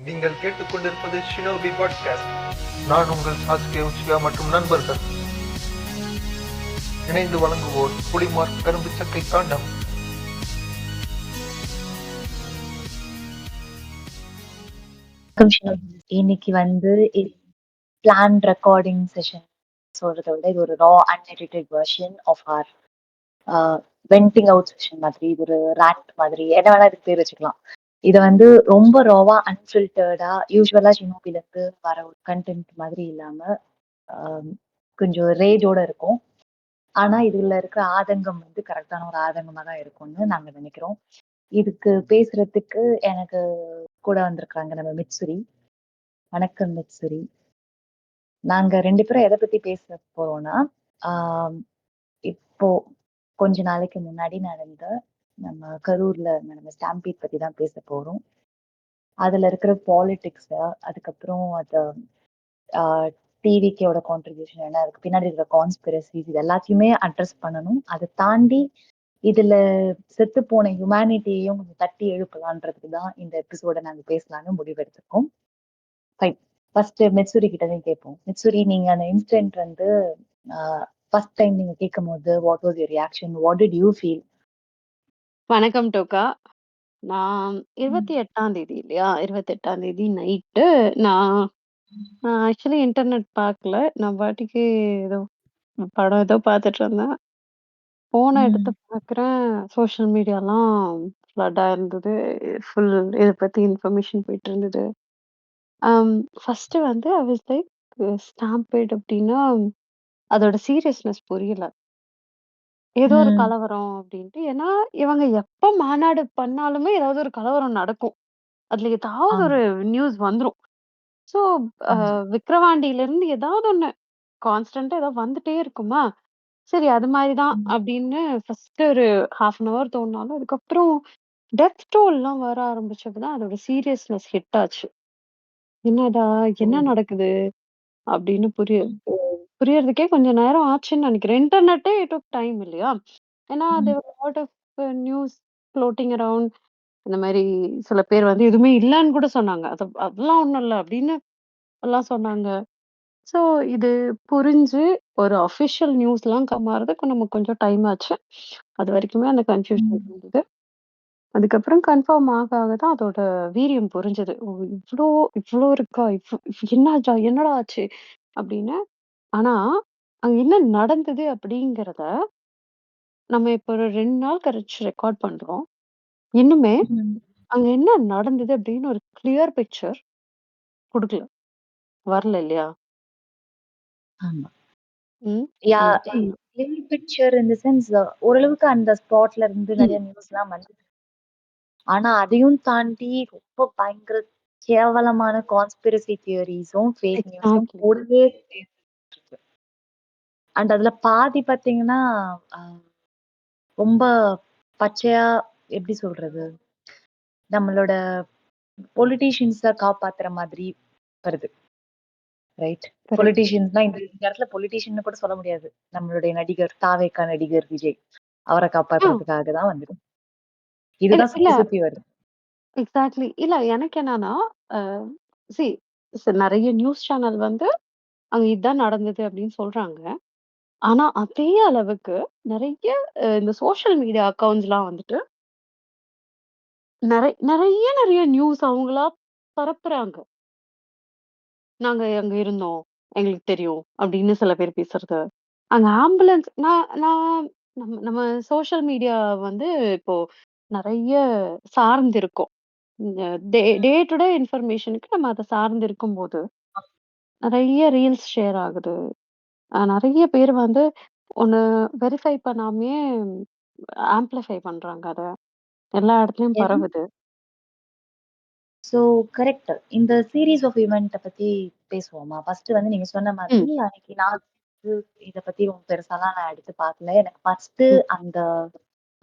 நீங்கள் கேட்டுக்கொண்டிருப்பது shinobi podcast. நான் உங்கள் சாஸ்கே உச்சிகா மற்றும் நண்பர்கள் இணைந்து வழங்குவோர் புலிமார்க் கரும்பு சக்கை காண்டம். இன்னைக்கு வந்து பிளான் ரெக்கார்டிங் செஷன் சொல்றதை விட இது ஒரு raw unedited version of our venting out session மாதிரி, இது ஒரு ரேண்ட் மாதிரி, என்ன வேணா இதுக்கு பேர் வச்சுக்கலாம். இது வந்து ரொம்ப ராவா அன்ஃபில்டர்டா யூஸ்வலா ஷினோபில இருந்து வர ஒரு கண்டென்ட் மாதிரி இல்லாம கொஞ்சம் ரேஜோட இருக்கும். ஆனா இதுல இருக்கிற ஆதங்கம் வந்து கரெக்டான ஒரு ஆதங்கமா தான் இருக்கும்னு நாங்க நினைக்கிறோம். இதுக்கு பேசுறதுக்கு எனக்கு கூட வந்திருக்காங்க நம்ம மித்சுரி. வணக்கம் மித்சுரி. நாங்க 2 பேரும் எதை பத்தி பேச போறோம்னா, இப்போ கொஞ்ச நாளைக்கு முன்னாடி நடந்த நம்ம கரூர்ல நடந்த ஸ்டாம்பீட் பத்தி தான் பேச போறோம். அதுல இருக்கிற பாலிடிக்ஸ், அதுக்கப்புறம் அது டிவிக்கோட கான்ட்ரிபியூஷன் என்ன, அதுக்கு பின்னாடி இருக்கிற கான்ஸ்பிரசிஸ், இது எல்லாத்தையுமே அட்ரஸ் பண்ணணும். அதை தாண்டி இதுல செத்து போன ஹியூமனிட்டியையும் கொஞ்சம் தட்டி எழுப்பலான்றதுக்கு தான் இந்த எபிசோட நாங்க பேசலாம்னு முடிவெடுத்திருக்கோம். ஃபர்ஸ்ட் மித்சுரி கிட்ட தான் கேட்போம். மித்சுரி, நீங்க அந்த இன்சிடென்ட் வந்து ஃபர்ஸ்ட் டைம் நீங்க கேட்கும் போது what was your reaction? What did you feel? வணக்கம் டோக்கா. நான் 28ஆம் தேதி இல்லையா, 28ஆம் தேதி நைட்டு நான் ஆக்சுவலி இன்டர்நெட் பார்க்கல. நான் பாட்டுக்கு ஏதோ படம் ஏதோ பார்த்துட்டு இருந்தேன். ஃபோனை எடுத்து பார்க்குறேன், சோஷியல் மீடியாலாம் ஃப்ளட்டாக இருந்தது. ஃபுல் இதை பற்றி இன்ஃபர்மேஷன் போயிட்டு இருந்தது. ஃபர்ஸ்ட் வந்து ஐ வாஸ் லைக் ஸ்டாம்பேட் அப்படின்னா அதோட சீரியஸ்னஸ் புரியல. ஏதோ ஒரு கலவரம் அப்படின்ட்டு. ஏன்னா இவங்க எப்ப மாநாடு பண்ணாலுமே ஏதாவது ஒரு கலவரம் நடக்கும். அதுல ஏதாவது ஒரு நியூஸ் வந்துரும். ஸோ விக்கிரவாண்டியில இருந்து ஏதாவது ஒண்ணு கான்ஸ்டன்டா ஏதாவது வந்துட்டே இருக்குமா? சரி அது மாதிரிதான் அப்படின்னு ஃபர்ஸ்ட் ஒரு 1/2 அன் ஹவர் தோணுனாலும், அதுக்கப்புறம் டெத் டோல்லாம் வர ஆரம்பிச்சப்பதான் அதோட சீரியஸ்னஸ் ஹிட் ஆச்சு. என்னடா என்ன நடக்குது அப்படின்னு புரியறதுக்கே கொஞ்சம் நேரம் ஆச்சுன்னு நினைக்கிறேன். இன்டர்நெட்டே இட் டுக் டைம் இல்லையா? ஏன்னா there were lot of news floating around. இந்த மாரி சில பேர் வந்து எதுவுமே இல்லன்னு கூட சொன்னாங்க. அதெல்லாம் ஒண்ணும் இல்ல அப்படின்னு எல்லாம் சொன்னாங்க. ஸோ இது புரிஞ்சு ஒரு அஃபிஷியல் நியூஸ்லாம் மாறுறதுக்கு நமக்கு கொஞ்சம் டைம் ஆச்சு. அது வரைக்குமே அந்த கன்ஃப்யூஷன் இருந்தது. அதுக்கப்புறம் கன்ஃபார்ம் ஆக ஆக தான் அதோட வீரியம் புரிஞ்சது. ஓ! இவ்ளோ இவ்ளோ இருக்கா? என்னடா ஆச்சு? அப்படின்னு. ஆனா, அங்க என்ன நடந்தது அப்படிங்கிறத நம்ம இப்ப ஒரு 2 நாள் கழிச்சு ரெக்கார்ட் பண்றோம். இன்னுமே அங்க என்ன நடந்தது அப்படின்னு ஒரு கிளியர் பிக்சர் குடுக்கல. வரல இல்லையா? ஆமா. ம். Yeah, clear picture in the sense ஓரளவுக்கு அந்த ஸ்பாட்ல இருந்து நிறைய நியூஸ்லாம் வந்தது. ஆனா அதையும் தாண்டி ரொம்ப பயங்கர கேவலமான கான்ஸ்பிரசி தியரிஸும் ஃபேக் நியூஸும் எக்ஸாக்ட்லி. கூடவே இருக்கு. அண்ட் அதுல பாதி பாத்தீங்கன்னா ரொம்ப பச்சையா, எப்படி சொல்றது, நம்மளோட பொலிட்டீஷியன்ஸ காப்பாத்துற மாதிரி வருது. ரைட்? கரெக்ட். பொலிட்டீஷியன்ஸ்னா இந்த இடத்துல பொலிட்டீஷியன் கூட சொல்ல முடியாது. நம்மளுடைய நடிகர், தாவேகா நடிகர் விஜய். அவரை ஆ. காப்பாத்துறதுக்காக தான் வந்துது. இல்ல இதுதான் இல்ல. சுத்தி சுத்தி வருது. எக்ஸாக்ட்லி. இல்ல எனக்கு என்னன்னா, அ சி நெறைய நியூஸ் சேனல் வந்து அங்க இதான் நடந்தது அப்படின்னு சொல்றாங்க. ஆனா அதே அளவுக்கு நெறைய இந்த சோசியல் மீடியா அக்கவுண்ட்ஸ்லாம் வந்துட்டு நெறைய நியூஸ் அவங்களா பரப்புறாங்க. நாங்க அங்க இருந்தோம். எங்களுக்கு தெரியும். அப்படின்னு சில பேர் பேசுறது. அங்க ஆம்புலன்ஸ் நான் நான் நம்ம சோசியல் மீடியா வந்து இப்போ நெறைய சார்ந்து இருக்கோம். இந்த டே டு டே இன்ஃபர்மேஷனுக்கு நம்ம அத சார்ந்து இருக்கும்போது, நெறைய ரீல்ஸ் ஷேர் ஆகுது. நெறைய பேர் வந்து ஒண்ணு வெரிஃபை பண்ணாமயே ஆம்பிளிஃபை பண்றாங்க அத. எல்லா இடத்துலயும் பரவுது. So correct. இந்த சீரீஸ் ஆஃப் ஈவென்ட்ட பத்தி பேசுவோமா? ஃபர்ஸ்ட் வந்து நீங்க சொன்ன மாதிரி ம். அன்னைக்கு நான் இத பத்தி ரொம்ப பெருசாலாம் நான் எடுத்து பார்க்கல. எனக்கு ஃபர்ஸ்ட் ம். அந்த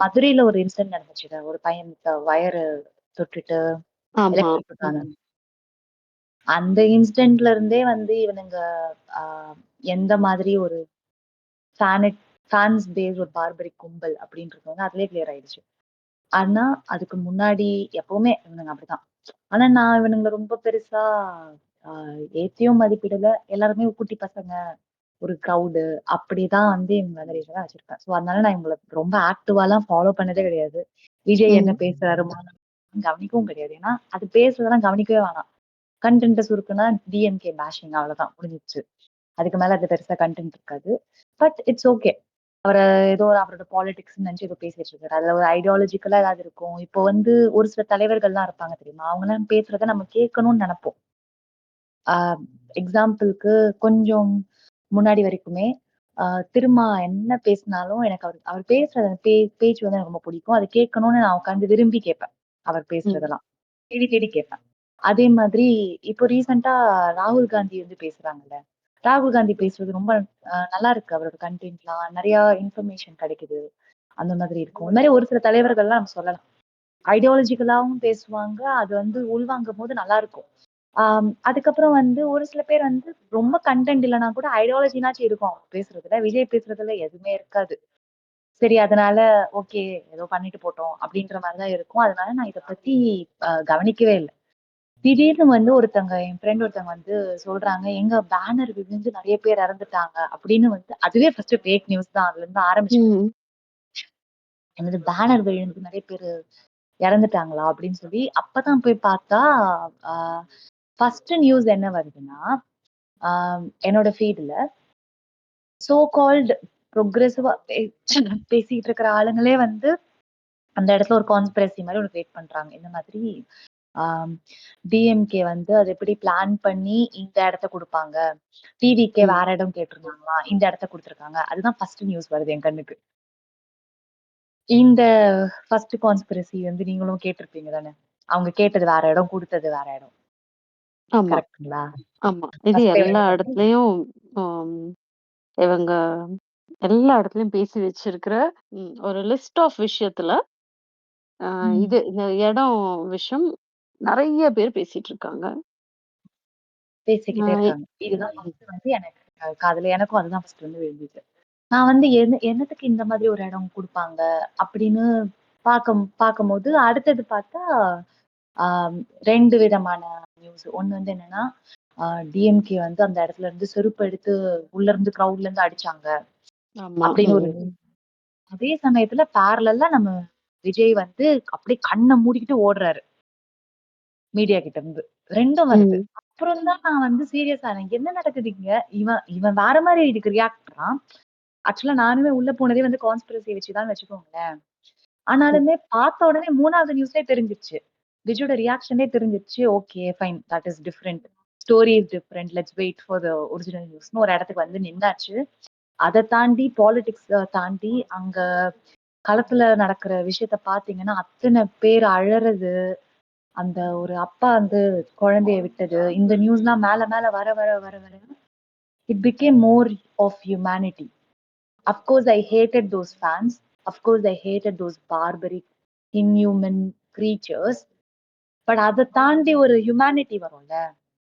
மதுரையில ஒரு இன்சிடென்ட் நடந்துச்சுல. ஒரு பையனுக்கு வயறு தொட்டுட்டு ஆமா. எலக்ட்ரிக் ஆன அந்த இன்சிடென்ட்ல இருந்தே வந்து இவனுங்க ஆ, எந்த மாதிரி ஒரு ஃபேன்ஸ் பேஸ் ஒரு பார்பரிக் கும்பல் அப்படின்றது வந்து அதுலயே கிளியர் ஆயிடுச்சு. ஆனா அதுக்கு முன்னாடி எப்பவுமே இவனுங்க அப்படிதான். ஆனா நான் இவனுங்கள ரொம்ப பெருசா ஆ ஏத்தியும் மதிப்பிடல. எல்லாருமே குட்டி பசங்க, ஒரு கிரவுடு அப்படிதான் வந்து இவங்க வந்து ரீசனா வச்சிருப்பேன். ஸோ அதனால நான் இவங்கள ரொம்ப ஆக்டிவாலாம் ஃபாலோ பண்ணதே கிடையாது. விஜய் என்ன ம். பேசுறாருமா கவனிக்கவும் கிடையாது. ஏன்னா அது பேசுறதெல்லாம் கவனிக்கவே வேணாம். கன்டென்ட்ட சுருக்குனா டிஎம்கே பேஷிங் அவ்வளவுதான் முடிஞ்சிருச்சு. அதுக்கு மேல அது பெருசா கன்டென்ட் இருக்காது. But it's okay. அவர ஏதோ அவரோட பாலிடிக்ஸ்ன்னு நெனச்சு ஏதோ பேசிட்டு இருக்காரு. அதுல ஒரு ஐடியாலஜிக்கலா ஏதாவது இருக்கும். இப்போ வந்து ஒரு சில தலைவர்கள்லாம் இருப்பாங்க தெரியுமா? அவங்கலாம் பேசுறத நம்ம கேட்கணும்னு நெனப்போம். ஆ எக்ஸாம்பிள்க்கு கொஞ்சம் முன்னாடி வரைக்குமே, அ திருமா என்ன பேசினாலும் எனக்கு அவர் அவர் பேசுற அந்த பேச்சு வந்து எனக்கு ரொம்ப பிடிக்கும். அத கேட்கணும்னு நான் உட்கார்ந்து விரும்பி கேட்பேன். அவர் ம். பேசுறதெல்லாம். தேடி தேடி கேட்பேன். அதே மாதிரி இப்போ ரீசென்ட்டா ராகுல் காந்தி வந்து பேசுறாங்கல்ல. ராகுல் காந்தி பேசுறது ரொம்ப நல்லா இருக்கு. அவரோட கன்டென்ட்லாம் நெறையா இன்ஃபர்மேஷன் கிடைக்குது. அந்த மாதிரி இருக்கும். இந்த மாரி ஒரு சில தலைவர்கள்லாம் நம்ம சொல்லலாம். ஐடியாலஜிக்கலாவும் பேசுவாங்க. அது வந்து உள்வாங்கும்போது நல்லாருக்கும். அதுக்கப்புறம் வந்து ஒரு சில பேர் வந்து ரொம்ப கன்டென்ட் இல்லன்னா கூட ஐடியாலஜினாச்சும் இருக்கும் அவங்க பேசுறதுல. விஜய் பேசுறதுல எதுவுமே இருக்காது. சரி அதனால ஓகே ஏதோ பண்ணிட்டு போட்டோம் அப்படின்ற மாரி தான் இருக்கும். அதனால நான் இத பத்தி கவனிக்கவே இல்ல. திடீர்னு வந்து என் ஃப்ரெண்ட் ஒருத்தவங்க வந்து சொல்றாங்க, "எங்க பேனர் விழுந்து நெறைய பேர் இறந்துட்டாங்க." அப்படின்னு வந்து அதுவே ஃபர்ஸ்ட் ஃபேக் நியூஸ் தான். அதுலருந்து ஆரம்பிச்சுட்டேன். ம். என்னது பேனர் விழுந்து நெறைய பேரு இறந்துட்டாங்களா? அப்படின்னு சொல்லி அப்பதான் போய் பார்த்தா, ஆ ஃபர்ஸ்ட் நியூஸ் என்ன வருதுன்னா, ஆ என்னோட ஃபீட்ல சோ கால்ட் ப்ரோக்ரசிவா பேசிட்டு இருக்கிற ஆளுங்களே வந்து அந்த இடத்துல ஒரு கான்ஸ்பிரசி மாரி ஒண்ணு கிரியேட் பண்றாங்க. இந்த மாதிரி ஆம் டிஎம்கே வந்து அது எப்படி பிளான் பண்ணி இந்த இடத்த குடுப்பாங்க. டிவிகே ம். வேற இடம் கேட்டிருந்தாங்களாம். இந்த இடத்த குடுத்துருக்காங்க. அதுதான் ஃபர்ஸ்ட் நியூஸ் வருது என் கண்ணுக்கு. இந்த ஃபர்ஸ்ட் கான்ஸ்பிரசி வந்து நீங்களும் கேட்டிருப்பீங்க தானே? அவங்க கேட்டது வேற இடம், குடுத்தது வேற இடம். ஆமா, கரெக்ட்டுங்களா? ஆமா. இது ஃபர்ஸ்ட்டே எல்லா வந்து இடத்துலயும் ஆம் இவங்க எல்லா இடத்துலயும் பேசி வச்சிருக்கிற ஒரு லிஸ்ட் ஆஃப் விஷயத்துல, ம். இந்த இடம் விஷயம் நெறைய பேர் பேசிட்டு இருக்காங்க. பேசிக்கிட்டே அ இருக்காங்க. இதுதான் ஃபர்ஸ்ட் வந்து எனக்கு காதுல எனக்கும் அதுதான் ஃபர்ஸ்ட் வந்து விழுந்துச்சு. நான் வந்து என்னத்துக்கு இந்த மாதிரி ஒரு இடம் குடுப்பாங்க அப்படின்னு பார்க்கும்போது, அடுத்தது பார்த்தா, ஆ 2 விதமான நியூஸ். ஒண்ணு வந்து என்னன்னா, ஆ டிஎம்கே வந்து அந்த இடத்துல இருந்து செருப்பு எடுத்து உள்ள இருந்து கிரவுட்ல இருந்து அடிச்சாங்க. ஆமா. அப்படின்னு ஒரு ம். அதே சமயத்துல பேரலல்லா நம்ம விஜய் வந்து அப்படியே கண்ண மூடிக்கிட்டு ஓடுறாரு. மீடியா கிட்ட இருந்து. 2ம் வருது. ம். அப்புறம் தான் நான் வந்து சீரியஸ் ஆனேன். என்ன நடக்குது இங்க? இவன் இவன் வேற மாரி இதுக்கு ரியாக்ட் பண்றான். ஆக்சுவலா நானுமே உள்ள போனதே வந்து கான்ஸ்பிரசி வச்சு தான் வச்சுக்கோங்களேன். ம். ஆனாலுமே பார்த்த உடனே 3வது நியூஸ்லயே தெரிஞ்சிருச்சு. விஜயோட ரியாக்ஷனே தெரிஞ்சிருச்சு. Okay fine. That is different. Story is different. Let's wait for the original நியூஸ்ன்னு ஒரு இடத்துக்கு வந்து நின்னாச்சு. அத தாண்டி பாலிடிக்ஸ தாண்டி அங்க களத்துல நடக்கிற விஷயத்த பார்த்தீங்கன்னா, அத்தன பேர் அழறது, அந்த ஒரு அப்பா வந்து குழந்தைய விட்டது, இந்த நியூஸ்லாம் மேல மேல வர it become more of humanity. Of course, I hated those fans. Of course, I hated those barbaric, inhuman creatures. But அத தாண்டி ஒரு ஹியூமனிட்டி வரும்ல.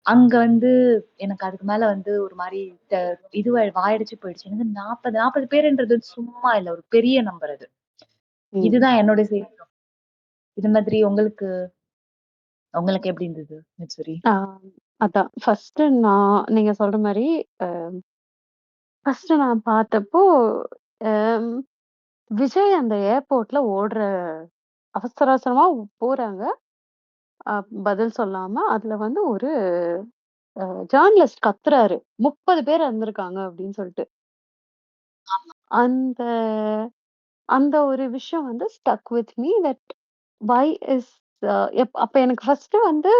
அங்க வந்து எனக்கு அதுக்கு மேல வந்து ஒரு மாரி த வாயடிச்சு போயிடுச்சு. என்னது 40 பேருன்றது சும்மா இல்ல. ஒரு பெரிய நம்பர் அது. ம். இதுதான் என்னோட இது மாதிரி உங்களுக்கு உங்களுக்கு எப்படி இருந்தது? மிட்சூரி. ஆ அதான். நீங்க சொல்ற மாரி, அ ஃபர்ஸ்ட்டு நான் பார்த்தப்போ, அம் விஜய் அந்த ஏர்போர்ட்ல அவசர அவசரமா போறாங்க. அ பதில் சொல்லாம. அதுல வந்து ஒரு ஜர்னலிஸ்ட் கத்துறாரு. 30 பேர் இறந்திருக்காங்க அப்படின்னு சொல்லிட்டு. அந்த அந்த ஒரு விஷயம் வந்து stuck with me that why is a அப்ப எனக்கு ஃபர்ஸ்ட்டு வந்து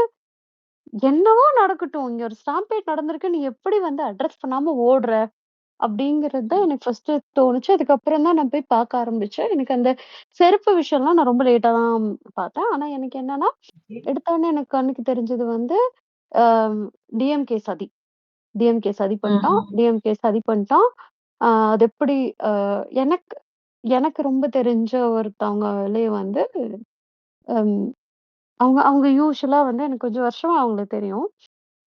என்னவோ நடக்கட்டும். இங்க ஒரு ஸ்டாம்பேட் நடந்திருக்கு. நீ எப்படி வந்து அட்ரஸ் பண்ணாம ஓடுற? அப்படிங்கிறது தான் எனக்கு ஃபர்ஸ்ட்டு தோணுச்சு. அதுக்கப்புறம் தான் நான் போய் பார்க்க ஆரம்பிச்சேன். எனக்கு அந்த செருப்பு விஷயம்லாம் நான் ரொம்ப லேட்டா தான் பார்த்தேன். ஆனா எனக்கு என்னன்னா, எடுத்தோனே எனக்கு கண்ணுக்கு தெரிஞ்சது வந்து, அ டிஎம்கே சதி. டிஎம்கே சதி பண்ணிட்டான். ம்ஹ்ம். டிஎம்கே சதி பண்ணிட்டான். அது எப்படி அ எனக்கு எனக்கு ரொம்ப தெரிஞ்ச ஒருத்தவங்களே வந்து, அம் அவங்க அவங்க யூசுவலா வந்து எனக்கு கொஞ்சம் வருஷமா அவங்கள தெரியும்.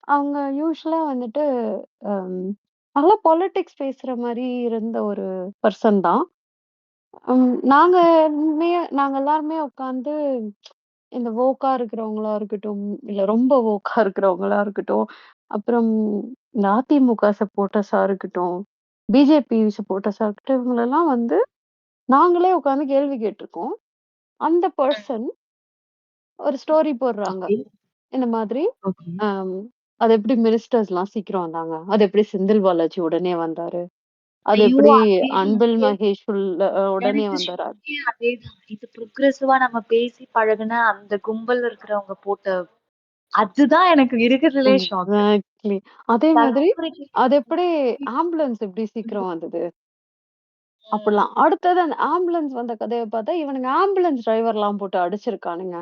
அவங்க யூசுவலா வந்துட்டு, அம் நல்லா பாலிடிக்ஸ் பேசுற மாரி இருந்த ஒரு பெர்சன் தான். நாங்க நாங்க எல்லாருமே உட்கார்ந்து இந்த வோக்கா இருக்கிறவங்களா இருக்கட்டும், இல்ல ரொம்ப வோக்கா இருக்கிறவங்களா இருக்கட்டும், அப்புறம் இந்த அதிமுக சப்போர்ட்டர்ஸா இருக்கட்டும், பிஜேபி சப்போர்ட்டர்ஸா இருக்கட்டும், இவங்களெல்லாம் வந்து நாங்களே உட்கார்ந்து கேள்வி கேட்டுருக்கோம். அந்த பெர்சன் ஒரு ஸ்டோரி போடுறாங்க. ஓகே, இந்த மாதிரி ஓகே. அம் அது எப்படி மினிஸ்டர்ஸ்லாம் சீக்கிரம் வந்தாங்க. அது எப்படி செந்தில் பாலாஜி உடனே வந்தாரு. அது ஐயோ! எப்படி அதேதான், அன்பில் அதேதான். மகேஷ் உடனே எனக்கு வந்தாரு. ஷாக்கே அதேதான். இது ப்ரொக்ரெசிவா நம்ம பேசி பழகுன அந்த கும்பல்ல இருக்கிறவங்க போட்ட அதுதான் எனக்கு இருக்கிறதுலயே ஷாக்கு. எக்ஸாக்ட்லி. அதே மாதிரி தலைமுறைக்கு அது எப்படி ஆம்புலன்ஸ் எப்படி சீக்கிரம் வந்தது? ம். அப்படிலாம். அடுத்தது அந்த ஆம்புலன்ஸ் வந்த கதைய பார்த்தா, இவனுங்க ஆம்புலன்ஸ் டிரைவர்லாம் போட்டு அடிச்சிருக்கானுங்க.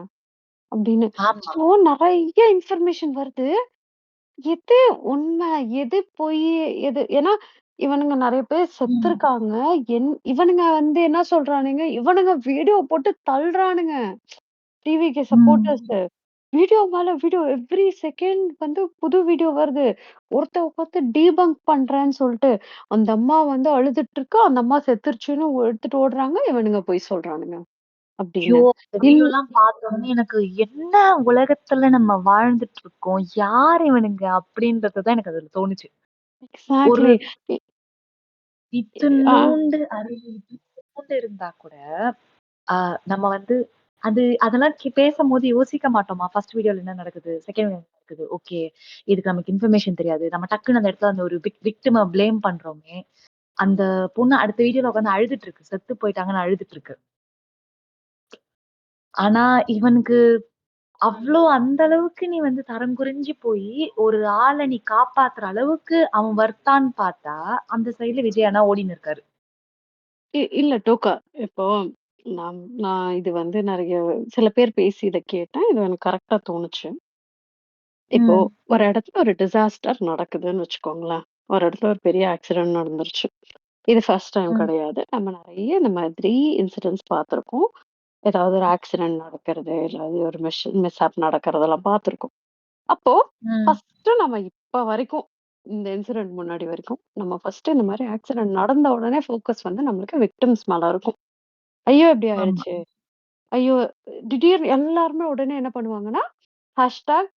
அப்படின்னு. ஆமா. ஸோ நெறைய இன்ஃபர்மேஷன் வருது. எது உண்மை? எது பொய்? எது ஏன்னா, இவனுங்க நெறைய பேர் ம். செத்துருக்காங்க. இவனுங்க வந்து என்ன சொல்றானுங்க, இவனுங்க வீடியோ போட்டு தள்ளுறானுங்க. டிவிக்கு ம். சப்போர்ட்டர்ஸு. வீடியோ மேல வீடியோ எவ்ரி செகண்ட் வந்து புது வீடியோ வருது. ஒருத்தன் உட்காந்து டீபங்க் பண்றேன்னு சொல்ட்டு, அந்த அம்மா வந்து அழுதுட்டு இருக்கு. அந்த அம்மா செத்துருச்சுன்னு எடுத்துட்டு ஓடுறாங்க. இவனுங்க பொய் சொல்றானுங்க. ஐயோ! அப்படின்னு. அந்த இன் வீடியோலாம் பார்த்தோனே எனக்கு என்ன உலகத்துல நம்ம வாழ்ந்துட்டு இருக்கோம்? யார் இவனுங்க? அப்படின்றது தான் எனக்கு அதுல தோணுச்சு. ஒரு எக்ஸாக்ட்லி. இ ஆ. இத்துணூண்டு அறிவு இத்துணூண்டு இருந்தா கூட, நம்ம வந்து அதெல்லாம் பேசம்போது யோசிக்க மாட்டோமா? ஃபர்ஸ்ட் வீடியோல என்ன நடக்குது? செகண்ட் வீடியோல என்ன நடக்குது? ஓகே. இதுக்கு நமக்கு இன்ஃபர்மேஷன் தெரியாது. நம்ம டக்குனு அந்த இடத்துல அந்த ஒரு விக்டிம ப்ளேம் பண்றோமே! அந்த பொண்ணு அடுத்த வீடியோல உட்காந்து அழுதுட்டு இருக்கு. செத்து போயிட்டாங்கன்னு அழுதுட்டு இருக்கு. ஆனா, இவனுக்கு அவ்ளோ அந்த அளவுக்கு நீ வந்து தரம் குறைஞ்சு போயி, ஒரு ஆள நீ காப்பாத்துற அளவுக்கு அவன் வொர்த்தான்னு பார்த்தா, அந்த சைடுல விஜய் அண்ணா ஓடின்னு இருக்காரு. இல்ல டோக்கா. இப்போ நான் நான் இது வந்து நெறைய சில பேர் பேசி இத கேட்டேன். இது எனக்கு கரெக்ட்டா தோணுச்சு. இப்போ ம். ஒரு இடத்துல ஒரு டிசாஸ்டர் நடக்குதுன்னு வச்சுக்கோங்களேன். ஒரு இடத்துல ஒரு பெரிய ஆக்சிடென்ட் நடந்துருச்சு. இது ஃபர்ஸ்ட் டைம் ம். கிடையாது. நம்ம நெறைய இந்த மாதிரி இன்சிடென்ட்ஸ் பார்த்துருக்கோம். ஏதாவது ஒரு ஆக்சிடென்ட் நடக்கிறது, இல்லாது ஒரு மிஸ்ஹேப் நடக்கிறதெல்லாம் பார்த்துருக்கோம். அப்போ ம். ஃபர்ஸ்ட்டு நம்ம இப்ப வரைக்கும், இந்த இன்சிடென்ட் முன்னாடி வரைக்கும், நம்ம ஃபர்ஸ்ட்டு இந்த மாரி ஆக்சிடென்ட் நடந்த உடனே ஃபோக்கஸ் வந்து நம்மளுக்கு விக்டிம்ஸ் மேல இருக்கும். ஐயோ! இப்படி ஆமா. ஆயிடுச்சு. ஐயோ! திடீர்னு எல்லாருமே உடனே என்ன பண்ணுவாங்கன்னா, ஹேஷ்டாக்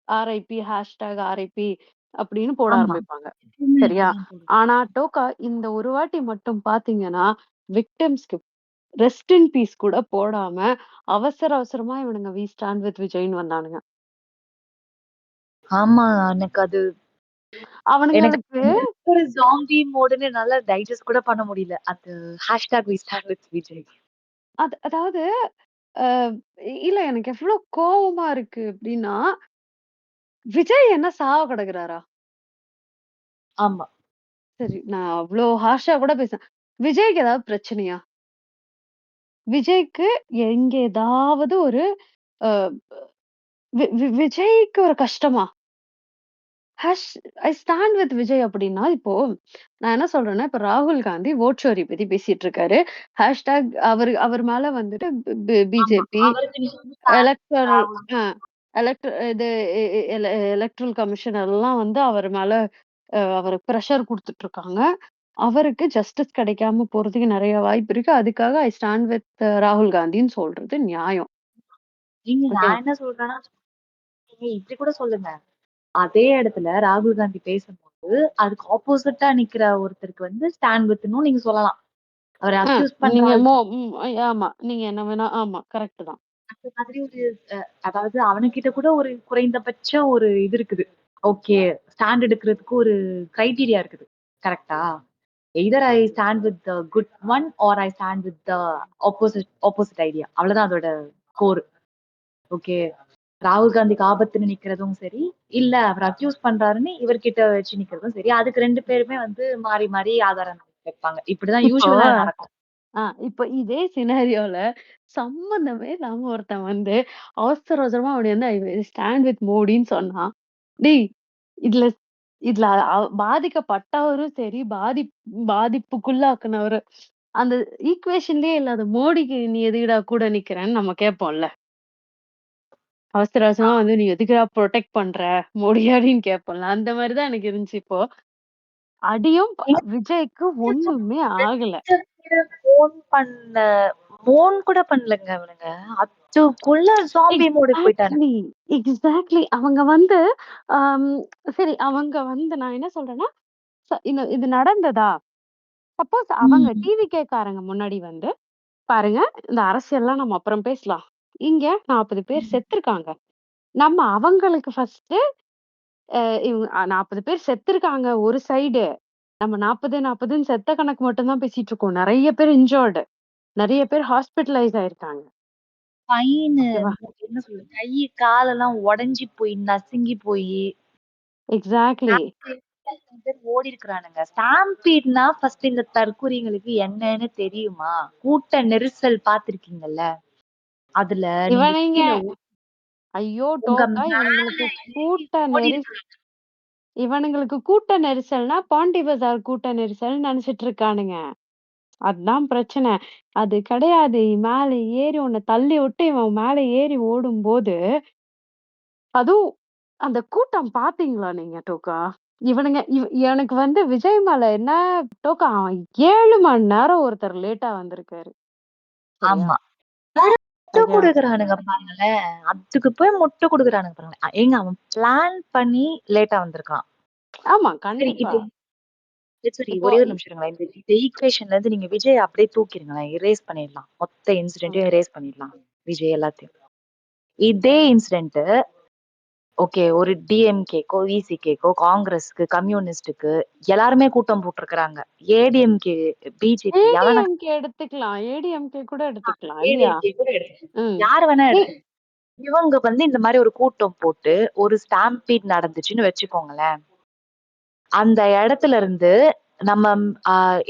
ஆர்ஐபி, ஹேஷ்டாக் ஆர்ஐபி அப்படின்னு போட ஆமா. ஆரம்பிப்பாங்க. எப்பவுமே சரியா? அதுதான் போடுது. ஆனா டோக்கா இந்த ஒரு வாட்டி மட்டும் பார்த்தீங்கன்னா, விக்டிம்ஸ்க்கு ரெஸ்ட் இன் பீஸ் கூட போடாம, அவசர அவசரமா இவனுங்க வி ஸ்டாண்ட் வித் விஜய்ன்னு வந்தானுங்க. ஆமா. எனக்கு அது எனக்கு அவனுங்களுக்கு ஒரு ஜாம்பி மோடுன்னு என்னால டைஜஸ்ட் கூட பண்ண முடியல. அந்த hashtag we stand with Vijay. அதாவது அ இல்ல எனக்கு எவ்ளோ கோவமா இருக்கு அப்டின்னா, விஜய் என்ன சாவ கிடக்குறாரா? ஆமா. சரி நான் அவ்ளோ ஹார்ஷா கூட பேசுறேன். விஜய்க்கு ஏதாவது பிரச்சனையா? விஜய்க்கு எங்க ஏதாவது ஒரு அ வி வி விஜய்க்கு ஒரு கஷ்டமா? Hash I stand with Vijay அப்டின்னா, இப்போ நான் என்ன சொல்றேன்னா, இப்ப ராகுல் காந்தி வோட் ஷோரி பத்தி பேசிட்டு இருக்காரு. ஹேஷ்டாக் அவர் மேல வந்துட்டு ஆமா. பிஜேபி அவருக்கு நீங்க வந்து ஃபேன் எலக்டோரல் ராகுல். அ எலக்ட் இது எ எ எல எலக்ட்ரல் கமிஷன் எல்லாம் வந்து அவர் மேல அவருக்கு பிரஷர் குடுத்துட்டு இருக்காங்க. அவருக்கு ஜஸ்டிஸ் கிடைக்காம போறதுக்கு நெறைய வாய்ப்பு இருக்கு. அதுக்காக ஐ ஸ்டாண்ட் வித் ராகுல் காந்தின்னு சொல்றது நியாயம். ஏங்க ஓகே. நான் என்ன சொல்றேன்னா, நீங்க இப்படி கூட சொல்லுங்க. அதே இடத்துல ராகுல் காந்தி பேசும்போது, அதுக்கு ஆப்போசிட்டா நிக்கிற ஒருத்தருக்கு வந்து ஸ்டாண்ட் வித்ன்னும் நீங்க சொல்லலாம். அவர அ அக்யூஸ் பண்ற நீங்க ஆள் ஆமா. நீங்க என்ன வேணா ஆமா கரெக்ட் தான். அந்த மாதிரி ஒரு அதாவது அவனுகிட்ட கூட ஒரு குறைந்தபட்ச ஒரு இது இருக்குது. ஓகே. ஸ்டாண்ட் எடுக்கிறதுக்கு ஒரு கிரைட்டீரியா இருக்குது. கரெக்ட்டா? Either I stand with the good one or I stand with the opposite idea. அவ்வளவுதான் அதோட கோர். ஓகே. ராகுல் காந்திக்கு ஆபத்துன்னு நிக்கிறதும் சரி, இல்ல அவர அக்யூஸ் பண்றாருன்னு இவர்கிட்ட வச்சு நிக்கிறதும் சரி. அதுக்கு 2 பேருமே வந்து மாறி, மாறி ஆதாரம் வைப்பாங்க. இப்படிதான் இப்போ யூசுவலா நடக்கும். இப்ப இதே சினாரியோல சம்மந்தமே இல்லாம ஒருத்தன் வந்து அவசர அவசரமா அப்படி வந்து ஐ ஸ்டாண்ட் வித் மோடின்னு சொன்னா, டேய் இதுல இதுல பாதிக்கப்பட்டவரும் சரி, பாதிப்புக்குள்ளாக்குனவரு அந்த ஈக்குவேஷன்லயே இல்லாத மோடிக்கு நீ எதுக்குடா கூட நிக்கிறன்னு நம்ம கேட்போம்ல. அவசர ஆ. அவசரமா வந்து நீ எதுக்குடா புரொடெக்ட் பண்ற மோடியாடின்னு கேட்போம்ல. அந்த மாரி தான் எனக்கு இருந்துச்சு இப்போ. அடியும் ஏங்க விஜய்க்கு ஒண்ணுமே ஆகல. ஃபோன் பண்ண ஃபோன் கூட பண்ணலங்க அவனுங்க. அதுக்குள்ள ஜாம்பி மோடுக்கு போயிட்டானுங்க. எக்ஸாக்ட்லி. அவங்க வந்து ஆம், சரி அவங்க வந்து நான் என்ன சொல்றேன்னா, இது நடந்ததா? சப்போஸ் அவங்க ம். டிவிகேக்காரங்க முன்னாடி வந்து, பாருங்க இந்த அரசியல்லாம் நம்ம அப்புறம் பேசலாம். இங்க 40 பேர் செத்துருக்காங்க. நம்ம அவங்களுக்கு ஃபர்ஸ்ட்டு இவங்க 40 பேர் செத்துருக்காங்க ஒரு சைடு. நம்ம 40, 40ன்னு செத்த கணக்கு மட்டும் தான் பேசிட்டு இருக்கோம். நெறைய பேர் இன்ஜூர்டு. நெறைய பேர் ஹாஸ்பிட்டலைஸ் ஆயிருக்காங்க. ஃபைனு ஓகேவா? என்ன சொல்றது? கை, காலெல்லாம் உடைஞ்சு போய், நசுங்கி போயி, எக்ஸாக்ட்லி. எத்தன பேர் ஓடிருக்கிறானுங்க. ஸ்டாம்பீட்னா ஃபர்ஸ்ட் இந்த தற்குறிங்களுக்கு என்னன்னு தெரியுமா? கூட்ட நெரிசல் பார்த்திருக்கீங்கல்ல? அதுல நீங்க இவனுங்க கீழ ஐயோ! உங்க டோக்கா மேல இவனுங்களுக்கு ஏறி கூட்ட நெரிசல் ஓடிருக்காங்க. இவனுங்களுக்கு கூட்ட நெரிசல்னா, பாண்டி பஜார் கூட்ட நெரிசல்னு நெனச்சுட்டு இருக்கானுங்க. அதான் பிரச்சனை. அது கிடையாது. மேல ஏறி உன்ன தள்ளி விட்டு இவன் மேல ஏறி ஓடும்போது, அதுவும் அந்த கூட்டம் பார்த்தீங்களா நீங்க டோக்கா? இவனுங்க எனக்கு வந்து விஜய் மேல என்ன டோக்கா அவன் 7 மணி நேரம் ஒருத்தர் லேட்டா வந்திருக்காரு. சரியா? ஆமா. முட்டு ஓகேவா? குடுக்குறானுங்க பாருங்களேன். அதுக்கு போய் முட்டு குடுக்குறானுங்க பாருங்க. ஏங்க அவன் பிளான் பண்ணி லேட்டா வந்திருக்கான். ஆமா, சரி கண்டிப்பா. இப்போ சரி இப்போ ஒரே ஒரு நிமிஷம் இருங்களேன். இந்த ஈக்குவேஷன்ல இருந்து நீங்க விஜய் அப்படியே தூக்கிருங்களேன். இரேஸ் பண்ணிடலாம். மொத்த ம். இன்சிடென்ட்டையும் இரேஸ் பண்ணிடலாம். விஜய் எல்லாத்தையும். இதே இன்சிடென்ட் ஓகே ஒரு டிஎம்கேக்கோ, விசிகேக்கோ, காங்கிரஸ்க்கு, கம்யூனிஸ்டுக்கு எல்லாருமே கூட்டம் போட்டுருக்காங்க. ஏடிஎம்கே, பிஜேபி எவன ஏடிஎம்கே எடுத்துக்கலாம். ஏடிஎம்கே கூட எடுத்துக்கலாம் இல்லையா? ஏடிஎம்கே கூட எடுத்துக்கலாம். ம். யாரு வேணா ஏ எடுத்துக்கலாம். இவங்க வந்து இந்த மாரி ஒரு கூட்டம் போட்டு ஒரு ஸ்டாம்பீட் நடந்துச்சுன்னு வச்சுக்கோங்களேன். அந்த இடத்துல இருந்து நம்ம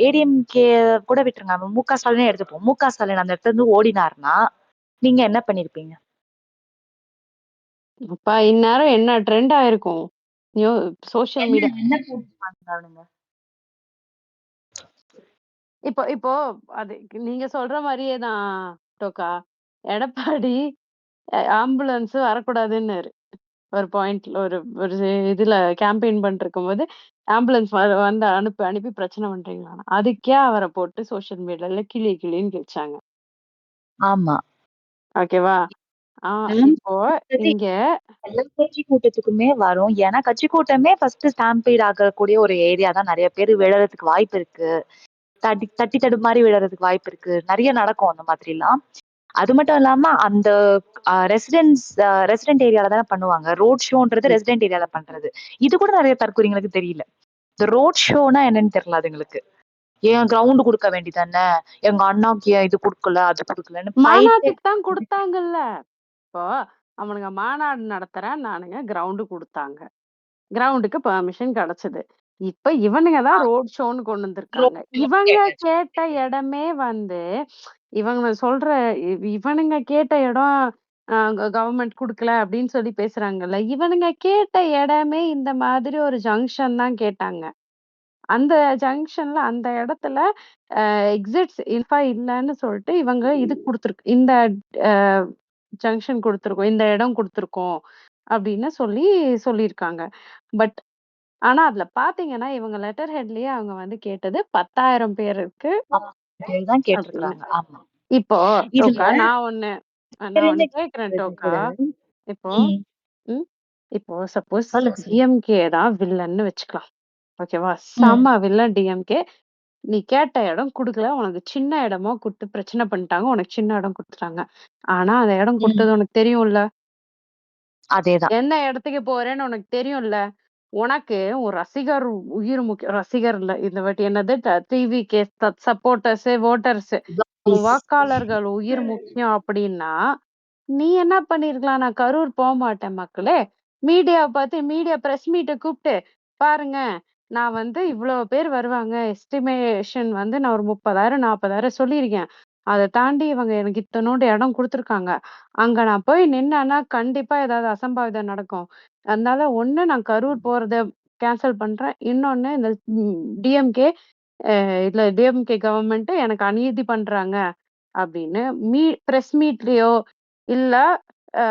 ஏடிஎம்கே கூட விட்டுருங்க. நம்ம மு.க. ஸ்டாலினே எடுத்துப்போம். மு.க. ஸ்டாலின் அந்த இடத்துல இருந்து ஓடினாருன்னா, நீங்க என்ன பண்ணியிருப்பீங்க? அப்பா இந்நேரம் என்ன ட்ரெண்ட் ஆயிருக்கும்? நியூ சோசியல் என்ன மீடியா என்ன போட்டுருப்பாங்க அவனுங்க? இப்போ இப்போ அது நீங்க சொல்ற மாரியே தான் டோக்கா. எடப்பாடி ஆம்புலன்ஸ் வரக்கூடாதுன்னாரு. ஒரு பாயிண்ட்ல ஒரு ஒரு இதுல கேம்பெயின் பண்ணிட்டுருக்கும்போது, ஆம்புலன்ஸ் வந்து அனுப்பி அனுப்பி பிரச்சனை பண்றீங்களான்னு. அதுக்கே அவர போட்டு சோசியல் மீடியால கிளி கிளின்னு கிழிச்சாங்க. ஆமா. ஓகேவா? ஆ இப்போ ஸ்டாம்பீட் இங்க எல்லா கட்சி கூட்டத்துக்குமே வரும். ஏன்னா கட்சி கூட்டமே ஃபர்ஸ்ட் ஸ்டாம்பீட் ஆகக்கூடிய ஒரு ஏரியா தான். நெறைய பேரு விழறதுக்கு வாய்ப்பு இருக்கு. தட்டி தடுமாறி விழறதுக்கு வாய்ப்பு இருக்கு. நெறைய நடக்கும் அந்த மாதிரிலாம். அது மட்டும் இல்லாம அந்த ரெசிடென்ட் ஏரியால தானே பண்ணுவாங்க. ரோட் ஷோன்றது ம். ரெசிடென்ட் ஏரியால பண்றது. இது கூட நெறைய தற்கூறிங்களுக்கு தெரியல. இந்த ரோட் ஷோன்னா என்னன்னு தெரியல அதுங்களுக்கு. ஏன் கிரவுண்ட் குடுக்க வேண்டியதானே? எங்க அண்ணாக்கு ஏன் இது குடுக்கல, அது குடுக்கலன்னு ஃபைட்டே மாநாட்டுக்கு தான் குடுத்தாங்கல்ல. இப்போ அவனுங்க மாநாடு நடத்துறேன் நானுங்க கிரவுண்ட் குடுத்தாங்க. கிரவுண்டுக்கு பெர்மிஷன் கிடைச்சது. இப்ப இவனுங்க தான் ரோட் ஷோன்னு கொண்டு வந்திருக்காங்க. ரோட்ல இவங்க கேட்டாச்சு. கேட்ட இடமே வந்து இவங்க சொல்ற இவனுங்க கேட்ட இடம் கவர்மெண்ட் குடுக்கல அப்படின்னு சொல்லி பேசுறாங்கல்ல. இவனுங்க கேட்ட இடமே இந்த மாதிரி ஒரு ஜங்ஷன் தான் கேட்டாங்க. அந்த ஜங்ஷன்ல அந்த இடத்துல எக்ஸிட்ஸ் இன்ஃபா இல்லன்னு சொல்லிட்டு இவங்க இது குடுத்துருக்கு. இந்த அ ஜங்ஷன் குடுத்துருக்கோம். இந்த இடம் குடுத்துருக்கோம். அப்படின்னு சொல்லியிருக்காங்க. பட் ஆனா அதுல பார்த்தீங்கன்னா, இவங்க லெட்டர் ஹெட்லயே அவங்க வந்து கேட்டது 10,000 பேருக்கு பேர் தான் அப்படின்னு. கேட்டிருக்கிறாங்க. ஆமா. இப்போ இதுல டோக்கா நான் ஒண்ணு கேட்கிறேன் டோக்கா. கூட இப்போ ம். ம். இப்போ சப்போஸ் சொல்லுங்க, சொல்லுங்க. டிஎம்கே தான் வில்லன்னு வச்சுக்கலாம். ஓகேவா? ம். செம்ம வில்லன் டிஎம்கே. நீ கேட்ட இடம் குடுக்கல. உனக்கு சின்ன இடமா குடுத்து பிரச்சனை பண்ணிட்டாங்க. உனக்கு சின்ன இடம் குடுத்துட்டாங்க. ஆனா அந்த இடம் ம். குடுத்தது உனக்கு தெரியும்ல? அதேதான். என்ன இடத்துக்கு போறேன்னு உனக்கு தெரியும்ல? உனக்கு உன் ரசிகர் உயிர் முக்கியம். ரசிகர் இல்ல. இந்த வாட்டி என்னது டிவிகே சப்போர்ட்டர்ஸு, வோட்டர்ஸு உன் ப்ளீஸ். வாக்காளர்கள் உயிர் முக்கியம் அப்டின்னா, நீ என்ன பண்ணியிருக்கலாம்? நான் கரூர் போமாட்டேன் மக்களே. மீடியாவ பார்த்து பிரஸ் மீட்ட கூப்ட்டு, பாருங்க நான் வந்து இவ்ளோ பேர் வருவாங்க. எஸ்டிமேஷன் வந்து நான் ஒரு 30,000 40,000 சொல்லியிருக்கேன். அத தாண்டி இவங்க எனக்கு இத்தனோண்டு இடம் குடுத்துருக்காங்க. அங்க நான் போய் நின்னேன்னா, கண்டிப்பா ஏதாவது அசம்பாவிதம் நடக்கும். அதனால ஒண்ணு நான் கரூர் போறத கேன்சல் பண்றேன். இன்னொன்னு இந்த டிஎம்கே இல்ல டிஎம்கே கவர்மெண்ட் எனக்கு அநீதி பண்றாங்க அப்படின்னு பிரஸ் மீட்லயோ இல்ல அ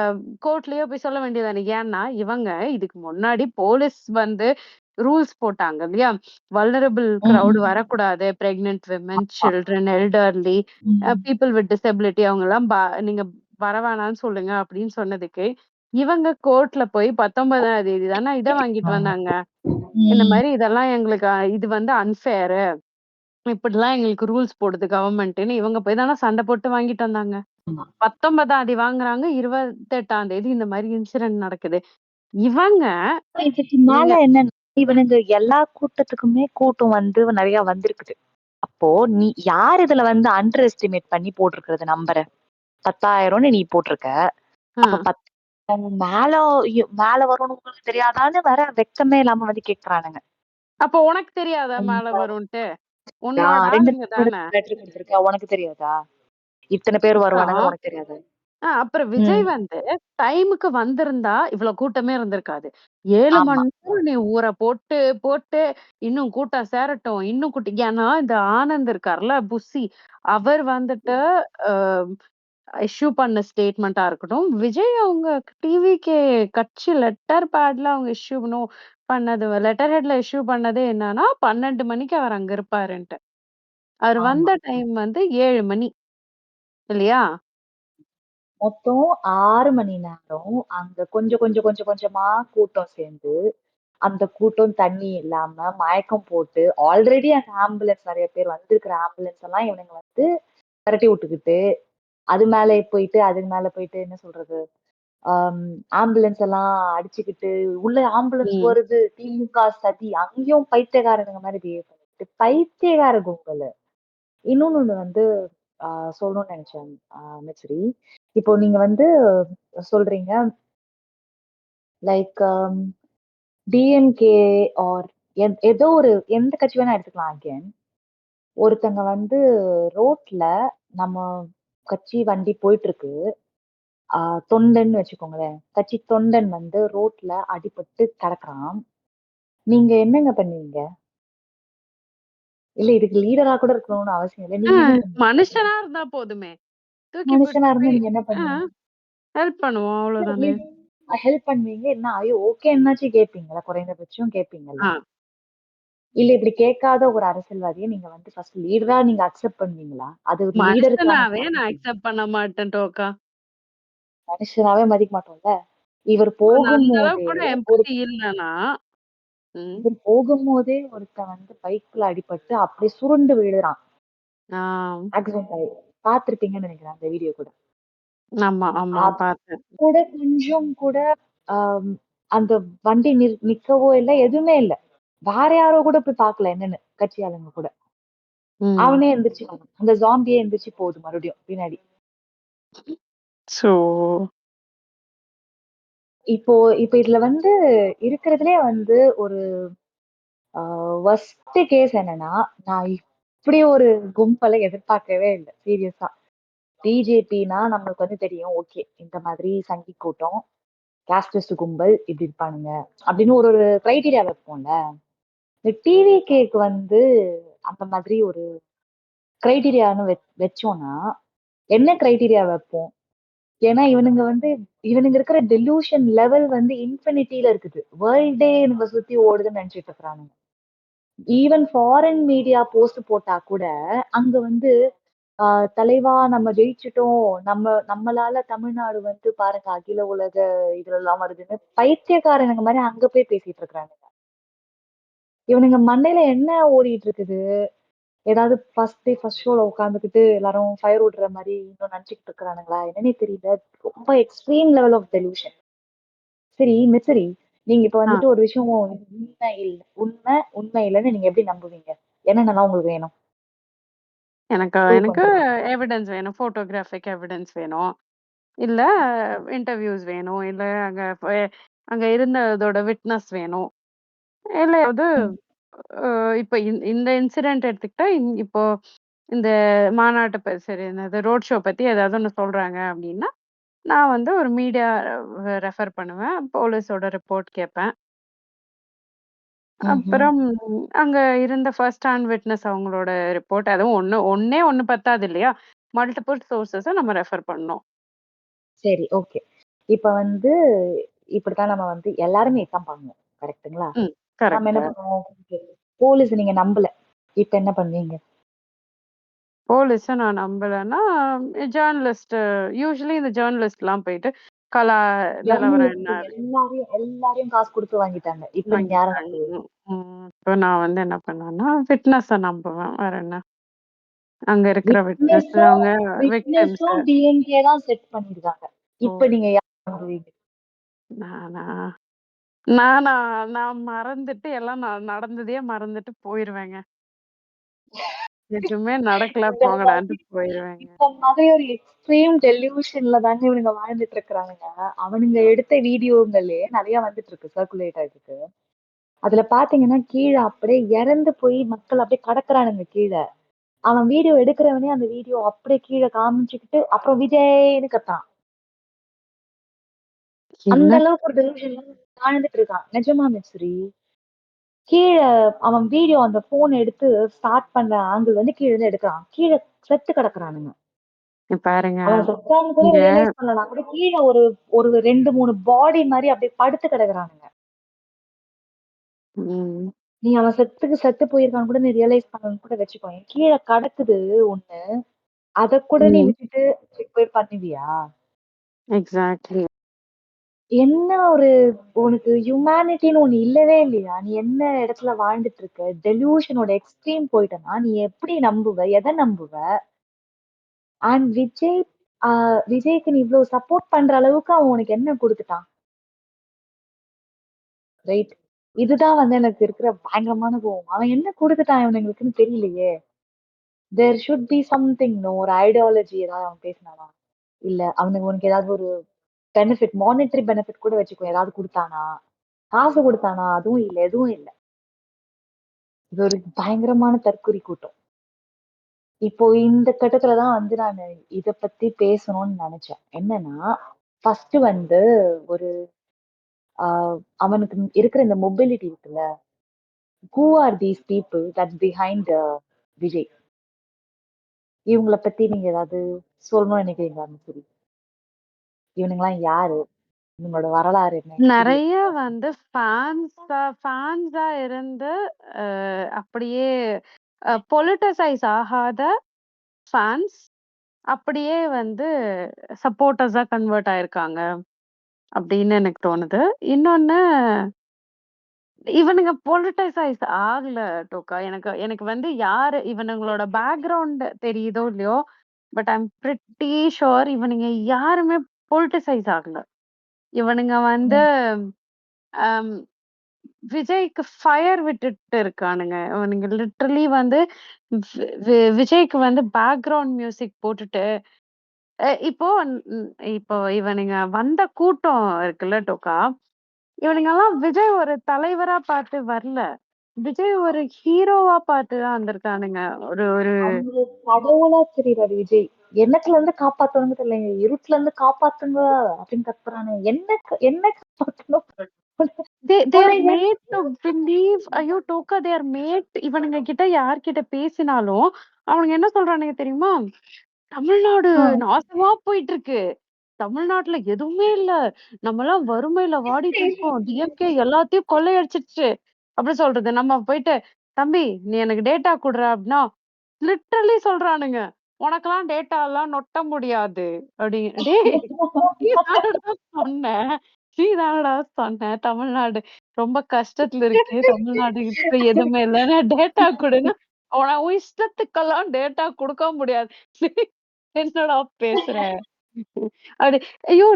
கோர்ட்லயோ போய் சொல்ல வேண்டியது தானே. ஏன்னா, இவங்க இதுக்கு முன்னாடி போலீஸ் வந்து ரூல்ஸ் போட்டாங்க இல்லையா? வல்னரபிள் ம், கிரவுட் ம். வரக்கூடாது. பிரெக்னன்ட் விமன், ஆமா. சில்ட்ரன், எல்டர்லி, ம். பீப்பிள் வித் டிசபிலிட்டி அவங்கலாம் நீங்க வர வேணான்னு சொல்லுங்க அப்படின்னு சொன்னதுக்கு, இவங்க கோர்ட்ல போய் 19ஆம் தேதி தானே இத வாங்கிட்டு ஆமா. வந்தாங்க. இந்த ம். மாரி இதெல்லாம் எங்களுக்கு இது வந்து அன்ஃபேரு. இப்படிலாம் எங்களுக்கு ரூல்ஸ் போடுது கவர்மெண்ட்டுன்னு இவங்க போய் தானே சண்டை போட்டு வாங்கிட்டு வந்தாங்க. ஆமா. 19ஆம் தேதி வாங்குறாங்க. 28ஆம் தேதி இந்த மாரி இன்சிடென்ட் நடக்குது. இவங்க இதுக்கு மேல இவங்க என்னன்னா, இவனுங்க எல்லா கூட்டத்துக்குமே கூட்டம் வந்து நெறைய வந்திருக்குது. அப்போ நீ யார் இதுல வந்து அண்டர் எஸ்டிமேட் பண்ணி போட்டிருக்கிறது நம்பர? 10,000ன்னு நீ போட்டிருக்க. அ அப்ப 10,000 மேல மேல வரும்னு உங்களுக்கு தெரியாதான்னு வேற வெட்கமே இல்லாம வந்து கேட்கறானுங்க. அப்ப உனக்கு தெரியாதா மேல வரும்ன்ட்டு? உன்னோட நான் 2 ஆளுங்க பேரோட தான. லெட்டர் குடுத்துருக்கேன். உனக்கு தெரியாதா? இத்தன பேர் வருவானுங்கன்னு அப்புறம் உனக்கு தெரியாதா? அப்புறம் விஜய் ம். வந்து டைமுக்கு வந்திருந்தா, இவ்ளோ கூட்டமே இருந்திருக்காது. 7 ஆமா. மணி நேரம் நீ ஊர போட்டு, போட்டு இன்னும் கூட்டம் சேரட்டும், இன்னும் ஏன்னா இந்த ஆனந்த் இருக்கார்ல புஸ்ஸி, அவர் வந்துட்டு அ இஷ்யூ பண்ண ஸ்டேட்மெண்ட்டா இருக்கட்டும், விஜய் அவங்க டிவிகே கட்சி லெட்டர் பேட்ல அவங்க பண்ணது லெட்டர் ஹெட்ல இஷ்யூ பண்ணதே என்னன்னா, 12 மணிக்கு அவர் அங்க இருப்பாருன்ட்டு. அவர் ஆமா. வந்த டைம் வந்து 7 மணி இல்லையா? மொத்தம் 6 மணி நேரம் அங்க கொஞ்சம் கொஞ்சம் கொஞ்சம் கொஞ்சமா கூட்டம் சேர்ந்து, அந்த கூட்டம் தண்ணி இல்லாம மயக்கம் போட்டு, ஆல்ரெடி அந்த ஆம்புலன்ஸ் நெறைய பேர் வந்திருக்கிற ஆம்புலன்ஸ் எல்லாம் இவனுங்க வந்து பெரட்டி விட்டுக்கிட்டு, அது மேல போயிட்டு, அது மேல போயிட்டு என்ன சொல்றது? அம் ஆம்புலன்ஸ் எல்லாம் அடிச்சுக்கிட்டு, உள்ள ஆம்புலன்ஸ் ம். வருது, திமுக சதி, அங்கேயும் பைத்தியக்காரனுங்க மாரி பிஹேவ் பண்ணிட்டு, பைத்தியக்கார கும்பலு. இன்னொன்னு ஒண்ணு வந்து அ சொல்லணும்னு நெனச்சேன் மித்ரி. இப்போ நீங்க வந்து சொல்றீங்க, லைக் டிஎம்கே ஆர் ஏதோ ஒரு எந்த கட்சி வேணா எடுத்துக்கலாம் அகைன். ஒருத்தங்க வந்து ரோட்ல நம்ம கட்சி வண்டி போயிட்டுருக்கு. ஆ தொண்டன் வச்சுக்கோங்களேன். கட்சி தொண்டன் வந்து ரோட்ல அடிபட்டு கிடக்குறான். நீங்க என்னங்க பண்ணுவீங்க? இல்ல இதுக்கு லீடரா கூட இருக்கணும்னு அவசியம் இல்ல. ஆ நீங்க என்ன பண்ணுவீங்க? மனுஷனா இருந்தா போதுமே! தூக்கி மனுஷனா பிடிச்சு இருந்தா போய் நீங்க என்ன ஆ பண்ணுவீங்க? ஹெல்ப் பண்ணுவோம் அவ்வளோதானே! ஹெல்ப் பண்ணுவீங்க. என்ன ஐயோ! ஓகே என்னாச்சும் கேட்பீங்கல்ல. குறைந்தபட்சம் கேட்பீங்கல்ல. ஆ இல்ல இப்படி கேட்காத ஒரு அரசியல்வாதிய நீங்க வந்து ஃபர்ஸ்ட் லீடரா நீங்க அக்செப்ட் பண்ணுவீங்களா? அது ஒரு லீடருக்கான மனுஷனாவே நான் குவாலிட்டி. அக்செப்ட் பண்ண மாட்டேன் டோக்கா. மனுஷனாவே மதிக்க மாட்டோம்ல. இவர் அந்த போகும்போதே அளவுக்கு கூட ஒரு எம்பத்தி இல்லன்னா, ம். இவர் போகும்போதே ஒருத்தன் வந்து பைக்ல அடிபட்டு அப்படியே சுருண்டு விழுறான். ஆ. ஆக்சிடென்ட் ஆயி. பார்த்திருப்பீங்கன்னு நெனைக்கிறேன் அந்த வீடியோ கூட. ஆமா, ஆமா அப்ப பார்த்தேன். கூட கொஞ்சம் கூட அம் அந்த வண்டி நிக்கவோ இல்ல, எதுவுமே இல்ல. வேற யாரோ கூட போய் பார்க்கல என்னன்னு, கட்சி ஆளுங்க கூட. ம். அவனே எந்திரிச்சு வரான். அந்த ஜாம்பியே எந்திரிச்சு போகுது மறுபடியும் பின்னாடி. ஸோ இப்போ இப்ப இதுல வந்து இருக்கிறதுலயே வந்து ஒரு ஆ வொர்ஸ்ட் கேஸ் என்னன்னா, நான் இப்படி ஒரு கும்பல எதிர்பார்க்கவே இல்ல. சீரியஸா. பிஜேபின்னா நம்மளுக்கு வந்து தெரியும். ஓகே. இந்த மாதிரி சங்கி கூட்டம், காஸ்டிஸ்ட் கும்பல் இப்படி இருப்பானுங்க. அப்படின்னு ஒரு ஒரு கிரைட்டீரியா வைப்போம்ல. இந்த டிவிகேக்கு வந்து அந்த மாதிரி ஒரு கிரைட்டீரியான்னு வச்சோம்னா, என்ன கிரைட்டீரியா வைப்போம்? ஏன்னா இவனுங்க இருக்கிற டெலூஷன் லெவல் வந்து இன்ஃபினிட்டில இருக்குது. வேர்ல்டே இவனுங்க சுத்தி ஓடுதுன்னு நெனச்சுட்டு இருக்கிறானுங்க. ஈவன் ஃபாரின் மீடியா போஸ்ட் போட்டா கூட, அங்க வந்து ஆ தலைவா நம்ம ஜெயிச்சுட்டோம். நம்மளால தமிழ்நாடு வந்து பாருங்க அகில உலக இதுலலாம் வருதுன்னு பைத்தியக்காரனுங்க மாரி அங்க போய் பேசிட்டு இருக்கிறானுங்க. இவனுங்க மண்டையில என்ன ஓடிட்டு இருக்குது? ஏதாவது ஃபர்ஸ்ட் ஷோல உட்காந்துக்கிட்டு எல்லாரும் ஃபயர் விடுற மாரி இன்னும் நெனச்சுக்கிட்டு இருக்கிறானுங்களா? என்னன்னே தெரியல. ரொம்ப எக்ஸ்ட்ரீம் லெவல் ஆஃப் டெலூஷன். சரி, மிஸ்ரி நீங்க இப்ப ஆ வந்துட்டு ஒரு விஷயம் உண்மை இல்லன்னு நீங்க எப்படி நம்புவீங்க? என்னென்னலாம் உங்களுக்கு வேணும்? எனக்கு ப்ரூவ் எனக்கு பண்றதுக்கு. எவிடன்ஸ் வேணும். ஃபோட்டோகிராஃபிக் எவிடன்ஸ் வேணும். இல்ல இன்டர்வியூஸ் வேணும். இல்ல அங்க இருந்ததோட விட்னஸ் வேணும். இல்ல ம். இப்ப இந்த இன்சிடென்ட் எடுத்துக்கிட்டா, இப்போ இந்த மாநாட்ட சரி என்னது ரோட் ஷோ பத்தி ஏதாவது ஒண்ணு சொல்றாங்க அப்டின்னா, நான் வந்து ஒரு மீடியா ரெஃபர் பண்ணுவேன். போலீஸோட ரிப்போர்ட் கேட்பேன். ம்ஹ்ம். அப்புறம் அங்க இருந்த ஃபர்ஸ்ட் ஹேண்ட் விட்னஸ் அவங்களோட ரிப்போர்ட் அதுவும் ஒண்ணே ஒண்ணு பத்தாது இல்லையா? மல்டிபிள் சோர்ஸஸ நம்ம ரெஃபர் பண்ணணும். சரி, ஓகே. இப்ப வந்து இப்படித்தான் நம்ம வந்து எல்லாருமே இதான் பண்ணுவோம். கரெக்ட்டுங்களா? ம். நம்ம என்ன கரெக்ட்டு. பண்ணுவோம்? போலீஸ நீங்க நம்பல. இப்ப என்ன பண்ணுவீங்க? போலீஸ நான் நம்பலன்னா, ஜேர்னலிஸ்ட் யூசுவலி இந்த ஜேர்னலிஸ்ட்லாம் போயிட்டு கலா நிலவரம் என்ன ஜெர்னலிஸ்ட் எல்லாரையும் காசு குடுத்து வாங்கிட்டாங்க. இப்ப நீங்க யார வாங்கிட்டாங்க. நம்புவீங்க? இப்போ நான் வந்து என்ன பண்ணேன்னா, விட்னஸ நம்புவேன். வேற என்ன? அங்க இருக்கிற விட்னஸ், விட்னஸும் அவங்க விக்டிம்ஸ். விட்னஸும் டிஎம்கே தான் செட் பண்ணிருக்காங்க. ஓ! இப்ப நீங்க யார நம்புவீங்க? நானா? நானா? நான் மறந்துட்டு எல்லாம் நடந்ததையே மறந்துட்டு போயிருவேங்க. எதுவுமே நடக்கல இந்த போங்கடான்ட்டு மாதிரி போயிருவேங்க. இந்த மாதிரி ஒரு எக்ஸ்ட்ரீம் டெலியூஷன்ல தாங்க இவனுங்க வாழ்ந்துட்டு இருக்கிறானுங்க. அவனுங்க எடுத்த வீடியோங்களே நெறைய வந்துட்டு இருக்கு. சர்க்குலேட் ஆயிருக்கு. அதுல பாத்தீங்கன்னா, கீழ அப்படியே இறந்து போய் மக்கள் அப்படியே கடக்குறானுங்க கீழ. அவன் வீடியோ எடுக்கிறவனே அந்த வீடியோ அப்படியே கீழ காமிச்சுக்கிட்டு, அப்புறம் விஜய்ன்னு கத்துறான். அந்த என்ன அளவுக்கு ஒரு டெலியூஷன்ல வாழ்ந்துட்டு இருக்கான். நிஜமா மிஸ்ரி. கீழ அவன் வீடியோ அந்த ஃபோன் எடுத்து ஸ்டார்ட் பண்ற ஆங்கிள் வந்து கீழ இருந்து எடுக்குறான். கீழ செத்து கிடக்குறானுங்க. பாருங்க. அவன் செத்தான்னு கூட இங்க ரியலைஸ் பண்ணலனா கூட கீழ ஒரு ஒரு 2, 3 பாடி மாரி அப்படியே படுத்து கிடக்குறானுங்க. ம். நீ அவன் செத்து போயிருக்கான்னு கூட நீ ரியலைஸ் பண்ணலன்னு கூட வச்சுக்கோயேன். கீழ கடக்குது ஒண்ணு. அத கூட நீ ம். விட்டுட்டு போய் பண்ணுவியா? எக்ஸாக்ட்லி. என்ன ஒரு உனக்கு ஹியூமானிட்டின்னு ஒண்ணு இல்லவே இல்லையா? நீ என்ன இடத்துல வாழ்ந்துட்டு இருக்க? டெலியூஷனோட எக்ஸ்ட்ரீம் போயிட்டனா, நீ எப்படி நம்புவ? எத நம்புவ? அண்ட் விஜய்க்கு நீ இவ்ளோ சப்போர்ட் பண்ற அளவுக்கு அவன் உனக்கு என்ன குடுத்துட்டான்? ரைட். இதுதான் வந்து எனக்கு இருக்கிற பயங்கரமான கோவம். அவன் என்ன குடுத்துட்டான் இவனுங்களுக்குன்னு தெரியலையே! தேர் ஷுட் பி சம்திங் ஒரு ஐடியாலஜி ஏதாவது அவன் பேசினானா? இல்ல அவனுக்கு உனக்கு ஏதாவது ஒரு பெனிஃபிட் மானிட்டரி பெனிஃபிட் கூட வச்சுக்கோ. ஏதாவது குடுத்தானா? காசு குடுத்தானா? அதுவும் இல்ல. எதுவும் இல்ல. இது ஒரு பயங்கரமான தற்குறி கூட்டம். இப்போ இந்த கட்டத்துல தான் வந்து நானு இத பத்தி பேசணும்னு நெனச்சேன். என்னன்னா, ஃபர்ஸ்ட் வந்து ஒரு ஆ அவனுக்கு இருக்கிற இந்த மொபிலிட்டி இருக்குல்ல. Who are these people that's behind Vijay? இவங்கள பத்தி நீங்க ஏதாவது சொல்லணும்னு நினைக்கிறீங்களா மிஸ்ரி? இவனுங்கலாம் யாரு? இவங்களோட வரலாறு என்ன? ஹிஸ்டரி நெறைய என்ன? வந்து ஃபேன்ஸா இருந்து அ அப்படியே பொலிட்டிசைஸ் ஆகாத ஃபேன்ஸ் அப்படியே வந்து சப்போர்ட்டர்ஸா கன்வெர்ட் ஆயிருக்காங்க அப்படின்னு எனக்கு தோணுது. இன்னொன்னு இவனுங்க பொலிட்டிசைஸ் ஆகல டோக்கா. எனக்கு எனக்கு வந்து யாரு இவனுங்களோட பேக்கிரவுண்ட் தெரியுதோ இல்லையோ, but I am pretty sure இவனுங்க யாருமே பொலிட்டிசைஸ் ஆகல. இவனுங்க வந்து ம். அம் விஜய்க்கு ஃபயர் விட்டுட்டு இருக்கானுங்க. இவனுங்க லிட்டரலி வந்து விஜய்க்கு வந்து பேக்கிரவுண்ட் மியூசிக் போட்டுட்டு, இப்போ இப்போ இவனுங்க வந்த கூட்டம் இருக்குல்ல டோக்கா, இவனுங்கலாம் விஜய் ஒரு தலைவரா பார்த்து வரல. விஜய் ஒரு ஹீரோவா பார்த்து தான் வந்திருக்கானுங்க. ஒரு ஒரு அவங்களுக்கு கடவுளா தெரியுறாரு விஜய். என்னத்துல இருந்து காப்பாத்தணும்னு தெரியலங்க. இருட்டுல இருந்து காப்பாத்துங்க அப்படின்னு கத்துறானு. என்ன காப்பாத்தணும்? தே ஆர் உனக்கு மேட் டூ பிலீவ் ஐயோ! டோக்கா தே ஆர் மேட் இவனுங்க கிட்ட யார்கிட்ட பேசினாலும், அவனுங்க என்ன சொல்றானுங்க தெரியுமா? தமிழ்நாடு என்ன? நாசமா போயிட்டு இருக்கு. தமிழ்நாட்டுல எதுவுமே இல்ல. நம்மலாம் வறுமையில வாடிட்டு இருக்கோம். டிஎம்கே எல்லாத்தையும் கொள்ளையடிச்சிருச்சு. அப்படி சொல்றது. நம்ம போயிட்டு, "தம்பி நீ எனக்கு டேட்டா குடுறா" அப்படின்னா, லிட்டரலி சொல்றானுங்க. "உனக்கெல்லாம் டேட்டாலாம் நொட்ட முடியாது." அப்படி டேய் நீ தானடா சொன்ன. நீ தானடா சொன்ன. தமிழ்நாடு ரொம்ப கஷ்டத்துல இருக்கு. தமிழ்நாடு இப்ப எதுவுமே இல்லன்னு டேட்டா குடுன்னா, உன் இஷ்டத்துக்கெல்லாம் டேட்டா குடுக்க முடியாது. என்னடா பேசுற? அப்படி ஐயோ!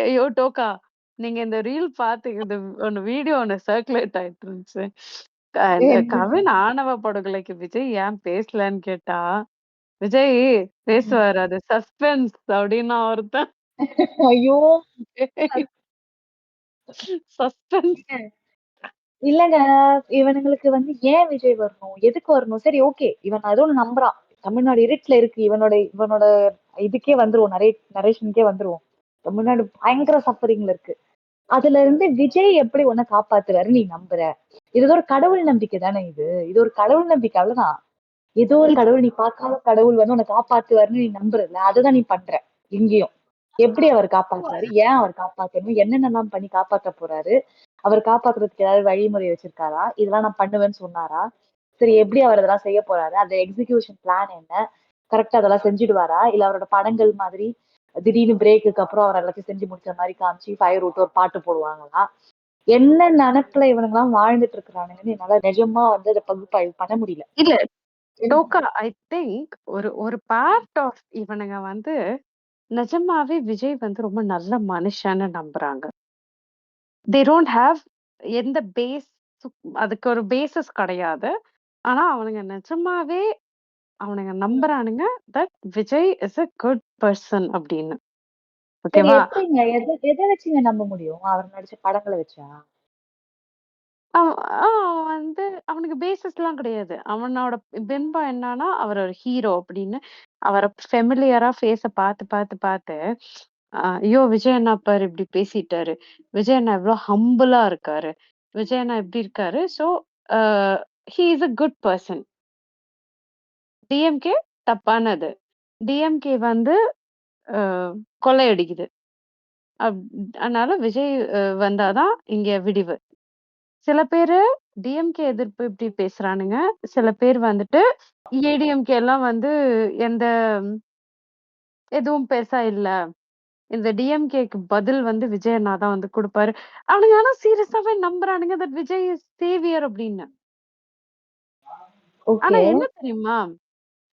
ஐயோ! டோக்கா. நீங்க இந்த ரீல் பாத்து இந்த ஒண்ணு வீடியோ ஒண்ணு சர்க்குலேட் ஆயிட்டு இருந்துச்சு. இந்த என்னது? கவின் ஆணவ படுகொலைக்கு விஜய் ஏன் பேசலன்னு கேட்டா, விஜய் பேசுவாரு. அது சஸ்பென்ஸ் அப்டின்னா ஒருத்தன். ஐயோ! சஸ்பென்ஸ். இல்லங்க. இவனுங்களுக்கு வந்து ஏன் விஜய் வரணும்? எதுக்கு வரணும்? சரி ஓகே. இவன் ஏதோ ஒண்ணு நம்புறான். தமிழ்நாடு இருட்டுல இருக்கு. இவனோட இவனோட இதுக்கே வந்துருவோம். நரேஷனுக்கே வந்துருவோம். தமிழ்நாடு பயங்கர சஃபரிங்ல இருக்கு. அதுல இருந்து விஜய் எப்படி உன்ன காப்பாத்துறாருன்னு நீ நம்புற? இது ஒரு கடவுள் நம்பிக்கை தானே இது. இது ஒரு கடவுள் நம்பிக்கை அவ்வளவுதான். ஏதோ ஒரு இப் கடவுள் நீ பார்க்காத கடவுள் வந்து உன்னை காப்பாத்துவாருன்னு நீ நம்புறல. அதுதான் நீ பண்ற. இங்கேயும். எப்படி அவர் காப்பாத்துறாரு? ஏன் அவர் காப்பாத்தணும்? என்னென்னலாம் பண்ணி காப்பாத்த போறாரு? அவர் காப்பாத்துறதுக்கு ஏதாவது வழிமுறை வச்சிருக்காரா? இதெல்லாம் நான் பண்ணுவேன்னு சொன்னாரா? சரி எப்படி அவர் அதெல்லாம் செய்ய போறாரு? அந்த எக்ஸிகியூஷன் பிளான் என்ன? கரெக்ட்டா அதெல்லாம் செஞ்சுடுவாரா? இல்ல அவரோட படங்கள் மாதிரி திடீர்னு பிரேக்குக்கு அப்புறம் அவர் எல்லாத்தையும் செஞ்சு முடிச்ச மாரி காமிச்சு, ஃபயர் விட்டு ஒரு பாட்டு போடுவாங்களா? என்ன நெனப்புல இவனுங்கலாம் வாழ்ந்துட்டு இருக்கிறானுங்கன்னு என்னால நிஜமா வந்து அத பகுப்பாய்வு பண்ண முடியல. இல்ல டோக்கா, ஐ திங்க் ஒரு ஒரு பார்ட் ஆஃப் இவனுங்க வந்து நிஜமாவே விஜய் வந்து ரொம்ப நல்ல மனுஷன்னு நம்புறாங்க. தே டோன்ட் ஹேவ் எந்த பேஸ், அதுக்கு ஒரு பேசிஸ் கிடையாது. ஆனா அவனுங்க நிஜமாவே அவனுங்க நம்புறானுங்க that Vijay is a good person அப்படின்னு. சரி ஓகேவா? எப்படிங்க? எத வச்சுங்க நம்ப முடியும்? அவர் நடிச்ச படங்கள வச்சா? அவ அவன் வந்து அவனுக்கு பேசிஸ்லாம் கிடையாது. அவனோட பிம்பம் என்னன்னா, அவர் ஒரு ஹீரோ அப்படின்னு. அவர ஃபெமிலியரா ஃபேஸ பார்த்து, ஐயோ! விஜய் அண்ணா பாரு இப்படி பேசிட்டாரு. விஜய் அண்ணா எவ்ளோ ஹம்பிளா இருக்காரு. விஜய் அண்ணா இப்படி இருக்காரு. So, uh he is a good person. DMK தப்பானது. டிஎம்கே வந்து அ கொள்ளையடிக்குது. அப் அதனால விஜய் வந்தா தான் இங்க விடிவு. சில பேரு டிஎம்கே எதிர்ப்பு இப்படி பேசுறானுங்க. சில பேர் வந்துட்டு ஏடிஎம்கேலாம் வந்து எந்த எதுவும் பெருசா இல்ல. இந்த டிஎம்கேக்கு பதில் வந்து விஜய் அண்ணா தான் வந்து குடுப்பாரு. அவனுங்க ஆனா சீரியஸாவே நம்புறானுங்க தட் விஜய் இஸ் சேவியர் அப்படின்னு. ஆனா ஓகே. என்ன தெரியுமா?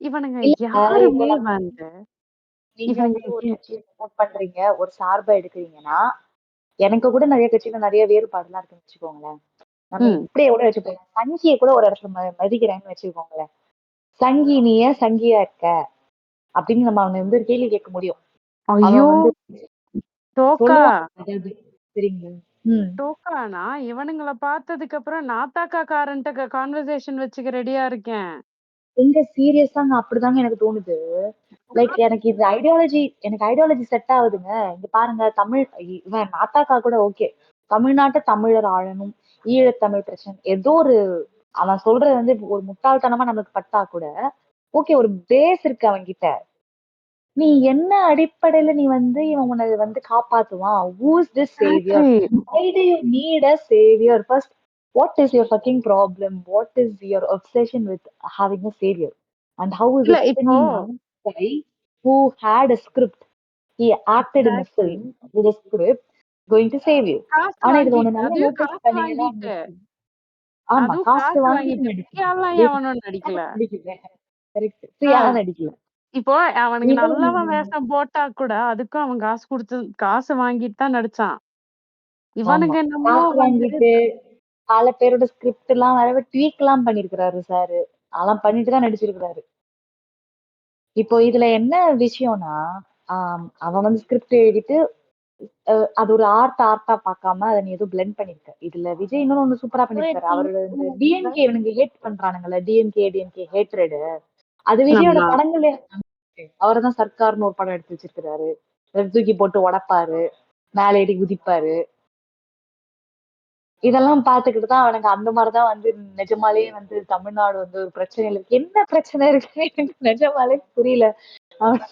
இவனுங்க இல்ல இப்போ யாருமே வந்து நீங்க இவனுங்க வந்து ஒரு கட்சிய சப்போர்ட் பண்றீங்க, ஒரு சார்பா எடுக்குறீங்கன்னா, எனக்கு கூட நெறைய கட்சியில நெறைய வேறுபாடுலாம் இருக்குன்னு வச்சுக்கோங்களேன். நம்ம ம். இப்படியே கூட வச்சுப்போம். சங்கிய கூட ஒரு இடத்துல மதிக்கிறேன்னு வச்சுக்கோங்களேன். "சங்கி நீ ஏன் சங்கியா இருக்க?" அப்படின்னு நம்ம அவன வந்து ஒரு கேள்வி கேட்க முடியும். அவன் ஐயோ! வந்து டோக்கா, சொல்லுவான். அதாவது சரிங்களா? ம். டோக்கானா இவனுங்கள பார்த்ததுக்கு அப்புறம் நான் தாக்கா காரன்ட்ட கான்வர்சேஷன் வச்சுக்க ரெடியா இருக்கேன். எங்க சீரியஸாங்க அப்படிதாங்க எனக்கு தோணுது. லைக் எனக்கு இந்த ஐடியாலஜி செட் ஆகுதுங்க. இங்க பாருங்க தமிழ் இவன் நாட்டாக்கா கூட ஓகே. தமிழ்நாட்ட தமிழர் ஆளணும். ஈழத்தமிழ் பிரச்சனை ஏதோ ஒரு அவன் சொல்றது வந்து ஒரு முட்டாள்தனமா நம்மளுக்கு பட்டா கூட, ஓகே ஒரு பேஸ் இருக்கு அவன்கிட்ட. நீ என்ன அடிப்படையில நீ வந்து இவன் உன்னை வந்து காப்பாத்துவான்? Who is this Xavier? Exactly. Why do you need a savior? First, what is your fucking problem? What is your obsession with having a savior? And how is இல்ல a இப்போ thin young guy who had a script, he acted in a exactly. film with a script going to save you? காசு ஆனா இதுல ஒண்ணு வாங்கிட்டு நல்லா அதையும் notice காசு பண்ணீங்கன்னா வாங்கிட்டு ஆமா அதுவும் காசு காசு வாங்கிட்டு வாங்கிட்டு நடிக்கணும். ஃப்ரீயாலாம் அதே எவனும் நடிக்கல. நடிக்கல. கரெக்ட். ஆ. ஃப்ரீயாலாம் நடிக்கல. இப்போ அவனுக்கு நல்லவன் இவன் வேஷம் போட்டா கூட அதுக்கும் அவன் காசு வாங்கிட்டு தான் நடிச்சான். ஆமா. இவனுங்க என்னமோ காசு வந்து வாங்கிட்டு பல பேரோட ஸ்கிரிப்ட்லாம் வேற ட்வீக்லாம் பண்ணியிருக்கிறாரு சாரு. அதெல்லாம் பண்ணிட்டு தான் நடிச்சிருக்கிறாரு. இப்போ இதுல என்ன விஷயம்னா, அவன் வந்து ஸ்கிரிப்ட் எழுதிட்டு அது ஒரு ஆர்ட்டா பார்க்காம அத நீ ஏதோ பிளெண்ட் பண்ணியிருக்க. இதுல விஜய் இன்னொன்னு ஒண்ணு சூப்பரா பண்ணியிருக்காரு. அவரோட இந்த டிஎம்கே இவனுங்க ஹேட் பண்றானுங்கல்ல, டிஎம்கே ஹேட்ரடு. அது விஜயோட ஆமா. படங்களே அவர தான் சர்க்கார்ன்னு ஒரு படம் எடுத்து வச்சிருக்கிறாரு. தூக்கி போட்டு உடைப்பாரு. மேல ஏறி குதிப்பாரு. இதெல்லாம் பார்த்துக்கிட்டு தான் அவனுங்க அந்த மாரி தான் வந்து நிஜமாலேயே வந்து தமிழ்நாடு வந்து ஒரு பிரச்சனையில இருக்கு. என்ன பிரச்சனை இருக்குன்னு எனக்கு நிஜமாலே புரியல. அவனோட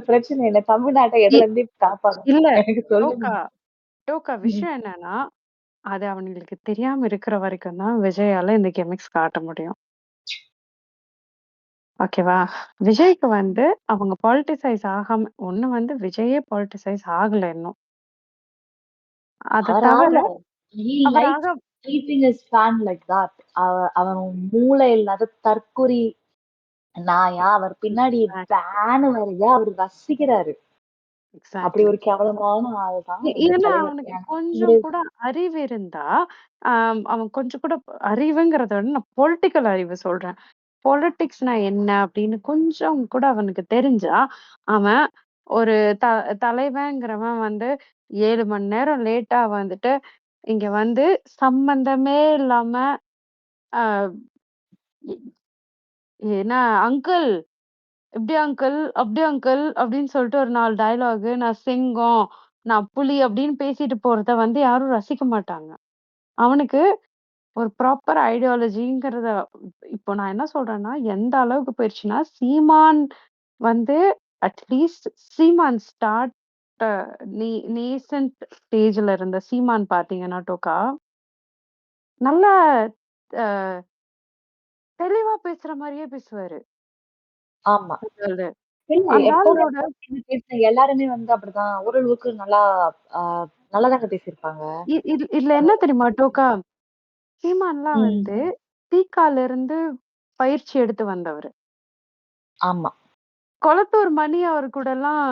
பிரச்சனை என்ன? தமிழ்நாட்ட இ எதுலருந்து காப்பாத்தணும்? இல்ல எனக்கு சொல்லுங்க. டோக்கா டோக்கா ம். விஷயம் என்னன்னா, அது அவனுங்களுக்கு தெரியாம இருக்கிற வரைக்கும் தான் விஜயால இந்த கிமிக்ஸ் காட்ட முடியும். ஓகேவா? விஜய்க்கு வந்து அவங்க பாலிட்டிசைஸ் ஆகாம ஒண்ணு வந்து விஜயே பாலிட்டிசைஸ் ஆகல இன்னும். அத அவர் தவிர ஆகல. ஹி அவர் லைக்ஸ் ஆக treating his fan like that. அவன் மூளை இல்லாத தற்குறி நாயா, அவர் பின்னாடி ஃபேன் வேறயா அவரு ரசிக்கிறாரு. அப்படி எக்ஸாக்ட்லி. ஒரு கேவலமான ஆள் தான் இந்த ஏன்னா, தலைவர். அவனுக்கு ஏன்னா கொஞ்சம் இவரு கூட அறிவு இருந்தா, அவன் கொஞ்சம் கூட அறிவுங்கிறத விட நான் பொலிட்டிக்கல் அறிவு சொல்றேன். பொலிட்டிக்ஸ்னா என்ன அப்படின்னு கொஞ்சம் கூட அவனுக்கு தெரிஞ்சா, அவன் ஒரு த தலைவன்கிறவன் வந்து 7 மணி நேரம் லேட்டா வந்துட்டு, இங்க வந்து சம்மந்தமே இல்லாம, அ எ என்ன அங்கிள் இப்படி அங்கிள், அப்படி அங்கிள் அப்படின்னு சொல்லிட்டு ஒரு 4 டயலாகு, நான் சிங்கம், நான் புலி அப்படின்னு பேசிட்டு போறத வந்து யாரும் ரசிக்க மாட்டாங்க. அவனுக்கு ஒரு ப்ராப்பர் ஐடியாலஜிங்கிறத இப்போ நான் என்ன சொல்றேன்னா, எந்த அளவுக்கு போயிருச்சுன்னா, சீமான் வந்து அட்லீஸ்ட் சீமான் ஸ்டார்ட் அ நீ நீசன்ட் ஸ்டேஜ்ல இருந்த சீமான் பார்த்தீங்கன்னா, டோக்கா, நல்லா அ தெளிவா பேசுற மாரியே பேசுவாரு. ஆமா. அந்த ஆளு. இல்ல அந்த எப்பவுமே ஆளோட பேசின எல்லாருமே வந்து அப்படிதான். ஓரளவுக்கு நல்லா ஆ நல்லாதாங்க பேசியிருப்பாங்க. இதுல என்ன தெரியுமா டோக்கா? சீமான்லாம் வந்து ம். தீக்கால இருந்து பயிற்சி எடுத்து வந்தவரு. ஆமா. கொளத்தூர் மணி அவர் கூடலாம்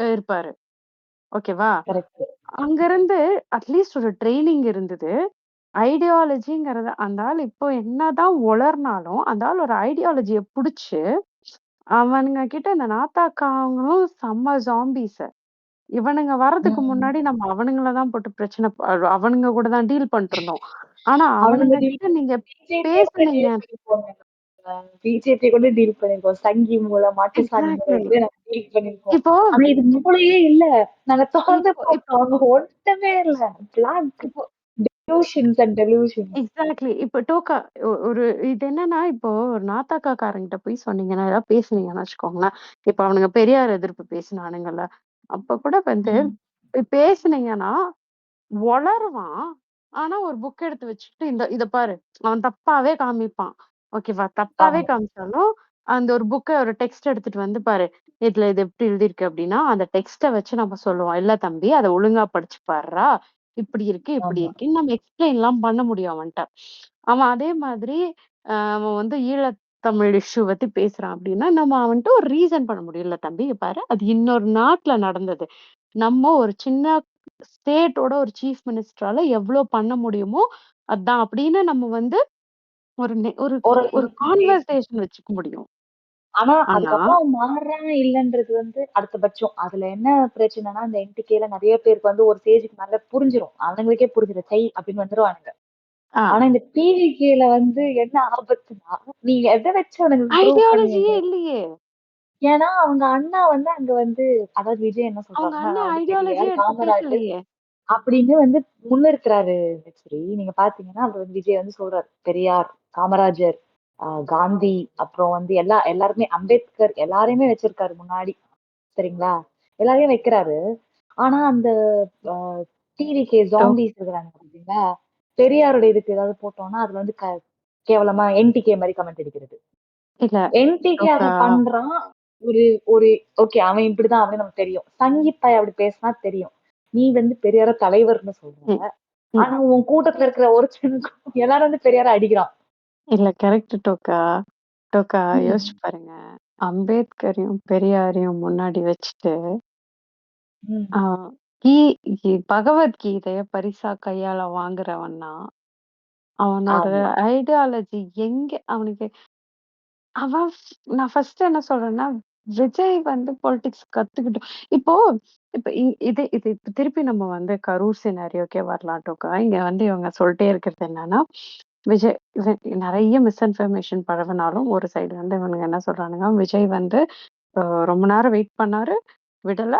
இருப்பாரு. ஓகேவா? கரெக்ட். அங்கருந்து அட்லீஸ்ட் ஒரு ட்ரெய்னிங் இருந்தது. ஐடியாலஜிங்கிறத அந்த ஆள் இப்போ என்னதான் ஒளர்னாலும், அந்த ஆள் ஒரு ஐடியாலஜிய புடிச்சு, அவனுங்க கிட்ட இந்த நாத்தாக்காவங்களும் செம்ம ஜாம்பீஸ. இவனுங்க வர்றதுக்கு ம். முன்னாடி நம்ம அவனுங்கள தான் போட்டு பிரச்சனை அவனுங்க கூட தான் டீல் பண்ணிட்டுருந்தோம். ஆனா அவனுங்க அவனுங்க டீல் கிட்ட நீங்க பிஜேபியே கூட பேசுனீங்க டீல் பண்ணிருக்கோங்க. பிஜேபி கூட டீல் பண்ணிருக்கோம். சங்கி மூலம், மாட்டுசாணி எக்ஸாக்ட்லி. மூலம் கூட நாங்க டீல் பண்ணிருக்கோம். இப்போ ஆனா இது மூளையே இல்ல. நாங்க தொறந்து இப்போ இப் பார்த்தோம். அங்க ஒண்ணுமே இல்ல. பிளாங்க். இப்போ டிலூஷன்ஸ் அண்ட் டெலூஷன்ஸ். எக்ஸாக்ட்லி. இப்ப டோக்கா ஒரு இது என்னன்னா, இப்போ ஒரு நாத்தாக்காக்காரங்கிட்ட போய் சொன்னீங்கன்னா, ஏதாவது பேசுனீங்கன்னு வச்சுக்கோங்களேன். இப்ப அவனுங்க பெரியார் எதிர்ப்பு பேசினானுங்கல்ல. அப்ப கூட வந்து ம். போய் பேசுனீங்கன்னா, ஒளருவான். ஆனா ஒரு புக் எடுத்து வச்சுக்கிட்டு, இத பாரு. அவன் தப்பாவே காமிப்பான். ஓகேவா? தப்பாவே ஆமா. காமிச்சாலும், அந்த ஒரு ஒரு டெக்ஸ்ட் எடுத்துட்டு வந்து பாரு. இதுல இது எப்படி எழுதியிருக்கு அப்படின்னா, அந்த டெக்ஸ்ட்ட வச்சு நம்ம சொல்லுவோம். இல்ல தம்பி, அத ஒழுங்கா படிச்சு பாருடா. இப்படி இருக்கு, இப்படி ஆமா. இருக்குன்னு நம்ம எக்ஸ்பிளைன்லாம் பண்ண முடியும் அவன்ட்ட. அவன் அதே மாதிரி அவன் வந்து ஈழத்தமிழ் இஷ்யூ பத்தி பேசுறான் அப்படின்னா, நம்ம அவன்ட்ட ஒரு ரீசன் பண்ண முடியும். இல்ல தம்பி, இங்க பாரு. அது இன்னொரு நாட்ல நடந்தது. நம்ம ஒரு சின்ன ஸ்டேட்டோட ஒரு சீஃப் மினிஸ்டரால எவ்ளோ பண்ண முடியுமோ, அதான் அப்படின்னு நம்ம வந்து ஒரு ஒரு ஒரு ஓரளவுக்கு பேசணும். கான்வர்சேஷன் வச்சுக்க முடியும். ஆனா, ஆனா அதுக்கப்புறம் அவன் மாறுறான் இல்லன்றது வந்து அடுத்த பட்சம். அதுல என்ன பிரச்சனைன்னா, இந்த என்டிகேல நெறைய பேருக்கு வந்து ஒரு ஸ்டேஜ்க்கு மேல புரிஞ்சிரும். அவனுங்களுக்கே புரிஞ்சிரும். சை அப்படின்னு வந்துருவானுங்க. ஆ ஆனா இந்த டிவிகேல வந்து என்ன ஆபத்துன்னா, நீங்க எத வச்சு அவனுங்களுக்கு ப்ரூவ் ஐடியாலஜியே பண்ணுவீங்க? இல்லையே! ஏன்னா, அவங்க அண்ணா வந்து அங்க வந்து அதாவது விஜய் என்ன அவங்க சொல்றாருன்னா, நான் அண்ணன் வந்து ஐடியாலஜியே பெரியார், எடுத்து காமராஜர் பேசலையே! அப்படின்னு வந்து முன்னிறுத்துறாரு சரி. நீங்க பார்த்தீங்கன்னா, அவர் வந்து விஜய் வந்து சொல்றாரு. பெரியார், காமராஜர், காந்தி, அப்புறம் வந்து எல்லாருமே அம்பேத்கர் எல்லாரையுமே வச்சிருக்காரு முன்னாடி. சரிங்களா? எல்லாரையும் வைக்கிறாரு. ஆனா அந்த அ டிவிகே டோ ஜாம்பீஸ் இருக்கிறாங்க பார்த்தீங்களா? பெரியாருடைய இதுக்கு ஏதாவது போட்டோம்னா, அதுல வந்து கேவலமா என்டிகே மாரி கமெண்ட் அடிக்கிறது. இல்ல என்டிகே அத டோக்கா பண்றான். ஒரு ஒரு ஓகே அவன் இப்படிதான் அப்படின்னு நமக்கு தெரியும். சங்கி பையன் அப்படி பேசினா தெரியும். நீ வந்து பெரியார தலைவர்ன்னு சொல்ற. ம், ம். ஆனா உன் கூட்டத்துல இருக்கிற ஒருத்தனுக்கும் எல்லாரும் வந்து பெரியார அடிக்கிறான். இல்ல கரெக்ட் டோக்கா. டோக்கா யோசிச்சு ம். பாருங்க. அம்பேத்கரையும், பெரியாரையும் முன்னாடி வச்சுட்டு, ஆ ம். கீ பகவத்கீதைய பரிசா கையால வாங்குறவன்னா, அவனோட ஆமா. ஐடியாலஜி எங்க அவனுக்கு அவன் நான் ஃபர்ஸ்ட் என்ன சொல்றேன்னா, விஜய் வந்து பாலிடிக்ஸ் கத்துக்கிட்டும். இப்போ இப்ப இது இப்ப திருப்பி நம்ம வந்து கரூர் சினாரியோக்கே வரலாம் டோக்கா. இங்க வந்து இவங்க சொல்ட்டே இருக்கிறது என்னன்னா, விஜய் நெறைய மிஸ்இன்ஃபர்மேஷன் பரவுனாலும், ஒரு சைடு வந்து இவனுங்க என்ன சொல்றானுங்க, விஜய் வந்து அ ரொம்ப நேரம் வெயிட் பண்ணாரு, விடல.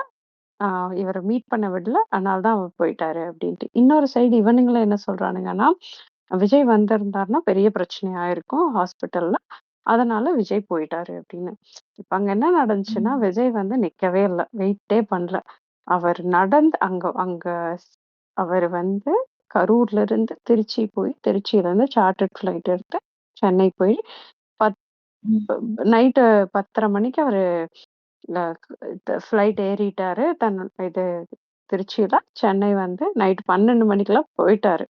ஆ இவர மீட் பண்ண விடல. அதனால தான் அவர் போயிட்டாரு அப்டின்ட்டு. இன்னொரு சைடு இவனுங்களும் என்ன சொல்றானுங்கன்னா, விஜய் வந்திருந்தாருன்னா பெரிய பிரச்சனை ஆயிருக்கும் ஹாஸ்பிட்டல்ல. அதனால விஜய் போயிட்டாரு அப்டின்னு. இப்ப அங்க என்ன நடந்துச்சுன்னா, ம். விஜய் வந்து நிக்கவே இல்ல. வெயிட்டே பண்ணல. அவர் நடந்து அங்க அங்க அவரு வந்து கரூர்ல இருந்து திருச்சி போய், திருச்சியிலருந்து சார்ட்டர்ட் ஃப்ளைட் எடுத்து சென்னை போய் பத் ம். நைட்டு 10:30 மணிக்கு அவரு அ ஃப்ளைட் ஏறிட்டாரு. இது திருச்சியில. சென்னை வந்து நைட் 12 மணிக்கெல்லாம் போயிட்டாரு.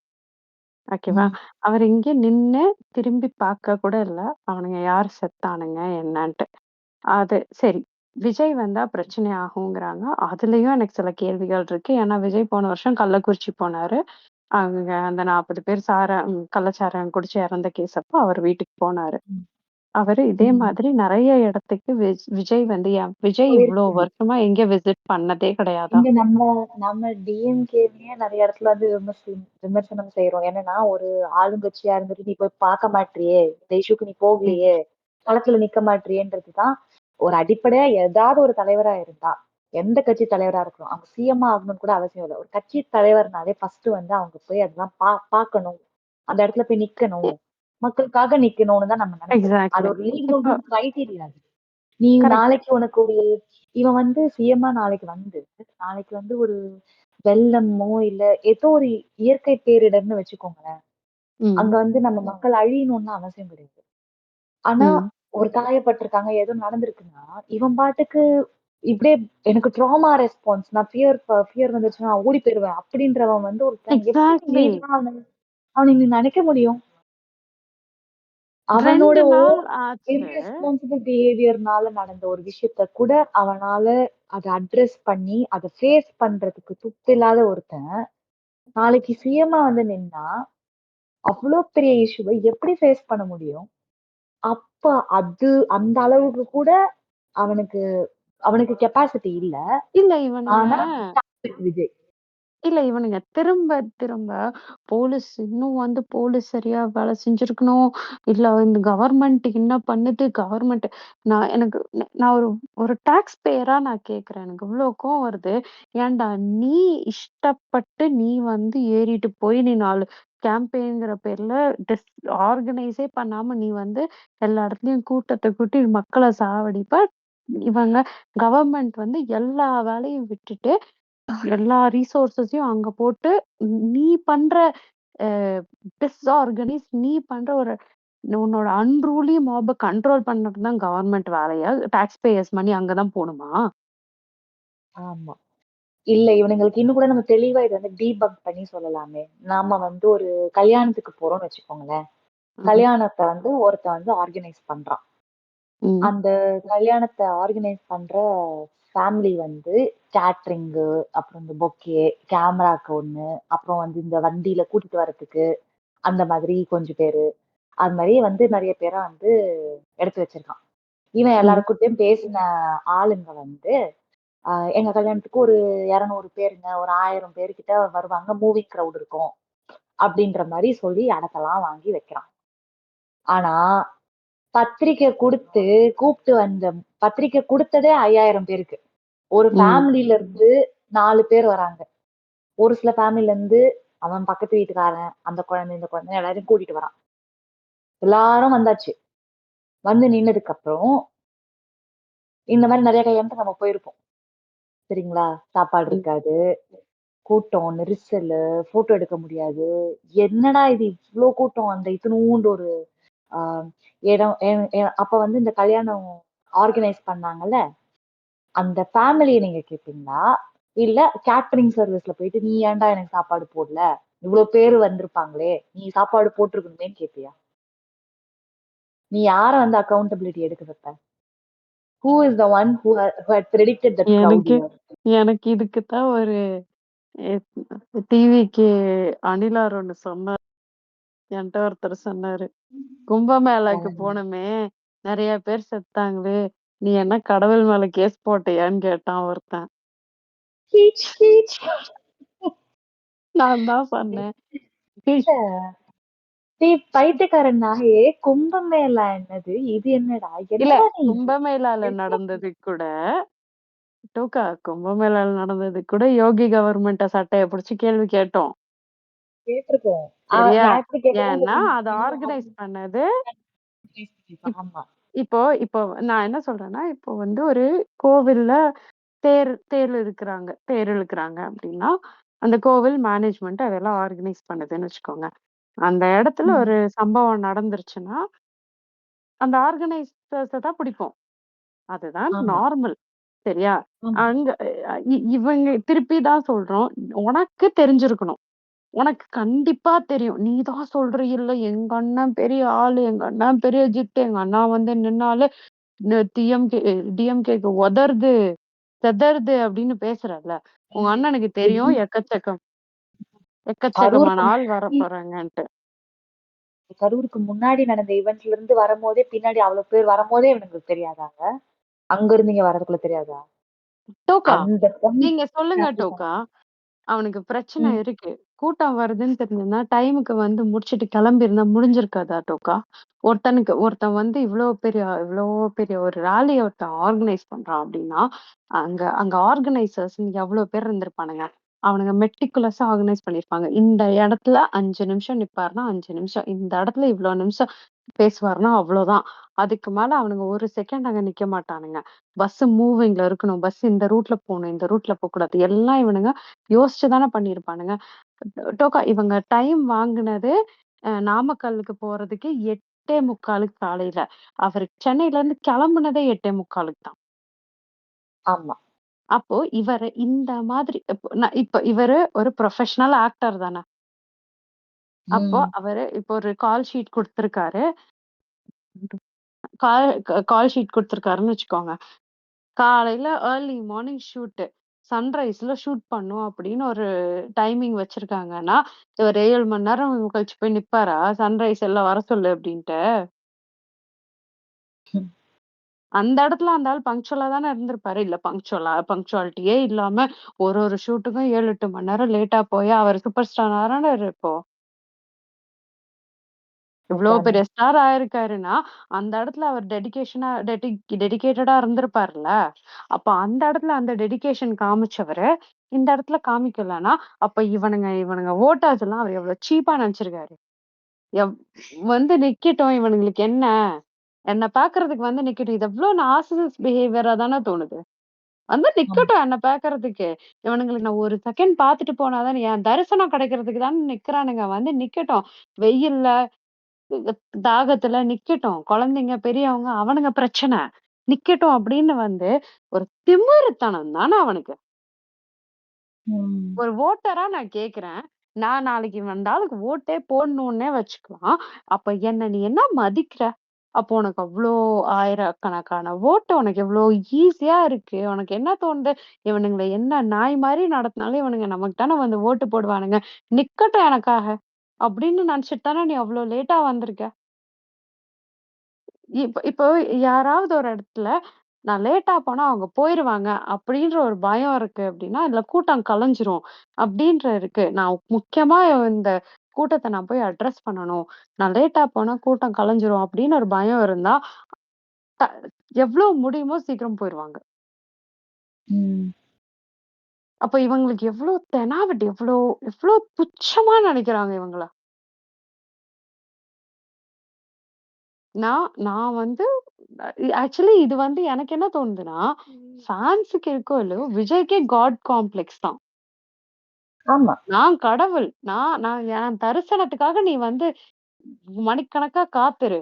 ஓகேவா? ம். அவரு இங்கே நின்னு திரும்பி பார்க்க கூட இல்ல. அவனுங்க யார் செத்தானுங்க என்னன்ட்டு. அது சரி. விஜய் வந்தா பிரச்சனை ஆகுங்கிறாங்க. அதுலயும் எனக்கு சில கேள்விகள் இருக்கு. ஏன்னா விஜய் போன வருஷம் கள்ளக்குறிச்சி போனாரு. அங்க அந்த 40 பேர் கள்ளச்சாராயம் குடிச்சு இறந்த கேஸ் அப்போ அவர் வீட்டுக்கு போனாரு. ம். அவரு இதே ம். மாதிரி நெறைய இடத்துக்கு விஜய் வந்து விஜய் இவ்ளோ போயிருக்காரு. வருஷமா எங்க விசிட் பண்ணதே கிடையாதாம். இங்க நம்ம டிஎம்கேலயே நெறைய இடத்துல வந்து விமர்சனம் செய்றோம். என்னன்னா, ஒரு ஆளுங்கட்சியா இருந்துட்டு நீ போய் பார்க்க மாட்றியே! இந்த இஷ்யூக்கு நீ ம். போகலையே! களத்துல நிக்க மாட்றியேன்றது தான் ஒரு அடிப்படையா ஏதாவது ஒரு தலைவரா இருந்தா, எந்த கட்சி தலைவரா இருக்கணும். அவங்க சிஎம்மா ஆகணும்னு கூட அவசியம் இல்ல. ஒரு கட்சி தலைவர்னாலே ஃபர்ஸ்ட் வந்து அவங்க போய் அதெல்லாம் பார்க்கணும். அந்த இடத்துல போய் எ நிக்கணும். மக்களுக்காக நிக்கணும்னு தான் நம்ம நெனைக்கிறோம். அது எக்ஸாக்ட்லி. ஒரு லீகல் இப்போ கிரைட்டீரியா அது. நீ கரெக்ட். நாளைக்கு உனக்கு ஒரு இவன் வந்து சிஎம்மா நாளைக்கு வந்து ஒரு வெள்ளமோ, இல்ல ஏதோ ஒரு இயற்கை பேரிடர்ன்னு வச்சுக்கோங்களேன். ம். அங்க வந்து நம்ம மக்கள் அழியணும்னு அவசியம் கிடையாது. ஆனா ம். ஒரு காயப்பட்டிருக்காங்க, ஏதோ நடந்திருக்குன்னா, இவன் பாட்டுக்கு இப்படியே எனக்கு ட்ராமா ரெஸ்பான்ஸ் நான் ஃபியர் வந்துச்சுன்னா நான் ஓடி போயிருவேன் அப்படின்றவன் வந்து ஒருத்தன் எப்படி எக்ஸாக்ட்லி. நீதான் அவனை நீ நினைக்க முடியும்? அவனோட 2 நாள் ஆச்சு. இர்ரெஸ்பான்சிபிள் பிஹேவியர்னால நடந்த ஒரு விஷயத்த கூட அவனால அத அட்ரஸ் பண்ணி, அத ஃபேஸ் பண்றதுக்கு துப்பு இல்லாத ஒருத்தன், நாளைக்கு சிஎம்மா வந்து நின்னா, அவ்ளோ பெரிய இஷ்யூவ எப்படி ஃபேஸ் பண்ண முடியும்? அப்ப அது அந்த அளவுக்கு கூட அவனுக்கு அவனுக்கு கெப்பாசிட்டி இல்ல. இல்ல இவனுங்க ஆனா விஜய். இல்ல இவனுங்க திரும்ப திரும்ப போலீஸ் இன்னும் வந்து போலீஸ் சரியா வேலை செஞ்சிருக்கணும். இல்ல இந்த கவர்மெண்ட் என்ன பண்ணுது? கவர்மெண்ட் நான் ஒரு ஒரு டாக்ஸ் பேயரா நான் கேட்கிறேன். எனக்கு இவ்ளோ கோவம் வருது. ஏன்டா நீ இஷ்டப்பட்டு நீ வந்து ஏறிட்டு போய் நீ 4 கேம்பெயின்ங்கிற பேர்ல டிஸ் ஆர்கனைஸே பண்ணாம நீ வந்து எல்லா இடத்துலயும் கூட்டத்த கூட்டி மக்கள சாவடிப்ப. இவங்க கவர்மெண்ட் வந்து எல்லா வேலையும் விட்டுட்டு எல்லா ரிசோர்ஸஸையும் அங்க போட்டு, நீ பண்ற அ டிஸ்ஆர்கனைஸ் நீ பண்ற உன்னோட அன்ரூலி மாப்ப கண்ட்ரோல் பண்றது தான் கவர்ன்மெண்ட் வேலையா? டாக்ஸ் பேயர்ஸ் மணி அங்க தான் போணுமா? ஆமா. இல்ல இவனுங்களுக்கு இன்னும் கூட நம்ம தெளிவா இத வந்து டீபக் பண்ணி சொல்லலாமே. நாம வந்து ஒரு கல்யாணத்துக்கு போறோம்னு வச்சுக்கோங்களேன். ம், கல்யாணத்த வந்து ஒருத்தன் வந்து ஆர்கனைஸ் பண்றான். ம், அந்த கல்யாணத்த ஆர்கனைஸ் பண்ற ஃபேமிலி வந்து கேட்டரிங்கு, அப்புறம் இந்த பொக்கே, கேமராக்கு ஒண்ணு, அப்புறம் வந்து இந்த வண்டியில கூட்டிட்டு வரதுக்கு, அந்த மாதிரி கொஞ்சம் பேரு. அது மாரி வந்து நெறைய பேர வந்து எடுத்து வச்சிருக்கான். இவன் ம், எல்லார்கிட்டயும் பேசின ஆளுங்க வந்து, எங்க கல்யாணத்துக்கு ஒரு 200 பேருங்க, ஒரு 1000 பேர்கிட்ட வருவாங்க. மூவிங் கிரவுட் இருக்கும். அப்படின்ற மாரி சொல்லி இடத்தெல்லாம் வாங்கி வைக்கிறான். ஆனா, பத்திரிக்கை குடுத்து கூப்ட்டு வந்த பத்திரிக்கை குடுத்ததே 5000 பேருக்கு. ஒரு ம். ஃபேமிலில இருந்து 4 பேர் வராங்க. ஒரு சில ஃபேமிலில இருந்து அவன் பக்கத்து வீட்டுக்காரன், அந்த குழந்தை, இந்த குழந்தை எல்லாரையும் கூட்டிட்டு வரான். எல்லாரும் வந்தாச்சு. வந்து நின்னதுக்கு அப்புறம், இந்த மாரி நெறைய கல்யாணத்துக்கு நம்ம போயிருப்போம். சரிங்களா? சாப்பாடு ம். இருக்காது. கூட்டம், நெரிசலு, ஃபோட்டோ எடுக்க முடியாது. என்னடா இது இவ்ளோ கூட்டம் அந்த இத்துணூண்டு ஒரு ஆ இடம் எ எ அப்ப வந்து இந்த கல்யாணம் ஆர்கனைஸ் பண்ணாங்கல்ல, அந்த ஃபேமிலிய நீங்க கேட்பீங்களா? இல்ல கேட்டரிங் சர்விஸ்ல போயிட்டு, "நீ ஏன்டா எனக்கு சாப்பாடு போடல? இவ்ளோ பேரு வந்திருப்பாங்களே! நீ சாப்பாடு போட்டுருக்கணுமேன்னு" கேட்பியா? நீ யார வந்து அக்கவுண்டபிலிட்டி எடுக்க வைப்ப? Who is the one who had predicted that crowd எனக்கு here? எனக்கு இதுக்கு தான் ஒரு எ டிவிக்கு அணிலார் ஒண்ணு சொன்னார். என்ட்ட ஒருத்தர் சொன்னாரு. கும்பமேளாக்கு போனோமே, நெறைய பேர் செத்தாங்களே! நீ என்ன கடவுள் மேல கேஸ் போட்டயான்னு கேட்டான் ஒருத்தன். கீச் கீச். நான் தான் சொன்னேன். "ஏய், டேய் பைத்தியக்காரன் நாயே! கும்பமேளா என்னது? இது என்னடா? இல்ல என்னடா நீ கும்பமேளால நடந்தது கூட டோக்கா கும்பமேளால நடந்தது கூட யோகி கவர்மெண்ட்ட சட்டைய புடிச்சு கேள்வி கேட்டோம். கேட்டுருக்கோம். சரியா? ஞாயிற்றுக்கிழமை ஏன்னா, அத ஆர்கனைஸ் பண்ணது ஆமா. இப்போ இப்போ நான் என்ன சொல்றேன்னா, இப்போ வந்து ஒரு கோவில்ல தேர் தேர் இழுக்குறாங்க தேர் இழுக்குறாங்க அப்டின்னா, அந்த கோவில் மேனேஜ்மெண்ட் அதெல்லாம் ஆர்கனைஸ் பண்ணுதுன்னு வச்சுக்கோங்க. அந்த இடத்துல ம். ஒரு சம்பவம் நடந்துருச்சுன்னா, அந்த ஆர்கனைசர்ஸ தான் பிடிப்போம். அதுதான் ஆமா, நார்மல். சரியா? ஆமா. அங்க இவங்க திருப்பி தான் சொல்றோம். உனக்கு தெரிஞ்சிருக்கணும். உனக்கு கண்டிப்பா தெரியும். நீ தான் சொல்றீல்ல, எங்க அண்ணன் பெரிய ஆளு, எங்க அண்ணன் பெரிய ஜித்து, எங்க அண்ணா வந்து நின்னாலே டிஎம்கே டிஎம்கேக்கு உதறுது, செதறுது அப்படின்னு பேசுறல்ல. உங்க அண்ணனுக்கு தெரியும் எதுவும் எக்கச்சக்கமான கரூருக்கு ஆள் முன்னாடி வரப்போறாங்கன்ட்டு. கரூருக்கு முன்னாடி நடந்த ஈவென்ட்ல இருந்து வரும்போதே, பின்னாடி அவ்வளோ பேர் வரும்போதே இவனுங்களுக்கு தெரியாதாங்க? அங்க இருந்து இங்க வரதுக்குள்ள தெரியாதா? டோக்கா, அந்த பாயிண்ட் நீங்க சொல்லுங்க டோக்கா. அவனுக்கு பிரச்சனை ம். இருக்கு. கூட்டம் வருதுன்னு தெரிஞ்சிருந்தா, டைமுக்கு வந்து முடிச்சுட்டு கிளம்பியிருந்தா முடிஞ்சிருக்காதா டோக்கா? ஒருத்தன் வந்து இவ்ளோ பெரிய ஒரு ராலிய ஒருத்தன் ஆர்கனைஸ் பண்றான் அப்டின்னா, அங்க அங்க ஆர்கனைசர்ஸ் எவ்ளோ பேர் இருந்திருப்பானுங்க. அவனுங்க மெட்டிகுலஸா ஆர்கனைஸ் பண்ணியிருப்பாங்க. இந்த இடத்துல 5 நிமிஷம் நிப்பாருன்னா 5 நிமிஷம். இந்த இடத்துல இவ்ளோ நிமிஷம் பேசுவாருன்னா அவ்ளோதான். அதுக்கு மேல அவனுங்க 1 செகண்ட் அங்க நிக்க மாட்டானுங்க. பஸ் மூவிங்ல இருக்கணும். பஸ் இந்த ரூட்ல போணும். இந்த ரூட்ல போக்கூடாது. எல்லாம் இவனுங்க யோசிச்சு தானே பண்ணியிருப்பானுங்க. டோக்கா இவங்க டைம் வாங்குனது நாமக்கல்லுக்கு போறதுக்கு 8:45 காலையில. அவரு சென்னையில இருந்து கிளம்புனதே 8:45 தான். ஆமா. அப்போ இவரு இந்த மாதிரி இப்ப இவரு ஒரு ப்ரொஃபஷனல் ஆக்டர் தானே. அப்போ ம். அவரு இப்போ ஒரு கால் ஷீட் குடுத்திருக்காரு. கால் ஷீட் குடுத்திருக்காருன்னு வச்சுக்கோங்க. காலையில ஏர்லி மார்னிங் ஷூட். சன்ரைஸ்ல ஷூட் பண்ணும் அப்படின்னு ஒரு டைமிங் வச்சிருக்காங்கன்னா, இவரு 7 மணி நேரம் கழிச்சு போய் நிப்பாரா? சன்ரைஸ் எல்லாம் வர சொல்லு அப்படின்ட்டு. ம். அந்த இடத்துல அந்த ஆள் பங்க்சுவலா தானே இருந்திருப்பாரு. இல்ல பங்க்சுவாலிட்டியே இல்லாம ஒரு ஷூட்டுக்கும் 7, 8 மணி நேரம் லேட்டா போய் அவர் சூப்பர் ஸ்டார் ஆறானாரு இப்போ. இவ்ளோ அதானே. பெரிய ஸ்டார் ஆயிருக்காருன்னா, அந்த இடத்துல அவர் டெடிகேட்டடா இருந்திருப்பார்ல. அப்ப அந்த இடத்துல அந்த டெடிகேஷன் காமிச்சவரு, இந்த இடத்துல காமிக்கலன்னா, அப்ப இவனுங்க வோட்டர்ஸ் எல்லாம் அவர் எவ்வளவு சீப்பா நெனச்சிருக்காரு. எவ் வந்து நிக்கட்டும் இவனுங்களுக்கு என்ன? என்ன பாக்குறதுக்கு வந்து நிக்கட்டும். இது எவ்ளோ நார்சிசிஸ்ட் பிஹேவியரா தானே தோணுது. வந்து ஆமா. நிக்கட்டும் என்ன பாக்குறதுக்கு. இவனுங்களுக்கு நான் ஒரு செகண்ட் பாத்துட்டு போனா தானே என் தரிசனம் கிடைக்கிறதுக்கு தானே நிக்கிறானுங்க. வந்து நிக்கட்டும். வெயில்ல தாகத்துல நிக்கட்டும். குழந்தைங்க, பெரியவங்க அவனுங்க பிரச்சனை. நிக்கட்டும் அப்படின்னு வந்து ஒரு திமிருத்தனம் தானே அவனுக்கு. ம். ஒரு வோட்டரா நான் கேட்கிறேன். நான் நாளைக்கு இந்த ஆளுக்கு வோட்டே போடணும்னே வச்சுக்கலாம். அப்ப என்ன நீ என்ன மதிக்கிற? அப்போ உனக்கு அவ்ளோ ஆயிரக்கணக்கான வோட்டு உனக்கு எவ்ளோ ஈஸியா இருக்கு. உனக்கு என்ன தோணுது? இவனுங்கள என்ன நாய் மாரி நடத்துனாலும் இவனுங்க நமக்கு தானே வந்து வோட்டு போடுவானுங்க. நிக்கட்டும் எனக்காக. அப்படின்னு நினைச்சுட்டு தானே நீ அவ்ளோ லேட்டா வந்திருக்க. இப்போ யாராவது ஒரு இடத்துல நான் லேட்டா போனா அவங்க போயிருவாங்க அப்படின்ற ஒரு பயம் இருக்கு அப்படின்னா, இதுல கூட்டம் கலைஞ்சிரும் அப்படின்ற இருக்கு. நான் முக்கியமா இந்த கூட்டத்த நான் போய் அட்ரஸ் பண்ணணும். நான் லேட்டா போனா கூட்டம் கலைஞ்சிரும் அப்படின்னு ஒரு பயம் இருந்தா, ட எவ்ளோ முடியுமோ சீக்கிரம் போயிருவாங்க. ம். அப்ப இவங்களுக்கு எவ்ளோ தெனாவட் எவ்ளோ எவ்ளோ துச்சமா நினைக்கிறாங்க இவங்கள. நான் நான் வந்து ஆக்சுவலி இது வந்து எனக்கு என்ன தோணுதுன்னா, ஃபேன்ஸுக்கு இருக்கோ இல்லையோ, விஜய்க்கே காட் காம்ப்ளெக்ஸ் தான். ஆமா. நான் கடவுள். நான் நான் என் தரிசனத்துக்காக நீ வந்து மணிக்கணக்கா காத்துரு.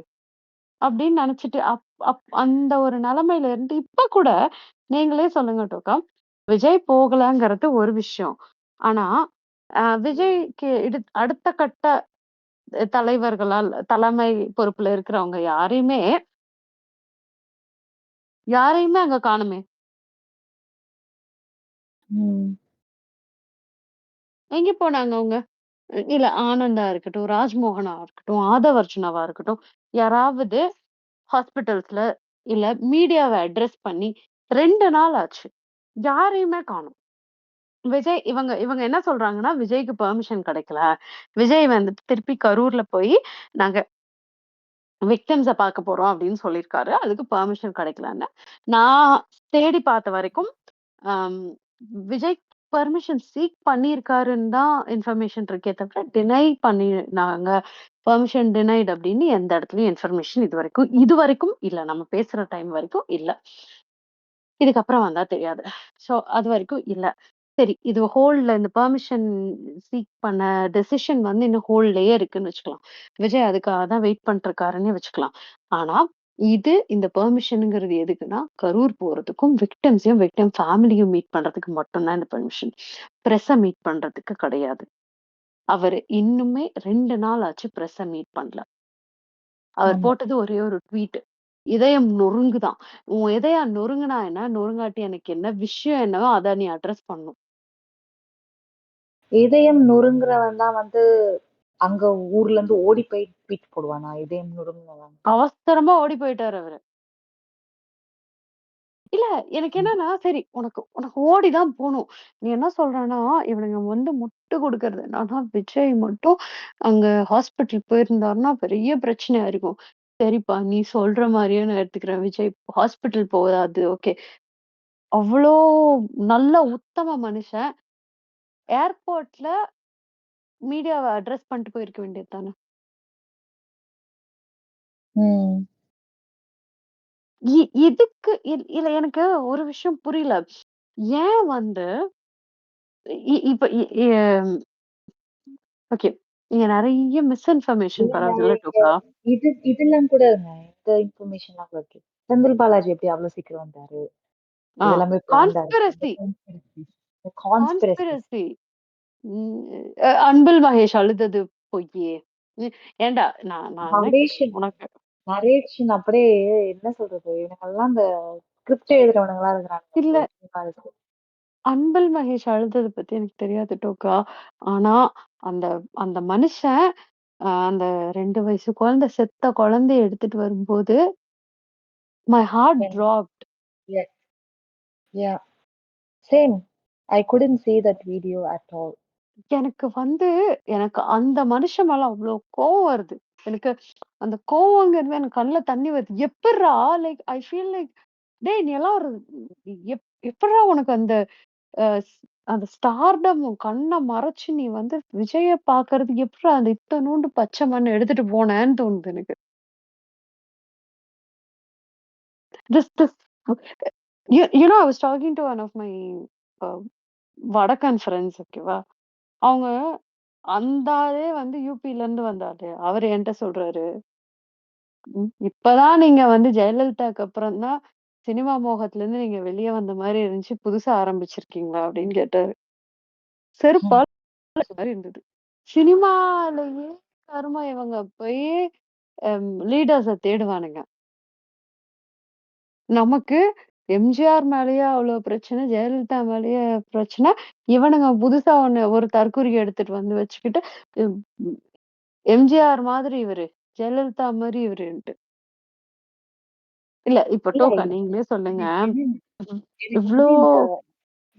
அப்படின்னு நெனச்சுட்டு அப் அப் அந்த ஒரு நெலைமையில இருந்து இப்ப கூட நீங்களே சொல்லுங்க டோக்கா. விஜய் போகலங்கிறது ஒரு விஷயம். ஆனா, விஜய்க்கு அடுத்த கட்ட தலைவர்களால் தலைமை பொறுப்புல இருக்கிறவங்க யாரையுமே அங்க காணுமே. ம். எங்க போனாங்க அவங்க? இல்ல ஆனந்தா இருக்கட்டும், ராஜ்மோகனா இருக்கட்டும், ஆதவ் அர்ஜுனாவா இருக்கட்டும், யாராவது ஹாஸ்பிட்டல்ஸ்ல இல்ல மீடியாவ அட்ரஸ் பண்ணி 2 நாள் ஆச்சு. யாரையுமே காணோம். விஜய் இவங்க இவங்க என்ன சொல்றாங்கன்னா, விஜய்க்கு பெர்மிஷன் கிடைக்கல. விஜய் வந்துட்டு திருப்பி கரூர்ல போய் நாங்க விக்டிம்ஸ பாக்க போறோம் அப்படின்னு சொல்லியிருக்காரு. அதுக்கு பெர்மிஷன் கிடைக்கலன்னு. நான் தேடி பார்த்த வரைக்கும், அம் விஜய் பெர்மிஷன் சீக் பண்ணியிருக்காருன்னு தான் இன்ஃபர்மேஷன் இருக்கே தவிர, நாங்க பெர்மிஷன் டினைட் அப்படின்னு எந்த இடத்துலயும் இன்ஃபர்மேஷன் இதுவரைக்கும் இல்ல. நம்ம பேசுற டைம் வரைக்கும் இல்ல. இதுக்கப்புறம் வந்தா தெரியாது. ஸோ அதுவரைக்கும் இல்ல. சரி இது இந்த பெர்மிஷன் சீக் பண்ண டெசிஷன் வந்து இன்னும் ஹோல்ட்லயே இருக்குன்னு வச்சுக்கலாம். விஜய் அதுக்காக தான் வெயிட் பண்ணிட்டுருக்காருன்னே வச்சுக்கலாம். ஆனா, இந்த பெர்மிஷன்ங்கிறது எதுக்குன்னா, கரூர் போறதுக்கும், விக்டிம் ஃபேமிலியும் மீட் பண்றதுக்கு மட்டும் தான் இந்த பெர்மிஷன். பிரஸ்ஸ மீட் பண்றதுக்கு கிடையாது. அவரு இன்னுமே 2 நாள் ஆச்சு பிரஸ்ஸ மீட் பண்ணல. அவர் ஆமா. போட்டது ஒரே ஒரு ட்வீட். இதயம் நொறுங்குதாம். உன் இதயம் நொறுங்குனா என்ன? நொறுங்காட்டி எனக்கு என்ன? விஷயம் என்னவோ அத நீ அட்ரஸ் பண்ணணும். இதயம் நொறுங்குறவன் தான் வந்து அங்க ஊர்ல இருந்து ஓடி போய் ட்வீட் போடுவானா? இதயம் நொறுங்குனவன். அவசரமா ஓடி போயிட்டாரு அவரு. இல்ல எனக்கு ம். என்னன்னா, சரி உனக்கு உனக்கு ஓடி தான் போணும். நீ என்ன சொல்றன்னா, இவனுங்க வந்து முட்டு குடுக்குறது என்னன்னா, விஜய் மட்டும் அங்க ஹாஸ்பிட்டல் போயிருந்தாருன்னா பெரிய பிரச்சனையா இருக்கும். சரிப்பா, நீ சொல்ற மாரியே நான் எடுத்துக்கிறேன். விஜய் ஹாஸ்பிட்டல் போகாது. ஓகே. அவ்ளோ நல்ல உத்தம மனுஷன். ஏர்போர்ட்ல மீடியாவ அட்ரஸ் பண்ணிட்டு போயிருக்க வேண்டியது தானே! ம். இ இதுக்கு இல்ல எனக்கு ஒரு விஷயம் புரியல. ஏன் வந்து இப்ப ஓகே. இங்க நெறைய மிஸ்இன்ஃபர்மேஷன் இல்லங்க பரவுதுல்ல இங்க டோக்கா. இதெல்லாம் கூடங்க. இந்த இன்ஃபர்மேஷன்லாம் கூட இருக்கு. செந்தில் பாலாஜி எப்படி அவ்ளோ சீக்கிரம் வந்தாரு? ஆ இதெல்லாமே பிளான்டா இருக்கு. இந்த conspiracy conspiracy. Conspiracy. Anbil Mahesh அழுதது பொய்யி. ம் ஏன்டா நான் நான் என்ன நரேஷன் உனக்கு நரேஷன் அப்படியே என்ன சொல்றது? இவனுங்கலாம் இந்த ஸ்கிரிப்ட் எழுதுறவனுங்களா இருக்கிறானுங்க இல்ல ப்ரோ. சினிமால. அன்பில் மகேஷ் அழுதத பத்தி எனக்கு தெரியாது டோக்கா. ஆனா, அந்த அந்த மனுஷன் அந்த 2 வயசு குழந்தை செத்த குழந்தைய எடுத்துட்டு வரும்போது, my heart dropped. Yeah, yeah. Same. I couldn't see that video at all. எனக்கு வந்து எனக்கு அந்த மனுஷன் மேல அவ்ளோ கோவம் வருது. எனக்கு அந்த கோவங்கிறது எனக்கு கண்ல தண்ணி வருது. எப்புட்றா லைக் ஐ ஃபீல் லைக் டேய் நீ எல்லாம் ஒரு எப்புட்றா உனக்கு அந்த அ ஸ் அந்த ஸ்டார்டம் உன் கண்ண மறைச்சு நீ வந்து விஜய பார்க்கறதுக்கு எப்புட்றா அந்த இத்தனூண்டு பச்சை மண்ண எடுத்துட்டு போனேன்னு தோணுது எனக்கு. This you know I was talking to one of my uh வடக்கன் ஃபிரெண்ட்ஸ் ஓகேவா? அவங்க அந்த ஆளே வந்து யுபிலருந்து வந்தாரு. அவரு என்ட்ட சொல்றாரு, இப்பதான் நீங்க வந்து ஜெயலலிதாக்கு அப்புறம் தான் சினிமா மோகத்துலருந்து நீங்க வெளிய வந்த மாரி இருந்துச்சு. புதுசா ஆரம்பிச்சிருக்கீங்களா? அப்படின்னு கேட்டாரு. Hmm. செருப்பால மாரி இருந்தது. சினிமாலயே கருமம் இவங்க போய் லீடர்ஸ தேடுவானுங்க. நமக்கு எம்ஜிஆர் மேலயே அவ்ளோ பிரச்சனை, ஜெயலலிதா மேலயே பிரச்சனை. இவனுங்க புதுசா ஒரு தற்குறிய எடுத்துட்டு வந்து வச்சுக்கிட்டு, ம் எம்ஜிஆர் மாதிரி இவரு, ஜெயலலிதா மாரி இவருன்ட்டு. இல்ல இப்ப இல்ல டோக்கா நீங்களே சொல்லுங்க. எனக்கு என்னன்னு இவ் எனக்கு இவ்ளோ வந்து இந்த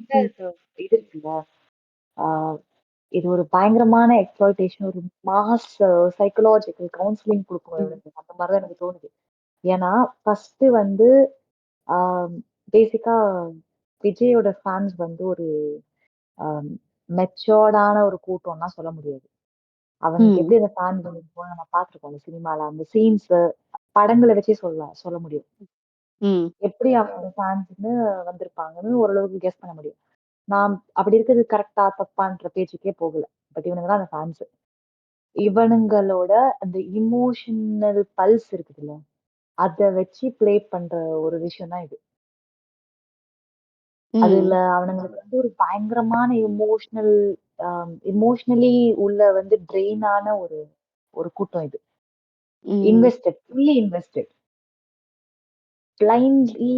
இந்த ம், இது இருக்குல்ல. ஆ இது ஒரு பயங்கரமான எக்ஸ்ப்ளாய்டேஷன், ஒரு மாஸ் சைக்காலஜிக்கல் கவுன்சிலிங் குடுக்கும் ம், இவனுக்கு. அந்த மாரி தான் எனக்கு தோணுது. ஏன்னா, ஃபர்ஸ்ட்டு வந்து ஆ பேசிக்கா விஜயோட ஃபேன்ஸ் வந்து ஒரு அ மெச்சூர்டான ஒரு கூட்டம்லாம் சொல்ல முடியாது. அவனுக்கு ம், எப்படி அந்த ஃபேன்ஸ் இருக்கும் நம்ம பார்த்துருக்கோம் அந்த சினிமால. அந்த சீன்ஸு படங்கள வச்சே சொல்ல முடியும். ம், எப்படி அவனோட ஃபேன்ஸ்ன்னு வந்திருப்பாங்கன்னு ஓரளவுக்கு கெஸ் பண்ண முடியும். நான் அப்படி இருக்கிறது கரெக்ட்டா, தப்பான்ற பேச்சுக்கே போகல. பட் இவனுங்க தான் அந்த ஃபேன்ஸ். இவனுங்களோட அந்த இமோஷனல் பல்ஸ் இருக்குதுல்ல, அத வச்சு ப்ளே பண்ற ஒரு விஷயம் தான் இது. அதுல ம், அவனுங்களுக்கு வந்து ஒரு பயங்கரமான எமோஷனலி உள்ள வந்து ட்ரெயின் ஆன ஒரு ஒரு கூட்டம் இது. ம், இன்வெஸ்டட், ஃபுல்லி இன்வெஸ்டட். பிளைண்ட்லி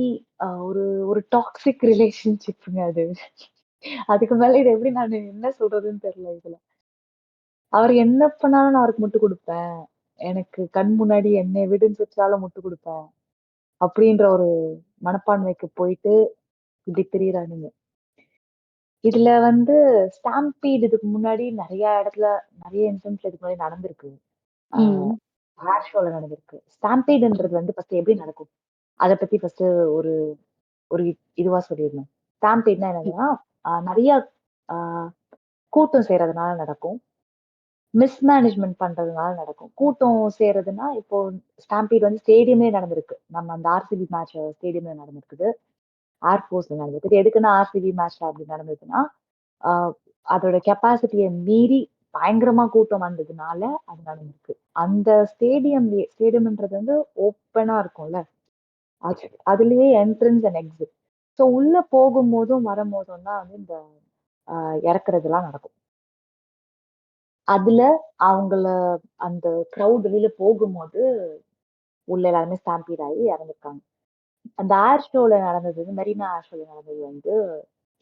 ஒரு ஒரு டாக்ஸிக் ரிலேஷன்ஷிப்ங்க அது. அதுக்கு மேல இத எப்படி நானு என்ன சொல்றதுன்னு தெரியல இதுல. அவரு என்ன பண்ணாலும் நான் அவருக்கு முட்டு குடுப்பேன். எனக்கு கண் முன்னாடி என்னைய விடுன்னு வச்சாலும் முட்டு குடுப்பேன். அப்படின்ற ஒரு மனப்பான்மைக்கு போயிட்டு இப்படி திரியிறானுங்க. இதுல வந்து ஸ்டாம்பீட் இதுக்கு முன்னாடி நெறைய இடத்துல நெறைய இன்சிடென்ட்ஸ் இதுக்கு முன்னாடி நடந்திருக்கு. ஆ ம், ஏர் ஷோல நடந்திருக்கு. ஸ்டாம்பீடுன்றது வந்து ஃபர்ஸ்ட் எப்படி நடக்கும்? அத பத்தி ஃபர்ஸ்ட் ஒரு ஒரு இதுவா சொல்லிடணும். ஸ்டாம்பீட்னா ம், என்னதுன்னா, நெறைய ஆ கூட்டம் சேர்றதுனால நடக்கும். மிஸ்மேனேஜ்மென்ட் பண்றதுனால நடக்கும். கூட்டம் சேர்றதுன்னா, இப்போ ஸ்டாம்பீட் வந்து ஸ்டேடியம்லயே நடந்திருக்கு. நம்ம அந்த ஆர்சிபி மேட்ச் ஸ்டேடியம்ல நடந்திருக்குது. ஏர்ஃபோர்ஸ்ல நடந்திருக்கு. எதுக்குன்னா ஆர்சிபி மேட்ச்ல அப்படி நடந்ததுன்னா, ஆ அதோட கெப்பாசிட்டிய மீறி பயங்கரமா கூட்டம் வந்ததுனால அது நடந்திருக்கு. அந்த ஸ்டேடியம்ன்றது வந்து ஓப்பனா இருக்கும்ல. அதுலயே என்ட்ரன்ஸ் அண்ட் எக்ஸிட். ஸோ உள்ள போகும்போதும், வரும்போதும் தான் வந்து இந்த அ இறக்குறதெல்லாம் நடக்கும். அதுல அவங்கள அந்த கிரவுட் வெளியில போகும்போது, உள்ள எல்லாருமே ஸ்டாம்பீட் ஆயி இறந்துருக்காங்க. அந்த ஏர் ஷோல நடந்தது வந்து மெரினா ஏர் ஷோல நடந்தது வந்து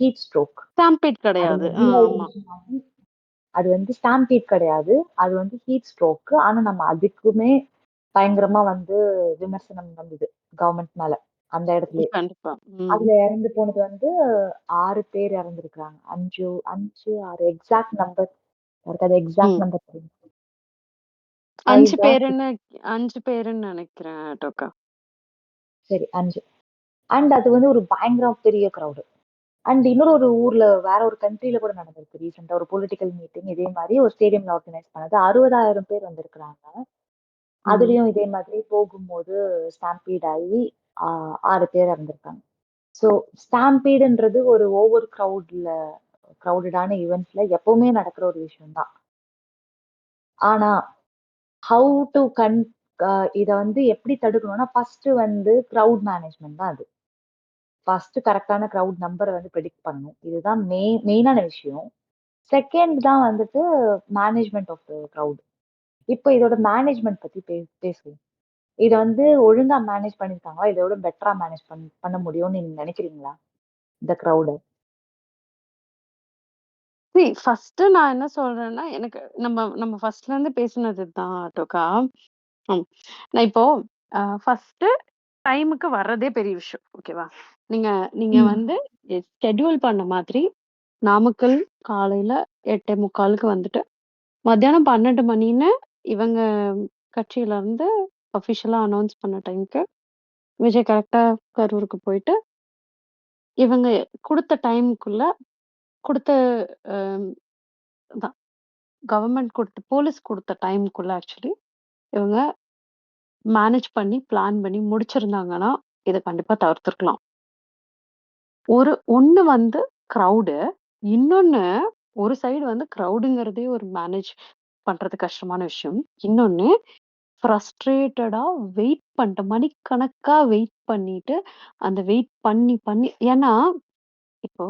ஹீட் ஸ்ட்ரோக். ஸ்டாம்பீட் அது கிடையாது. ஆமா. டீஹைட்ரேஷன் ஆகி அது வந்து ஸ்டாம்பீட் கிடையாது. அது வந்து ஹீட் ஸ்ட்ரோக். ஆனா நம்ம அதுக்குமே பயங்கரமா வந்து விமர்சனம் வந்தது கவர்மெண்ட் மேல. அந்த இடத்துலயே. கண்டிப்பா. ம், அதுல இறந்து போனது வந்து 6 பேர் இறந்திருக்காங்க. 5, 6 எக்ஸாக்ட் நம்பர் எனக்கு அது எக்ஸாக்ட் ம். நம்பர் தெரியும். 5 5ஆ பேருன்னு 5 பேருன்னு நெனைக்கிறேன் டோக்கா. சரி 5. அண்ட் அது வந்து ஒரு பயங்கர பெரிய கிரவுட். அண்ட் இன்னொரு ஒரு ஊர்ல வேற ஒரு கண்ட்ரில கூட நடந்திருக்கு. ரீசென்ட்டா ஒரு பொலிட்டிக்கல் மீட்டிங் இதே மாரி ஒரு ஸ்டேடியம்ல ஆர்கனைஸ் பண்ணது. 60,000 பேர் வந்திருக்கிறாங்க. ம். அதுலயும் இதே மாதிரி போகும்போது ஸ்டாம்பீட் ஆயி ஆ 6 பேர் இறந்திருக்காங்க. ஸோ ஸ்டாம்பீடுன்றது ஒரு ஓவர் கிரவுட்ல கிரவுடடான ஈவென்ட்ஸ்ல எப்பவுமே நடக்கிற ஒரு விஷயம் தான். ஆனா ஹவ் டு இத வந்து எப்படி தடுக்கணும்னா, ஃபர்ஸ்ட் வந்து கிரவுட் மேனேஜ்மென்ட் தான் அது. ஃபர்ஸ்ட் கரெக்ட்டான கிரவுட் நம்பர வந்து பிரெடிக்ட் பண்ணணும். இதுதான் மெயினான விஷயம். செகண்ட் தான் வந்துட்டு மேனேஜ்மென்ட் ஆஃப் த கிரவுட். இப்ப இதோட மேனேஜ்மென்ட் பத்தி பேசுவோம். இத வந்து ஒழுங்கா மேனேஜ் பண்ணியிருக்காங்களா? இத விட பெட்டரா மேனேஜ் பண்ண முடியும்னு நீங்க நினைக்கிறீங்களா? இந்த கிரவுட. ஃபர்ஸ்ட் நான் என்ன சொல்றேன்னா, எனக்கு நம்ம நம்ம ஃபர்ஸ்ட்ல இருந்து பேசினது தான் டோக்கா. ம். நான் இப்போ ஃபர்ஸ்ட் டைமுக்கு வர்றதே பெரிய விஷயம். ஓகேவா? நீங்க நீங்க ம். வந்து ஷெட்யூல் பண்ண மாதிரி நாமக்கல் காலையில 8:45க்கு வந்துட்டு, மத்தியானம் 12 மணின்னு இவங்க கட்சியில இருந்து அஃபிஷியலா அனௌன்ஸ் பண்ண டைம்க்கு விஜய் கரெக்ட்டா கரூருக்கு போயிட்டு, இவங்க குடுத்த டைம்க்குள்ள குடுத்த அ அதான் கவர்ன்மெண்ட் குடுத்த போலீஸ் குடுத்த டைம்க்குள்ள ஆக்சுவலி இவங்க மேனேஜ் பண்ணி, பிளான் பண்ணி முடிச்சிருந்தாங்கன்னா, இத கண்டிப்பா தவிர்த்திருக்கலாம். ஒண்ணு வந்து கிரவுடு. இன்னொன்னு ஒரு சைடு வந்து கிரவுடுங்கிறதே ஒரு மேனேஜ் பண்றது கஷ்டமான விஷயம். இன்னொன்னு ஃப்ரஸ்ட்ரேட்டடா வெயிட் பண்ணிட்டு மணிக்கணக்கா வெயிட் பண்ணிட்டு, அந்த வெயிட் பண்ணி பண்ணி ஏன்னா, இப்போ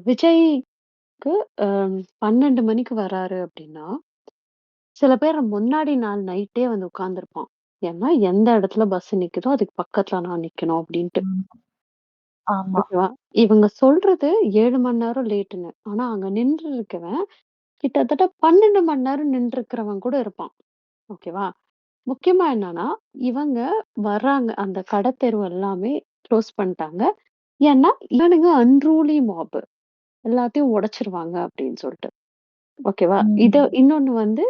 விஜய்க்கு அ 12 மணிக்கு வராரு அப்டின்னா, சில பேர் முன்னாடி நாள் நைட்டே வந்து உட்கார்ந்திருப்பான். ஏன்னா, எந்த இடத்துல பஸ் நிக்குதோ அதுக்கு பக்கத்துல நான் நிக்கணும் அப்டின்ட்டு. ம். ஆமா. ஓகேவா? இவங்க சொல்றது 7 மணி நேரம் லேட்டுன்னு. ஆனா அங்க நின்று இருக்கவன் கிட்டத்தட்ட 12 மணி நேரம் நின்றுக்கிறவன் கூட இருப்பான். ஓகேவா? முக்கியமா என்னன்னா, இவங்க வர்றாங்க. அந்த கடை தெரு எல்லாமே க்ளோஸ் பண்ணிட்டாங்க. ஏன்னா, இவனுங்க அன்ரூலி மாப். எல்லாத்தையும் உடைச்சிருவாங்க அப்படின்னு சொல்ட்டு. ஓகேவா? ம். இன்னொன்னு வந்து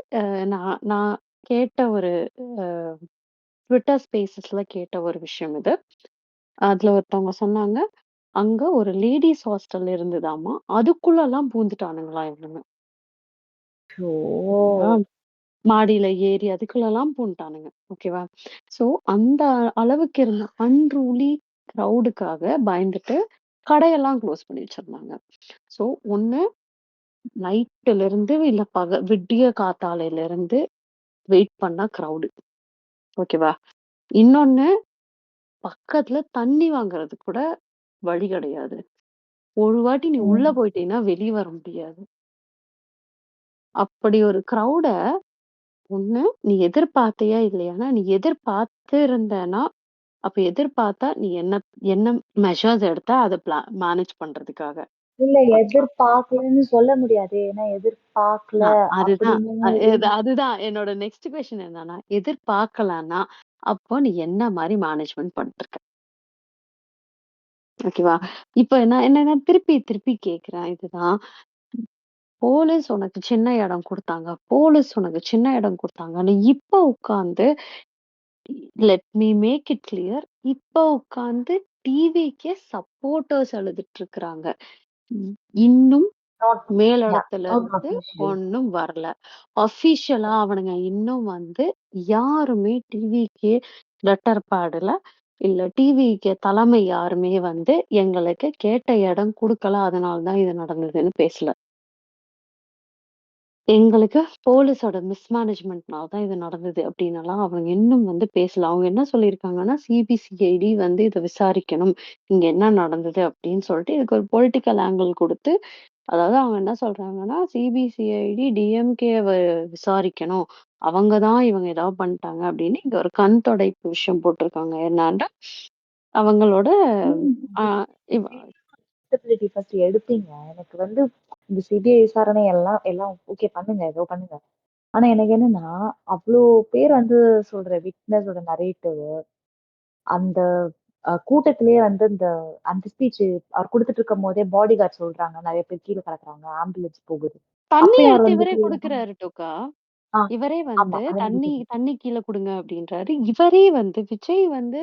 நான் நான் கேட்ட ஒரு அ ட்விட்டர் ஸ்பேஸஸ்ல கேட்ட ஒரு விஷயம் இது. அதுல ஒருத்தவங்க சொன்னாங்க, அங்க ஒரு லேடீஸ் ஹாஸ்டல் இருந்ததாமா. அதுக்குள்ளலாம் பூந்துட்டானுங்களாம் இவனுங்க. அச்சோ! சரிங்களா? மாடியில ஏறி அதுக்குள்ளலாம் பூந்துட்டானுங்க. ஓகேவா? ஸோ அந்த அளவுக்கு இருந்த அன்ரூலி கிரவுடுக்காக பயந்துட்டு கடையெல்லாம் க்ளோஸ் பண்ணி வச்சிருந்தாங்க. ஸோ ஒண்ணு நைட்ல இருந்து இல்ல விடிய காத்தாலையில இருந்து வெயிட் பண்ணா கிரவுடு. ஓகேவா? இன்னொன்னு பக்கத்துல தண்ணி வாங்குறதுக்கு கூட வழி கிடையாது. ஒரு வாட்டி நீ உள்ள ம். போயிட்டீன்னா வெளிய வர முடியாது. அப்படி ஒரு கிரவுட ஒண்ணு நீ எதிர்பார்த்தியா இல்லையான்னா, நீ எதிர்பார்த்து இருந்தேன்னா, அப்ப எதிர்பார்த்தா நீ என்ன என்ன மெஷர்ஸ் எடுத்த அத மேனேஜ் பண்றதுக்காக. இல்ல ஓகேவா? எதிர்பார்க்கலன்னு சொல்ல முடியாதே. ஏன்னா எதிர்பார்க்கல அதுதான். அப்படின்னு அதுதான் என்னோட நெக்ஸ்ட் கொஸ்டின் என்னன்னா, எதிர்பார்க்கலன்னா, அப்போ நீ என்ன மாரி மேனேஜ்மென்ட் பண்ணிருக்க? ஓகேவா? இப்ப நான் என்னன்னா திருப்பி திருப்பி கேட்கிறேன் இதுதான். போலீஸ் உனக்கு சின்ன இடம் குடுத்தாங்க. போலீஸ் உனக்கு சின்ன இடம் குடுத்தாங்கன்னு இப்ப உட்கார்ந்து let me make it clear. இப்ப உட்கார்ந்து டிவிக்கே சப்போர்ட்டர்ஸ் அழுதுட்டு இருக்கிறாங்க. ம். இன்னும் நாட் யா மேலிடத்துல நாட் இருந்து அஃபிஷியல். ஒண்ணும் வரல. அஃபிஷியலா அவனுங்க இன்னும் வந்து யாருமே டிவிக்கு லெட்டர் பேடுல, இல்ல டிவிக்கு தலைமை யாருமே வந்து எங்களுக்கு கேட்ட இடம் குடுக்கல. அதனால தான் இது நடந்ததுன்னு பேசல. எங்களுக்கு போலீஸோட மிஸ்மேனேஜ்மென்ட்னால தான் இது நடந்தது அப்டின்னலாம் அவங்க இன்னும் வந்து பேசல. அவங்க என்ன சொல்லியிருக்காங்கன்னா, சிபிசிஐடி வந்து இத விசாரிக்கணும். இங்க என்ன நடந்தது அப்டின்னு சொல்லிட்டு இதுக்கு ஒரு பொலிட்டிக்கல் ஆங்கிள் குடுத்து, அதாவது அவங்க என்ன சொல்றாங்கன்னா, சிபிசிஐடி டிஎம்கேவ விசாரிக்கணும். அவங்க தான் இவங்க ஏதாவது பண்ணிட்டாங்க அப்டின்னு இங்க ஒரு கண் தொடைப்பு விஷயம் போட்டிருக்காங்க. என்னான்டா, அவங்களோட அ இவ் ரெஸ்பான்சிபிலிட்டி ஃபர்ஸ்ட் எடுப்பீங்க. எனக்கு வந்து இந்த சிபிஐ விசாரணை எல்லாம் எல்லாம் ஓகே பண்ணுங்க. ஏதோ பண்ணுங்க. ஆனா எனக்கு என்னன்னா, அவ்ளோ பேர் வந்து சொல்ற விட்னஸோட நரேட்டிவ் அந்த கூட்டத்திலேயே வந்து அந்த ஸ்பீச் அவர் குடுத்துட்டு இருக்கும்போதே பாடி கார்ட் சொல்றாங்க. நெறைய பேர் கீழ கிடக்குறாங்க. ஆம்புலன்ஸ் போகுது. தண்ணி அப்பயும் அவர் எடுத்து இவரே வந்துட்டு குடுக்குறாரு டோக்கா. ஆ இவரே ஆமா. வந்து அத தண்ணி விடுங்க. தண்ணி கீழ குடுங்க அப்டின்றாரு. இவரே வந்து விஜய் வந்து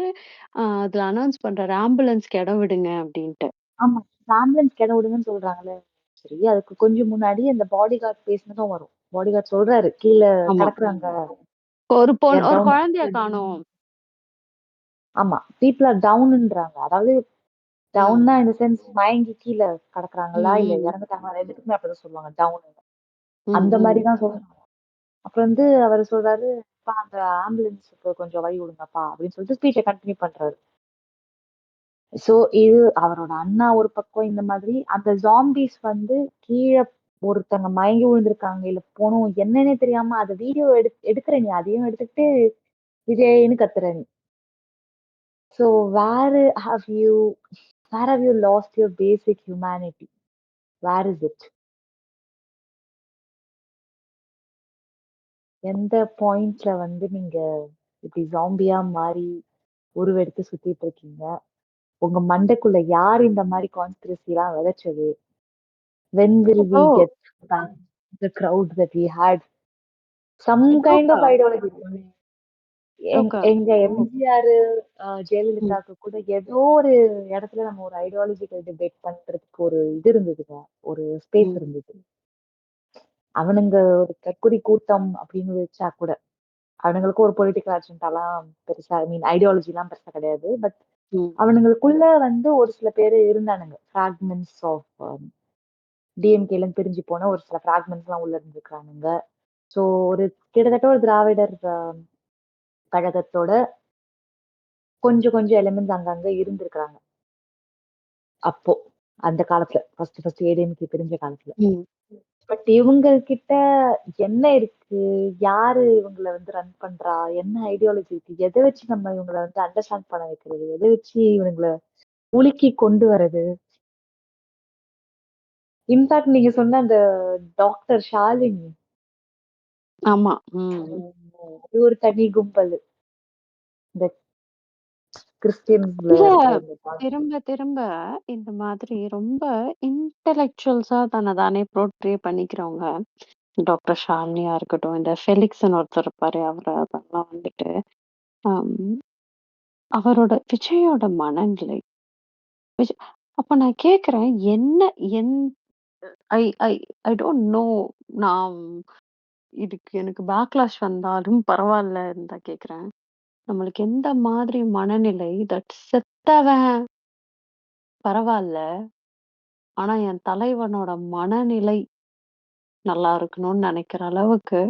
அதுல அனவுன்ஸ் பண்றாரு. ஆம்புலன்ஸ்க்கு இடம் விடுங்க அப்டின்ட்டு. ஆமா. ஆம்புலன்ஸ்க்கு இடம் விடுங்கன்னு சொல்றாங்கல்ல. சரி, அதுக்கு கொஞ்சம் முன்னாடி அந்த பாடி கார்ட் பேசினதும் வரும். பாடி கார்ட் சொல்றாரு, "கீழ ஆமா. கிடக்குறாங்க. ஒரு டவுன் குழந்தைய காணோம். ஆமா. பீப்பிள் ஆர் டவுன்ன்றாங்க. அதாவது ம். டவுன்னா இன் த சென்ஸ் மயங்கி கீழ கிடக்குறாங்களா? ம், இல்ல ம். இறந்துட்டாங்களா? 2த்துக்குமே அப்படிதான் சொல்லுவாங்க. டவுன். ம், அந்த மாரி ம். தான் சொல்றாங்க. அப்புறம் வந்து அவரு சொல்றாரு, "அப்பா அந்த ஆம்புலன்ஸ்க்கு கொஞ்சம் வழி விடுங்கப்பா" அப்படின்னு சொல்லிட்டு ஸ்பீச்ச கன்டின்யூ பண்றாரு. சோ இது அவரோட அண்ணா ஒரு பக்கம் இந்த மாதிரி அந்த ஜாம்பீஸ் வந்து கீழ ஒருத்தங்க மயங்கி விழுந்திருக்காங்க, இல்ல போணும் என்னன்னே தெரியாம அத வீடியோ எடுக்குற நீ. அதையும் எடுத்துக்கிட்டு விஜய்ன்னு கத்துற நீ. So where have you lost your basic humanity? Where is it? எந்த பாயிண்ட்ல வந்து நீங்க இப்படி ஜாம்பியா மாறி உருவெடுத்து சுத்திட்டு இருக்கீங்க? உங்க மண்டைக்குள்ள யார் இந்த மாதிரி கான்ஸ்பிரசிலாம் விதைச்சது? When will இப்போ we get back the crowd that we had? Some kind டோக்கா, of ideology. டோக்கா. எங்க இப்போ எம்ஜிஆர், ம், ஜெயலலிதாவுக்கு கூட ஏதோ ஒரு இடத்துல நம்ம ஒரு ஐடியாலஜிக்கல் டிபேட் பண்றதுக்கு ஒரு இது இருந்ததுங்க. ஒரு ஸ்பேஸ் ம், இருந்தது. அவனுங்க ஒரு தற்குறி கூட்டம் அப்படின்னு வச்சா கூட அவனுங்களுக்கு ஒரு பொலிட்டிக்கல் அஜெண்டாலாம் பெருசா ஐடியாலஜிலாம் பெருசா கிடையாது. பட் ம். அவனுங்களுக்குள்ள வந்து ஒரு சில பேர் இருந்தானுங்க. ஃப்ராக்மெண்ட்ஸ் ஆஃப் டிஎம்கேல பிரிஞ்சு போன ஒரு சில ஃப்ராக்மெண்ட்ஸ்லாம் உள்ள இருந்திருக்கானுங்க. ஸோ ஒரு கிட்டத்தட்ட ஒரு திராவிடர் கழகத்தோட கொஞ்சம் கொஞ்சம் எலிமெண்ட்ஸ் அங்கங்க இருந்திருக்காங்க. அப்போ அந்த காலத்துல ஃபர்ஸ்ட் ஏடிஎம்கே பிரிஞ்ச காலத்துல. ம். பட் இவங்க கிட்ட என்ன இருக்கு? யாரு இவங்கள வந்து ரன் பண்றா? என்ன ஐடியாலஜி இருக்கு? எத வச்சு நம்ம இவங்கள வந்து அண்டர்ஸ்டாண்ட் பண்ண வைக்கிறது? எத வச்சு இவங்கள உலுக்கி கொண்டு வர்றது? இன்ஃபாக்ட் நீங்க சொன்ன அந்த டாக்டர் ஷாலினி, ஆமா. ம். அது ஒரு தனி கும்பல். இந்த கிறிஸ்டியன்ஸ்ல இல்ல, இருக்கிற இந்த திரும்ப திரும்ப இந்த மாதிரி ரொம்ப இன்டெலக்சுவல்ஸா தானே போர்ட்ரே பண்ணிக்கிறவங்க. டாக்டர் ஷாலினியா இருக்கட்டும், இந்த ஃபெலிக்ஸ்ன்னு ஒருத்தர் இருப்பாரு. அதெல்லாம் வந்துட்டு, அம் அவரோட விஜயோட மனநிலை. விஜய் அப்ப நான் கேட்கிறேன், என்ன என் ஐ ஐ ஐ டோன்ட் நோ. நான் இதுக்கு எனக்கு பேக்லாஷ் வந்தாலும் பரவாயில்லன்னு தான் கேட்கிறேன். நம்மளுக்கு எந்த மாதிரி மனநிலை தட் செத்தவன் பரவால்ல. ஆனா என் தலைவனோட மனநிலை நல்லா இருக்கணும்னு நெனைக்கிற அளவுக்கு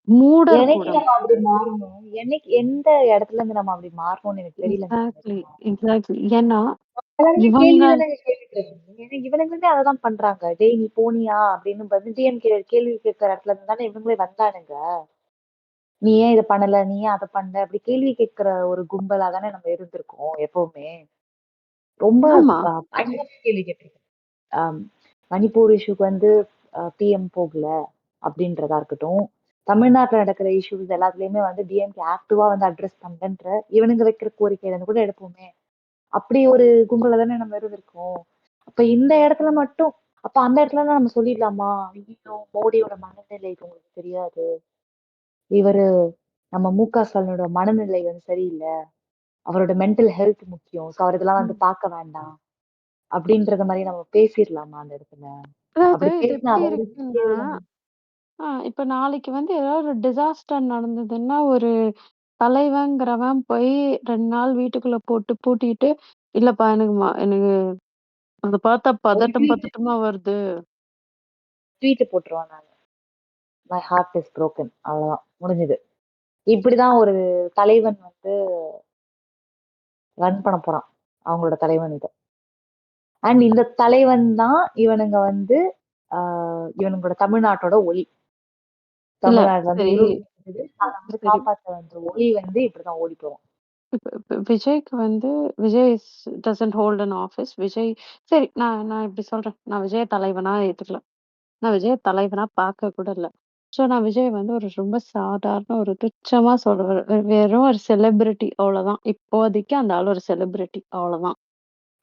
மூடர் என்னைக்கு கூடம். நம்ம அப்படி மாறணும்? என்னைக்கு எந்த இடத்துல இருந்து நம்ம அப்படி மாறணும்னு எனக்கு தெரியலங்க எக்ஸாக்ட்லி, நிஜமா. எக்ஸாக்ட்லி. ஏன்னா எல்லாருமே இவங்க கேள்வி தானே கேட்டுட்டு இருக்காங்க. ஏன்னா இவனுங்களுமே அததான் பண்றாங்க. டேய் நீ போனியா அப்படின்னு வந்து டிஎம்கே கேள்வி கேட்கிற இடத்துல இருந்து தானே இவங்களே வந்தானுங்க. நீ ஏன் இதை பண்ணல? நீ ஏன் அதை பண்ணல? அப்படி கேள்வி கேட்கிற ஒரு கும்பலா தானே நம்ம இருந்திருக்கோம் எப்பவுமே. ரொம்ப ஆமா. பயங்கரமா கேள்வி கேட்டிருக்கோம். ஆம், மணிப்பூர் இஷ்யூக்கு வந்து பிஎம் போகல அப்படின்றதா இருக்கட்டும். தமிழ்நாட்டுல நடக்கிற இஷ்யூஸ் எல்லாத்துலயுமே வந்து டிஎம்கே ஆக்டிவா வந்து அட்ரஸ் பண்ணலன்ற இவனுங்க வைக்கிற கோரிக்கையில இருந்து கூட எடுப்போமே. அப்படி ஒரு கும்பல தானே நம்ம இருந்திருக்கோம். அப்ப இந்த இடத்துல மட்டும் அப்ப அந்த இடத்துல நம்ம சொல்லிடலாமா? ஐயோ மோடியோட மனநிலை இது உங்களுக்கு தெரியாது. இவரு நம்ம மு.க. ஸ்டாலினோட மனநிலை வந்து சரியில்ல. அவரோட மென்டல் ஹெல்த் முக்கியம். சோ அவர் இதெல்லாம் வந்து ம். பார்க்க வேண்டாம். அப்படின்றத மாதிரி நம்ம பேசிடலாமா அந்த இடத்துல? அதாவது அப்படி இது பேசினா எப்படி அதாவது இருக்குன்னா, இப்ப நாளைக்கு வந்து ஏதாவது ஒரு டிசாஸ்டர் நடந்ததுன்னா, ஒரு தலைவன்கிறவன் போய் 2 நாள் வீட்டுக்குள்ள போட்டு பூட்டிட்டு, இல்லப்பா எனக்கு அத பார்த்தா ஒரு பதட்டம் பதட்டமா வருது. ட்வீட் போட்டுருவாங்க. My heart is broken. அவ்வளவுதான் முடிஞ்சது. இப்படிதான் ஒரு தலைவன் வந்து ரன் பண்ண போறான். அவங்களோட தலைவன் இது. அண்ட் இந்த தலைவன் தான் இவனுங்க வந்து இவனுங்களோட தமிழ்நாட்டோட ஒளி. இல்ல, தமிழ்நாட்டுல வந்து சரி, இருள் இருக்குது. அத வந்து சரி. காப்பாத்த வந்த ஒளி வந்து இப்படிதான் ஓடி போகும். இப்ப விஜய்க்கு வந்து Vijay doesn't hold an office. Vijay சரி, நான் நான் இப்படி சொல்றேன். நான் விஜய தலைவனா ஏத்துக்கல. நான் விஜய தலைவனா பார்க்க கூட இல்ல. ஸோ நான் விஜய் வந்து ஒரு ரொம்ப சாதாரண ஒரு துச்சமா சொல்றேன். வெறும் ஒரு செலிபிரிட்டி அவ்வளோதான். இப்போதைக்கு அந்த ஆள் ஒரு செலிபிரிட்டி அவ்வளோதான்.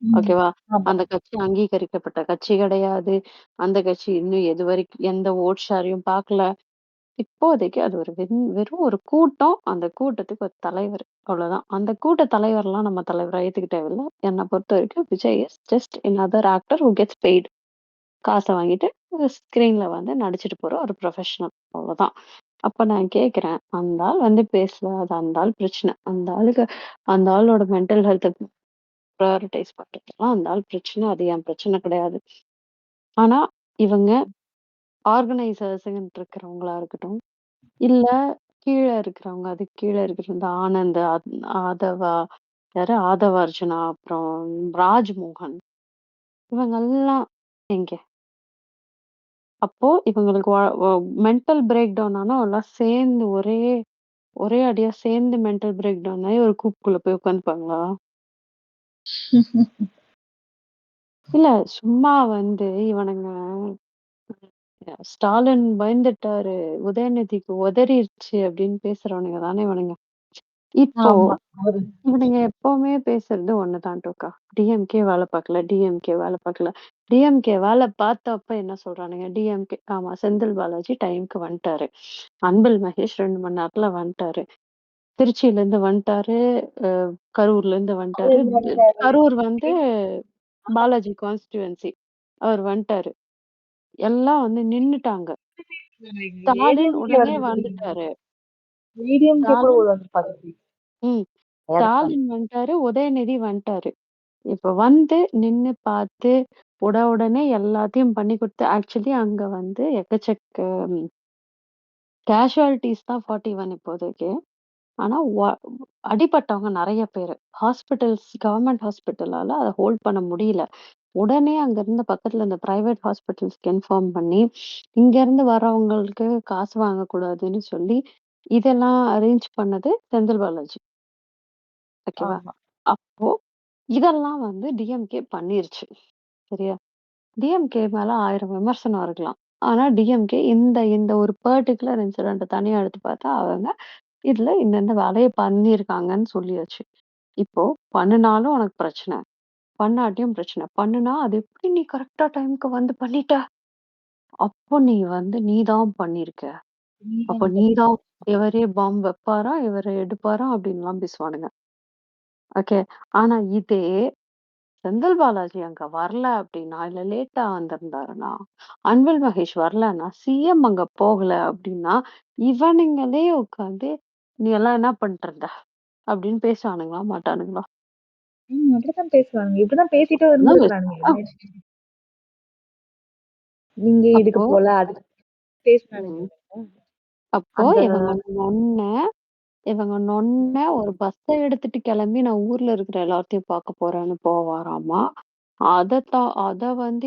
ம். ஓகேவா? ஆமா. அந்த கட்சி அங்கீகரிக்கப்பட்ட கட்சி கிடையாது. அந்த கட்சி இன்னும் எதுவரைக்கும் எந்த வோட் ஷேரையும் பார்க்கல. இப்போதைக்கு அது ஒரு வெறும் ஒரு கூட்டம். அந்த கூட்டத்துக்கு ஒரு தலைவர். அவ்வளோதான். அந்த கூட்ட தலைவர்லாம் நம்ம தலைவரா ஏத்துக்க தேவையில்ல. என்ன பொறுத்தவரைக்கும் Vijay is just another actor who gets paid. காச வாங்கிட்டு ஸ்க்ரீன்ல வந்து நடிச்சுட்டு போற ஒரு ப்ரொஃபஷனல். அவ்வளோதான். அப்ப நான் கேட்கிறேன், அந்த ஆள் வந்து பேசல. அது அந்த ஆள் பிரச்சனை. அந்த ஆளோட மென்டல் ஹெல்த்த பிரையாரிடைஸ் பண்றதுலாம் அந்த ஆள் பிரச்சனை. அது என் பிரச்சனை கிடையாது. ஆனா இவங்க ஆர்கனைசர்ஸ்ன்னு இருக்கிறவங்களா இருக்கட்டும், இல்ல கீழ இருக்கிறவங்க, அதுக்கு கீழ இருக்கிற இந்த ஆனந்த், ஆதவா, யாரு ஆதவ அர்ஜுனா, அப்புறம் ராஜ்மோகன் இவங்கெல்லாம் எங்க? அப்போ இவங்களுக்கு மென்டல் பிரேக் டவுன் ஆனா எல்லாம் சேர்ந்து ஒரே ஒரே அடியா சேர்ந்து மென்டல் பிரேக் டவுன் ஆயி ஒரு கூப்புக்குள்ள போய் உட்காந்துப்பாங்களா? இல்ல சும்மா வந்து இவனுங்க ஸ்டாலின் பயந்துட்டாரு, உதயநிதிக்கு உதறிருச்சு அப்படின்னு பேசுறவனுங்க தானே இவனுங்க. இப்போ ஆமா. அவரு இவனுங்க எப்பவுமே பேசுறது ஒண்ணுதான் டோக்கா. டிஎம்கே வேலை பார்க்கல, டிஎம்கே வேலை பார்க்கல. டிஎம்கே வேலை பார்த்தப்ப என்ன சொல்றானுங்க, டிஎம்கே ஆமா செந்தில் பாலாஜி டைம்க்கு வந்துட்டாரு. அன்பில் மகேஷ் 2 மணி நேரத்துல வந்துட்டாரு. திருச்சியிலேருந்து வந்துட்டாரு, அ கரூர்லேருந்து வந்துட்டாரு. கரூர் வந்து பாலாஜி கான்ஸ்டிட்யூயன்சி. அவர் வந்துட்டாரு. எல்லாம் வந்து நின்னுட்டாங்க. ஸ்டாலின் ஏடிஎம்கே உடனே வருது. வந்துட்டாரு. ஏடிஎம்கே கூட ஸ்டாலின் வந்து பதவி ம். இறக்கம். ஸ்டாலின் வந்துட்டாரு, உதயநிதி வந்துட்டாரு. இப்ப வந்து நின்னு பார்த்து, உடனே எல்லாத்தையும் பண்ணி குடுத்து ஆக்சுவலி அங்க வந்து எக்கச்சக்க கேஷுவாலிட்டீஸ் தான் 41 இப்போதைக்கு. ஆனா அடிபட்டவங்க நெறைய பேரு. கவர்ன்மெண்ட் ஹாஸ்பிட்டலால அத ஹோல்ட் பண்ண முடியல. உடனே அங்க இருந்த பக்கத்துல இருந்த பிரைவேட் ஹாஸ்பிட்டல்ஸ்க்கு இன்ஃபார்ம் பண்ணி, இங்க இருந்து வரவங்களுக்கு காசு வாங்கக்கூடாதுன்னு சொல்லி, இதெல்லாம் அரேஞ்ச் பண்ணது செந்தில் பாலாஜி. ஓகேவா? ஆமா. அப்போ இதெல்லாம் வந்து டிஎம்கே பண்ணிருச்சு. சரியா? டிஎம்கே மேல 1000 விமர்சனம் இருக்கலாம். ஆனா டிஎம்கே இந்த இந்த ஒரு பர்ட்டிகுலர் இன்சிடென்ட்ட தனியா எடுத்து பார்த்தா, அவங்க இதுல இந்த வேலைய பண்ணியிருக்காங்கன்னு சொல்லியாச்சு. இப்போ பண்ணுனாலும் உனக்கு பிரச்சனை. பண்ணாட்டியும் பிரச்சனை. பண்ணுனா, அது எப்படி நீ கரெக்ட்டா டைம்க்கு வந்து பண்ணிட்ட? அப்போ நீ தான் பண்ணியிருக்க. அப்போ நீதான் நீ பண்ண தான் இவரே பாம் வைப்பாராம், இவரு எடுப்பாராம் அப்படின்லாம் பேசுவானுங்க. ஓகே. ஆனா இதே செந்தில் பாலாஜி அங்க வரல அப்படின்னா, இல்ல லேட்டா வந்திருந்தாருன்னா, அன்பில் மகேஷ் வரலன்னா, சிஎம் அங்க போகல அப்படின்னா, இவனுங்களே உட்காந்து, "நீ எல்லாம் என்ன பண்ணிட்டு இருந்த?" அப்படின்னு பேசுவானுங்களா? மாட்டானுங்களா? அப்படித்தான் பேசுவாங்க. இப்படிதான் பேசிட்டும் அப்படிதான் இருந்திருக்கிறானுங்க. நீங்க இதுக்கு அப்போ போல அதுக்கு பேசினானுங்க. ம். அப்போ அந்த இவங்க நொண்ண ஒரு பஸ்ஸ எடுத்துட்டு கிளம்பி நான் ஊர்ல இருக்கிற எல்லாத்தையும் பார்க்க போறேன்னு போவாராமா. அத வந்து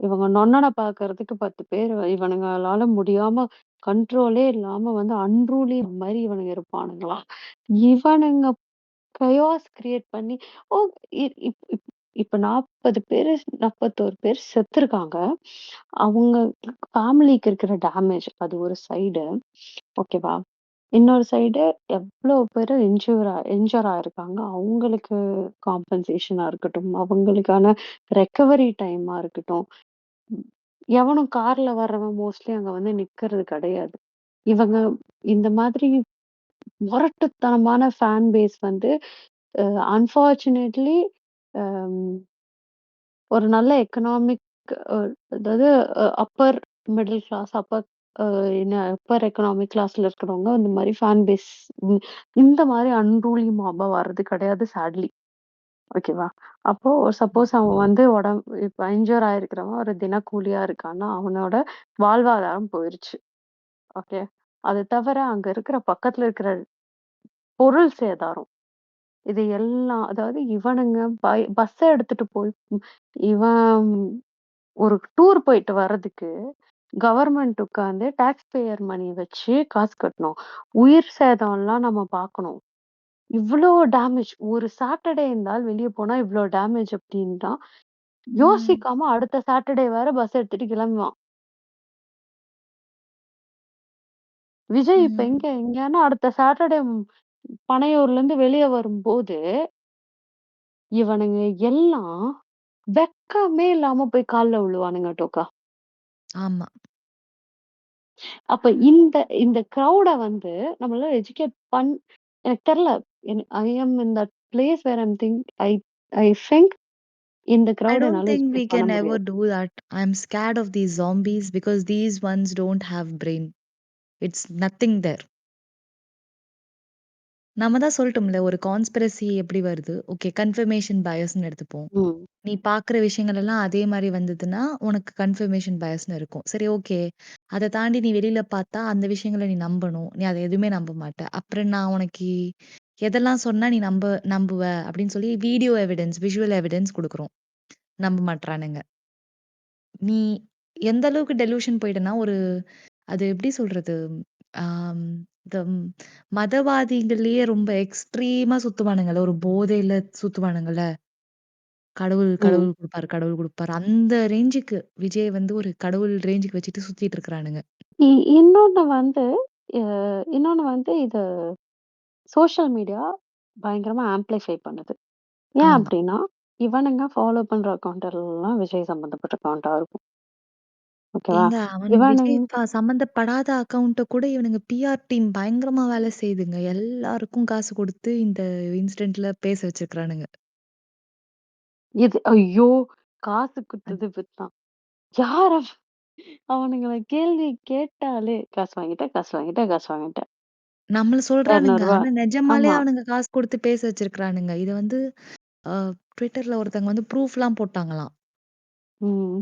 இவங்க நொண்ணன பார்க்கறதுக்கு 10 பேர் இவனுங்களால முடியாம கண்ட்ரோலே இல்லாம வந்து அன்ரூலி மாரி இவனுங்க இருப்பானுங்களாம். இவனுங்க கயாஸ் கிரியேட் பண்ணி ஓ! இ இப் இப் இப்ப 40 பேரு 41 பேர் செத்துருக்காங்க. அவங்க ஃபேமிலிக்கு இருக்கிற டேமேஜ் அது ஒரு சைடு. ஓகேவா? இன்னொரு சைடு எவ்ளோ பேரு இன்ஜூர் ஆயிருக்காங்க. அவங்களுக்கு காம்பன்சேஷனா இருக்கட்டும், அவங்களுக்கான ரெக்கவரி டைமா இருக்கட்டும். ம். எவனும் கார்ல வர்றவன் மோஸ்ட்லி அங்க வந்து நிக்கிறது கிடையாது. இவங்க இந்த மாதிரி முரட்டுத்தனமான ஃபேன் பேஸ் வந்து அ அன்பார்ச்சுனேட்லி அம் ஒரு நல்ல எக்கனாமிக் அ அதாவது அப்பர் மிடில் கிளாஸ், அ அப்பர் எக்கனாமிக் கிளாஸ்ல இருக்கிறவங்க இந்த மாரி ஃபேன் பேஸ் ம் இந்த மாரி அன்ரூலி மாப்பா வர்றது கிடையாது சேட்லி. ஓகேவா? அப்போ சப்போஸ் அவன் வந்து இப்ப இன்ஜூர் ஆயிருக்கிறவன் ஒரு தினக்கூலியா இருக்கான்னா, அவனோட வாழ்வாதாரம் போயிருச்சு. ஓகே. அது தவிர அங்க இருக்கிற பக்கத்துல இருக்கிற பொருள் சேதாரம். இது எல்லாம் அதாவது இவனுங்க பஸ்ஸ எடுத்துட்டு போய் இவன் ஒரு டூர் போயிட்டு வர்றதுக்கு கவர்மெண்ட் உட்கார்ந்து டாக்ஸ் பேயர் மணி வச்சு காசு கட்டணும். உயிர் சேதம்லாம் நம்ம பார்க்கணும். இவ்ளோ டேமேஜ் ஒரு சாட்டர்டே இந்த ஆள் வெளிய போனா இவ்ளோ டேமேஜ் அப்டின்னா, யோசிக்காம அடுத்த சாட்டர்டே வேற பஸ் எடுத்துட்டு கிளம்புவான். விஜய் இப்ப எங்கேன்னா அடுத்த சாட்டர்டே பனையூர்லேருந்து வெளிய வரும்போது, இவனுங்க எல்லாம் வெட்கமே இல்லாம போய் கால்ல விழுவானுங்க டோக்கா. ஆமா. அப்ப இந்த இந்த கிரவுட வந்து நம்மளால எஜுகேட் எனக்கு தெரியல. I am in that place where I think இந்த I கிரவுட don't என்னால think we எஜுகேட் பண்ண can ever முடியாது. do that. I'm scared of these zombies because these ones don't have brain. It's nothing there. நம்ம தான் சொல்லட்டோம்ல, ஒரு conspiracy எப்படி வருது? ஓகே, கன்ஃபர்மேஷன் பயாஸ்ன்னு எடுத்துப்போம். ம். நீ பார்க்குற விஷயங்கள் எல்லாம் அதே மாரி வந்ததுன்னா, உனக்கு கன்ஃபர்மேஷன் பயாஸ்ன்னு இருக்கும். சரி, ஓகே. அத தாண்டி நீ வெளில பார்த்தா, அந்த விஷயங்கள நீ நம்பணும். நீ அத எதுவுமே நம்ப மாட்ட. அப்புறம் நான் உனக்கு எதெல்லாம் சொன்னா நீ நம்புவ அப்படின்னு சொல்லி வீடியோ எவிடன்ஸ், விஷுவல் எவிடன்ஸ் குடுக்குறோம். நம்ப மாட்றானுங்க. நீ எந்த அளவுக்கு டெலூஷன் போயிட்டன்னா, அது எப்படி சொல்றது? ஆம் இந்த மதவாதிகள்லயே ரொம்ப எக்ஸ்ட்ரீமா சுத்துவானுங்கல்ல, ஒரு போதையில சுத்துவானுங்கல்ல. கடவுள் ம். கடவுள் குடுப்பாரு, கடவுள் குடுப்பாரு. அந்த ரேஞ்சுக்கு விஜய் வந்து ஒரு கடவுள் ரேஞ்சுக்கு வச்சுட்டு சுத்திட்டு இருக்கிறானுங்க. இ இன்னொன்னு வந்து அ இன்னொன்னு வந்து இது சோஷியல் மீடியா பயங்கரமா ஆம்ப்ளிஃபை பண்ணுது. ஏன் ஆமா. அப்டின்னா, இவனுங்க ஃபாலோ பண்ற அக்கவுண்ட் எல்லாம் விஜய் சம்மந்தப்பட்ட அக்கவுண்டா இருக்கும். ஓகேவா? ஏங்க அவனுங்க இவனுங்க விஜய் சம்மந்தப்படாத அக்கவுண்ட்ட கூட இவனுங்க பிஆர் டீம் பயங்கரமா வேலை செய்யுதுங்க. எல்லாருக்கும் காசு குடுத்து இந்த இன்சிடென்ட்ல பேச வச்சிருக்கானுங்க. இது ஐயோ! காசு குடுத்தது இவர்தான். யார் அவன்? அவனுங்கள கேள்வி கேட்டாலே காசு வாங்கிட்டேன், காசு வாங்கிட்டேன், காசு வாங்கிட்டேன். நம்மள ரூ. சொல்றானுங்க. 200 ஆனா நெஜமாலே ஆமா. அவனுங்க காசு குடுத்து பேச வச்சிருக்கானுங்க. இத வந்து அ Twitterல ஒருத்தவங்க வந்து ப்ரூஃப்லாம் போட்டாங்களாம். ம்.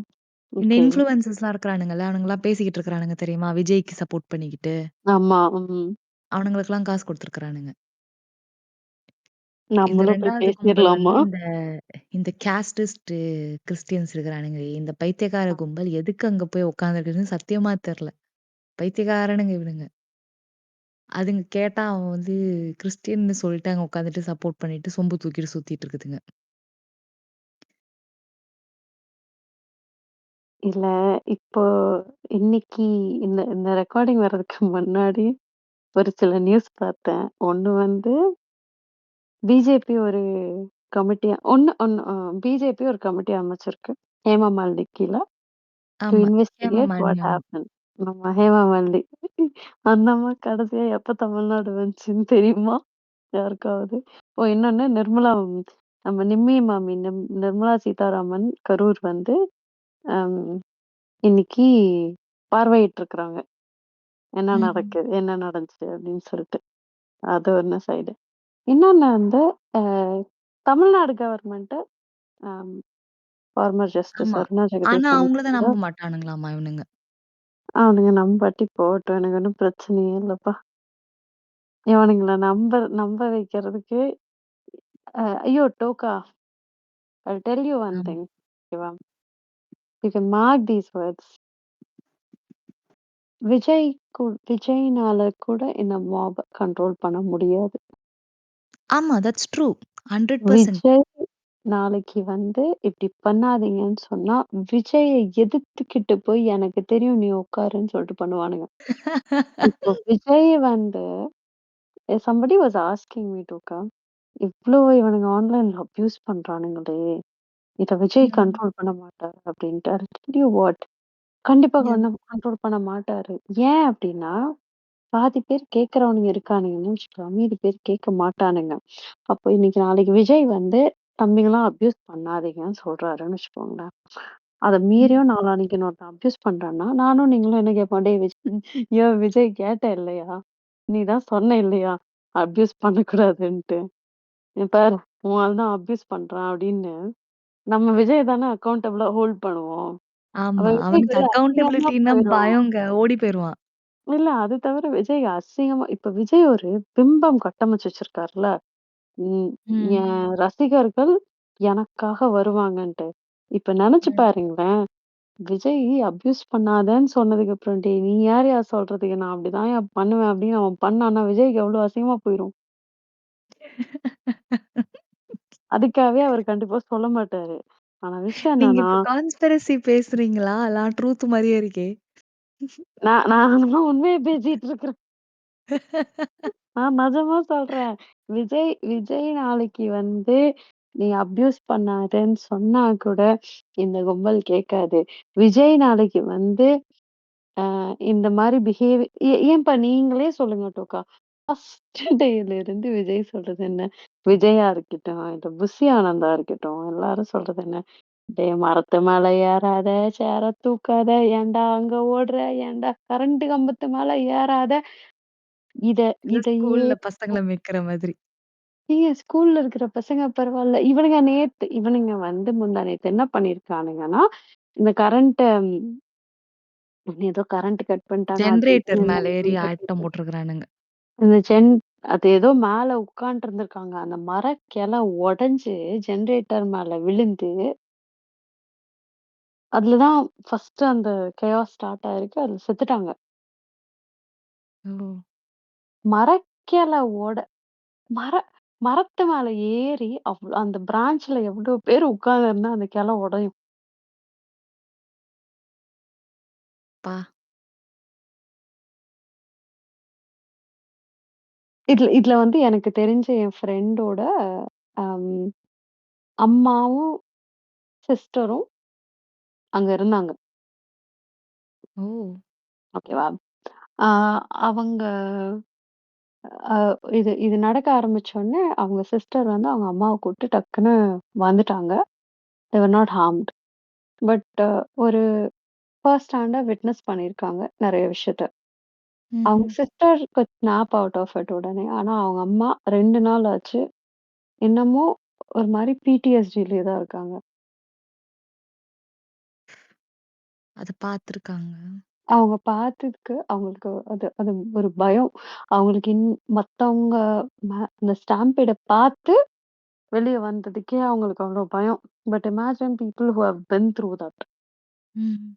இந்த ஓகே. இன்ஃப்ளூயன்சர்ஸ்லாம் இருக்கிறானுங்கல்ல, அவனுங்கலாம் பேசிக்கிட்டு இருக்கிறானுங்க தெரியுமா? விஜய்க்கு சப்போர்ட் பண்ணிக்கிட்டு. ஆமா. ம். அவனுங்களுக்கெல்லாம் காசு குடுத்துருக்கானுங்க. இந்த நம்மளும் போய் 2வது கும்பல் வந்து பேசிர்லாமா? இந்த கேஸ்டிஸ்ட் கிறிஸ்டியன்ஸ் இருக்கிறானுங்களே, இந்த பைத்தியக்கார கும்பல் எதுக்கு அங்க போய் உட்கார்ந்திருக்குதுன்னு சத்தியமா தெரியல. பைத்தியக்காரனுங்க இவனுங்க. அதுங்க கேட்டா அவன் வந்து கிறிஸ்டியன்னு சொல்லிட்டு அங்க உட்காந்துட்டு சப்போர்ட் பண்ணிட்டு சொம்பு தூக்கிட்டு சுத்திட்டு இருக்குதுங்க. இல்ல, இப்போ இன்னைக்கு இந்த இந்த ரெக்கார்டிங் வர்றதுக்கு முன்னாடி ஒரு சில நியூஸ் பார்த்தேன். ஒண்ணு வந்து பிஜேபி ஒரு கமிட்டியா ஒண்ணு ஒண்ணு பிஜேபி ஒரு கமிட்டி அமைச்சிருக்கு. ஹேமா மாலினி கீழ. டு ஆமா. இன்வெஸ்டிகேட் ஹேமமாலினி வாட் ஆமா. ஹேப்பன். நம்ம ஹேமா மாலினி. அந்த அம்மா கடைசியா எப்ப தமிழ்நாடு வந்துச்சுன்னு தெரியுமா? யாருக்காவது? இன்னொன்னு நம்ம நிம்மி மாமி நிர்மலா சீதாராமன் கரூர் வந்து அம் இன்னைக்கு பார்வையிட்டுருக்காங்க. ம். என்ன நடந்துச்சு அப்படின்னு சொல்லிட்டு. அது ஒண்ணு சைடு. இன்னொன்னு வந்து அ தமிழ்நாடு கவர்மெண்ட் அம் ஃபார்மர் ஜஸ்டிஸ் ஆமா. அருணா ஆனா ஜெகதீசன் அவங்கள தான் கூட நம்ப மாட்டானுங்களாமா இவனுங்க. அவனுங்க நம்பாட்டி போகட்டும். எனக்கு ஒண்ணும் பிரச்சனையே இல்லப்பா. இவனுங்கள நம்ப வைக்கிறதுக்கு ஐயோ! டோக்கா, I'll tell you one ஆமா. thing. ஓகேவா? You can mark these words. விஜய்னால கூட இந்த மாப் கண்ட்ரோல் பண்ண முடியாது. ஆமா. That's true. 100% விஜய் நாளைக்கு வந்து இப்டி பண்ணாதீங்கன்னு சொன்னா, விஜய எதிர்த்துக்கிட்டு போய் எனக்கு தெரியும் நீ உட்காருன்னு சொல்லிட்டு பண்ணுவானுங்க. இப்போ விஜய் வந்து somebody was asking me டூக்கா, இவ்ளோ இவனுங்க ஆன்லைன்ல அப்யூஸ் பண்றானுங்களே! இத விஜய் ம். கண்ட்ரோல் பண்ண மாட்டாரு அப்டின்ட்டு. ஐ டெல் யூ வாட், கண்டிப்பா யாஹ்! கண்ட்ரோல் பண்ண மாட்டாரு. ஏன் அப்டின்னா, பாதி பேர் கேட்கிறவனுங்க இருக்கானுங்கன்னு வச்சுக்கோ. மீதி பேர் கேட்க மாட்டானுங்க. அப்போ இன்னைக்கு நாளைக்கு விஜய் வந்து தம்பிங்கலாம் அப்யூஸ் பண்ணாதீங்கன்னு சொல்றாருன்னு வச்சுக்கோங்களேன். அத ம். மீறியும் நாளான்னைக்கு இன்னொருத்தன் அப்யூஸ் பண்றான்னா, நானும் நீங்களும் என்ன கேட்போம்? "டேய் விஜய், ஏன் விஜய் கேட்ட இல்லையா? நீ தான் சொன்ன இல்லையா? அப்யூஸ் பண்ணக்கூடாதுன்ட்டு. இங்க பாரு உன் ஆள் தான் அப்யூஸ் பண்றான்" அப்படின்னு நம்ம விஜய் தானே அக்கவுண்டபிளா ஹோல்ட் பண்ணுவோம். அப்ப ஆமா. அவனுக்கு விஜய்க்கு அசிங்கமா அக்கவுண்டபிலிட்டின்னா போயிரும். பயங்க. ஓடி போயிருவான். இல்ல அது தவிர விஜய் அசிங்கமா இப்ப விஜய் ஒரு பிம்பம் கட்டமைச்சு வச்சிருக்காருல்ல. ம். ம். என் ரசிகர்கள் எனக்காக வருவாங்கன்ட்டு. இப்ப நெனச்சு ம். பாருங்களேன். விஜய் அப்யூஸ் பண்ணாதன்னு சொன்னதுக்கு அப்புறம், "டேய் நீ யார்யா சொல்றதுக்கு? நான் அப்படிதான்யா பண்ணுவேன்" அப்படின்னு அவன் பண்ணான்னா, விஜய்க்கு எவ்வளோ அசிங்கமா போயிரும். அதுக்காகவே அவரு கண்டிப்பா சொல்ல மாட்டாரு. ஆனா விஷயம் நீங்க என்னன்னா, இப்ப கான்ஸ்பிரசி பேசுறீங்களா? எல்லாம் ட்ரூத் மாரியே இருக்கே! நான் உண்மைய பேசிட்டு இருக்கிறேன். நான் நிஜமா சொல்றேன். விஜய் விஜய் நாளைக்கு வந்து, "நீ அப்யூஸ் பண்ணாதன்னு" சொன்னா கூட, இந்த கும்பல் கேட்காது. விஜய் நாளைக்கு வந்து இந்த மாரி ஏன்பா நீங்களே சொல்லுங்க டோக்கா. ஃபர்ஸ்ட் டேல இருந்து விஜய் சொல்றது என்ன? விஜயா இருக்கட்டும், இல்ல புஷி ஆனந்தா இருக்கட்டும், எல்லாரும் சொல்றது என்ன? "டேய் மரத்து மேல ஏறாத, சேர தூக்காத, ஏன்டா அங்க ஓடுற? ஏன்டா கரண்ட் கம்பத்து மேல ஏறாத" இத ஏதோ இதையே ஸ்கூல்ல பசங்கள மேய்க்கிற மாதிரி. ஏங்க ஸ்கூல்ல இருக்கிற பசங்க பரவால்ல. இவனுங்க வந்து முந்தா நேத்து என்ன பண்ணியிருக்கானுங்கன்னா, இந்த ஏதோ கரண்ட் கட் பண்ணிட்டாங்க. அது ஜெனரேட்டர் இதுன்னு மேல ஏறி என்னென்னமோ ஆட்டம் சொல்லிட்டு போட்டுருக்கானுங்க. இந்த அது ஏதோ மேல உட்கார்ந்திருந்திருக்காங்க. அந்த மரக்கிளை உடைஞ்சு ஜெனரேட்டர் மேல விழுந்து, அதுல தான் ஃபர்ஸ்ட்டு அந்த கேயாஸ் ஸ்டார்ட் ஆயிருக்கு. அதுல செத்துட்டாங்க. ஓ! மரக்கிளை ஒட மர மரத்து மேல ஏறி அந்த பிரான்ச்ல எவ்ளோ பேர் உட்கார்ந்திருந்தா அந்த கிளை உடையும். அப்பா! இதுல இதுல வந்து எனக்கு தெரிஞ்ச என் ஃப்ரெண்டோட அம் அம்மாவும், சிஸ்டரும் அங்க இருந்தாங்க. ஓ! ஓகேவா? ஆ அவங்க அ இது இது நடக்க ஆரம்பிச்சோனே, அவங்க சிஸ்டர் வந்து அவங்க அம்மாவ கூப்ட்டு டக்குன்னு வந்துட்டாங்க. தே வர் நாட் ஹார்ம்ட். பட் ஒரு ஃபர்ஸ்ட் ஹேண்டா விட்னஸ் பண்ணியிருக்காங்க நெறைய விஷயத்த. அவங்க ம்ஹ்ம். சிஸ்டருக்கு ஸ்னாப் அவுட் ஆஃப் இட் உடனே. ஆனா அவங்க அம்மா 2 நாள் ஆச்சு. இன்னமும் ஒரு மாரி பிடிஎஸ்டிலயே தான் இருக்காங்க. அத பார்த்துருக்காங்க. அவங்க பார்த்ததுக்கு அவங்களுக்கு அது அது ஒரு பயம். அவங்களுக்கு மத்தவங்க அந்த ஸ்டாம்பீட பார்த்து வெளிய வந்ததுக்கே அவங்களுக்கு அவ்ளோ பயம். But imagine people who have been through that. ம்.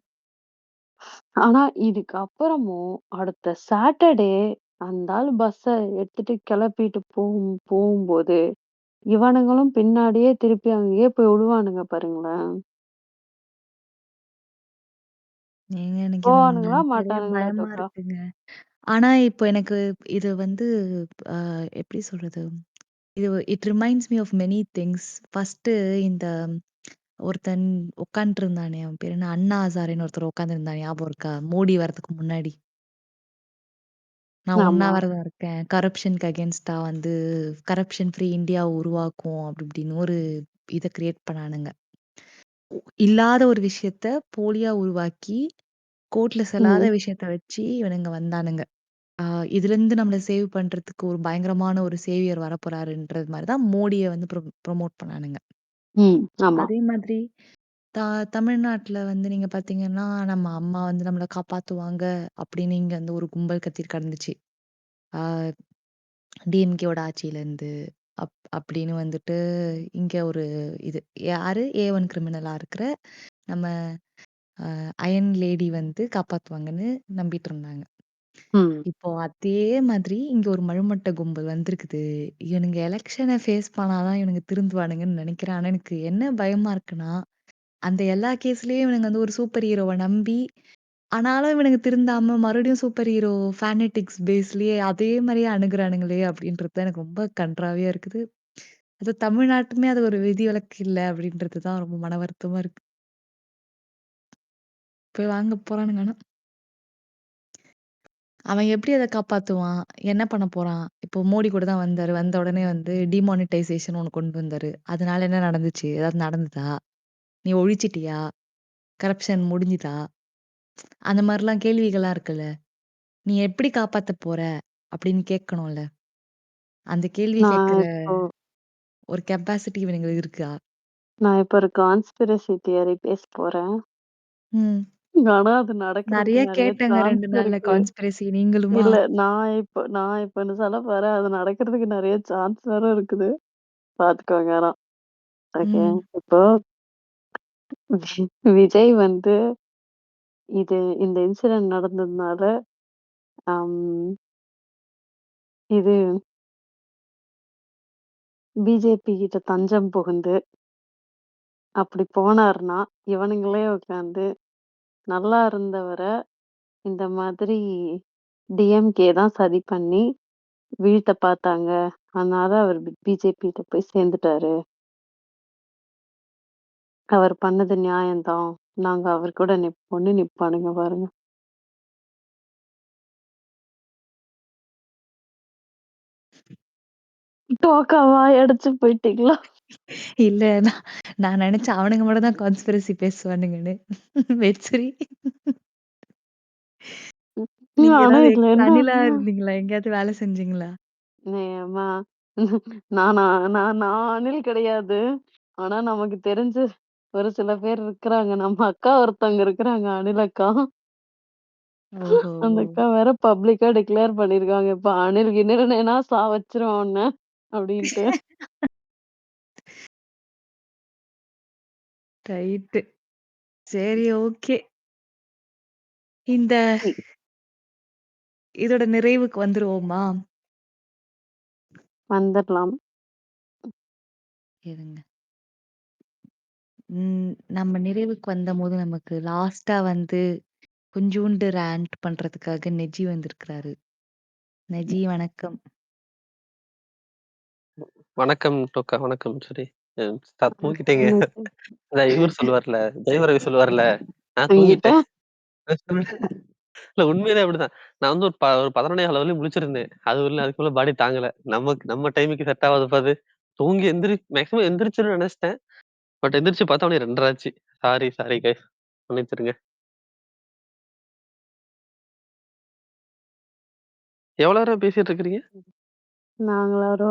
ஆனா இதுக்கப்புறமும் அடுத்த சாட்டர்டே அந்த ஆள் பஸ்ஸ எடுத்துட்டு கிளப்பிட்டு போகும்போது, இவனுங்களும் பின்னாடியே திருப்பி அங்கேயே போய் விழுவானுங்க பாருங்களேன். ஏங்க எனக்கு இத போவானுங்களா? நெனச்சாலே மாட்டானுங்களா பயமா டோக்கா? இருக்குங்க. ஆனா, இப்போ எனக்கு இது வந்து அ எப்படி சொல்றது? It reminds me of many things. First இந்த ஒருத்தன் உட்காந்துட்டுருந்தானே, அவன் பேரு என்ன? அண்ணா ஹசாரேன்னு ஒருத்தர் உட்காந்துருந்தான் ஞாபகம் இருக்கா? மோடி வரதுக்கு முன்னாடி. நான் ஆமா. உண்ணாவிரதம் இருக்கேன். கரப்ஷனுக்கு அகெயின்ஸ்டா வந்து கரப்ஷன் ஃப்ரீ இந்தியாவ உருவாக்குவோம் அப்படி இப்படின்னு ஒரு இத கிரியேட் பண்ணானுங்க. இல்லாத ஒரு விஷயத்த போலியா உருவாக்கி, கோர்ட்ல செல்லாத ம். விஷயத்த வச்சு இவனுங்க வந்தானுங்க. ஆ இதுலருந்து நம்மள சேவ் பண்றதுக்கு ஒரு பயங்கரமான ஒரு சேவியர் வரப்போறாருன்றது மாரி தான் மோடிய வந்து ப்ரமோட் பண்ணானுங்க. ம். ஆமா. அதே மாதிரி த தமிழ்நாட்டுல வந்து நீங்க பார்த்தீங்கன்னா, நம்ம அம்மா வந்து நம்மள காப்பாத்துவாங்க அப்படின்னு இங்க வந்து ஒரு கும்பல் கத்திட்டு கடந்துச்சு. ஆ டிஎம்கேவோட ஆட்சியிலருந்து அப்படின்னு வந்துட்டு இங்க ஒரு இது யாரு ஏ1 கிரிமினலா இருக்கிற நம்ம அயன் லேடி வந்து காப்பாத்துவாங்கன்னு நம்பிட்டு இருந்தாங்க. ம். இப்போ அதே மாதிரி இங்க ஒரு மழுமட்ட கும்பல் வந்திருக்குது. இவனுங்க எலக்ஷன ஃபேஸ் பண்ணா தான் இவனுங்க திருந்துவானுங்கன்னு நெனைக்கிறேன். ஆனா எனக்கு என்ன பயமா இருக்குன்னா, அந்த எல்லா கேஸ்லயும் இவனுங்க வந்து ஒரு சூப்பர் ஹீரோவ நம்பி, ஆனாலும் இவனுங்க திருந்தாம மறுபடியும் சூப்பர் ஹீரோ ஃபேனடிக்ஸ் பேஸ்லயே அதே மாரியே அணுகுறானுங்களே அப்படின்றது தான் எனக்கு ரொம்ப கண்றாவியா இருக்குது. அது தமிழ்நாட்டுமே அது ஒரு விதிவிலக்கு இல்ல அப்படின்றது தான் ரொம்ப மன வருத்தமா இருக்கு. போய் வாங்க போறானுங்க ஆனா. அவன் எப்படி அத காப்பாத்துவான்? என்ன பண்ண போறான்? இப்போ மோடி கூட தான் வந்தாரு. வந்த உடனே வந்து டிமானிட்டைசேஷன் ஒண்ணு கொண்டு வந்தாரு. அதனால என்ன நடந்துச்சு? ஏதாவது நடந்ததா? நீ ஒழிச்சிட்டியா? கரப்ஷன் முடிஞ்சுதா? அந்த மாரிலாம் கேள்விகள்லாம் இருக்குல்ல. நீ எப்படி காப்பாத்த போற? அப்படின்னு கேட்கணும்ல. அந்த கேள்வி நான் கேட்கிற இப்போ ஒரு கெப்பாசிட்டி இவனுங்களுக்கு இருக்கா? நான் இப்போ ஒரு கான்ஸ்பிரசி தியரி பேச போறேன். ம். ஆனா அது நடக்கிறதுக்கு நெறைய நெறைய கேட்டேங்க 2 சான்ஸ் நாள்ல இருக்கு. கான்ஸ்பிரசி நீங்களுமா? இல்ல நான் இப்போ ஒண்ணு சொல்ல போறேன். அது நடக்கிறதுக்கு நெறைய சான்ஸ் வேற இருக்குது. பார்த்துக்கோங்க ஆனா. ஓகே. ம். இப்போ விஜய் வந்து இந்த இன்சிடென்ட் நடந்ததுனால, அம் இது பிஜேபி கிட்ட தஞ்சம் புகுந்து, அப்படி போனாருன்னா, இவனுங்களே உட்காந்து நல்லா இருந்தவர இந்த மாதிரி டிஎம்கே தான் சதி பண்ணி வீழ்த்த பார்த்தாங்க. அதனால அவர் பிஜேபிட்ட போய் சேர்ந்துட்டாரு. அவர் பண்ணது நியாயம் தான். நாங்க அவர் கூட நிப்போம்னு நிப்பானுங்க பாருங்க. டோக்கா வாய் அடைச்சு போயிட்டீங்களா? இல்ல நான் நான் நெனச்சேன் அவனுங்க மட்டும் தான் கான்ஸ்பிரசி பேசுவானுங்கன்னு. வெற்றி. நீங்க ஆனா ஏதாவது இதுல எக்ஸ்ட்ரா அணிலா என்னன்னா இருந்தீங்களா? எங்கேயாவது வேலை செஞ்சீங்களா? ஏம்மா நானா நான் அணில் கிடையாது. ஆனா நமக்கு தெரிஞ்ச ஒரு சில பேர் இருக்கிறாங்க. நம்ம அக்கா ஒருத்தவங்க இருக்கிறாங்க அணில் அக்கா. ஓஹோ! அந்த அக்கா வேற பப்ளிக்கா டிக்ளேர் பண்ணியிருக்காங்க. இப்ப அணில் கிணில்னேனா சாவச்சிருவேன் உன்ன அப்டின்ட்டு. ரைட்டு. சரி, ஓகே. இந்த இதோட நிறைவுக்கு வந்துருவோமா? வந்துரலாம். இருங்க. நம்ம நிறைவுக்கு வந்தம்போது நமக்கு லாஸ்ட்டா வந்து கொஞ்சூண்டு ராண்ட் பண்றதுக்காக நெஜி வந்திருக்கிறாரு. நெஜி வணக்கம். வணக்கம் டோக்கா. வணக்கம். சரி. தூங்கிட்டேங்க. ம். அதான் இவரு சொல்லுவார்ல, ஜெயம் ரவி சொல்லுவார்ல, நான் என்கிட்ட தூங்கிட்டேன். இல்ல உண்மையிலே அப்படிதான். நான் வந்து ஒரு 11:15 வரையும் முழிச்சிருந்தேன். அதுக்கு மேல பாடி தாங்கல. நம்ம டைமுக்கு செட் ஆவாதுப்பா அது. தூங்கி மேக்ஸிமம் எந்திரிச்சுருவேன்னு நெனச்சுட்டேன். பட் எந்திரிச்சு பார்த்தா மணி 2:30 ஆச்சு. Sorry guys. மன்னிச்சிடுங்க. எவ்வளோ நேரம் பேசிட்டு இருக்கிறீங்க? நாங்களா ஒரு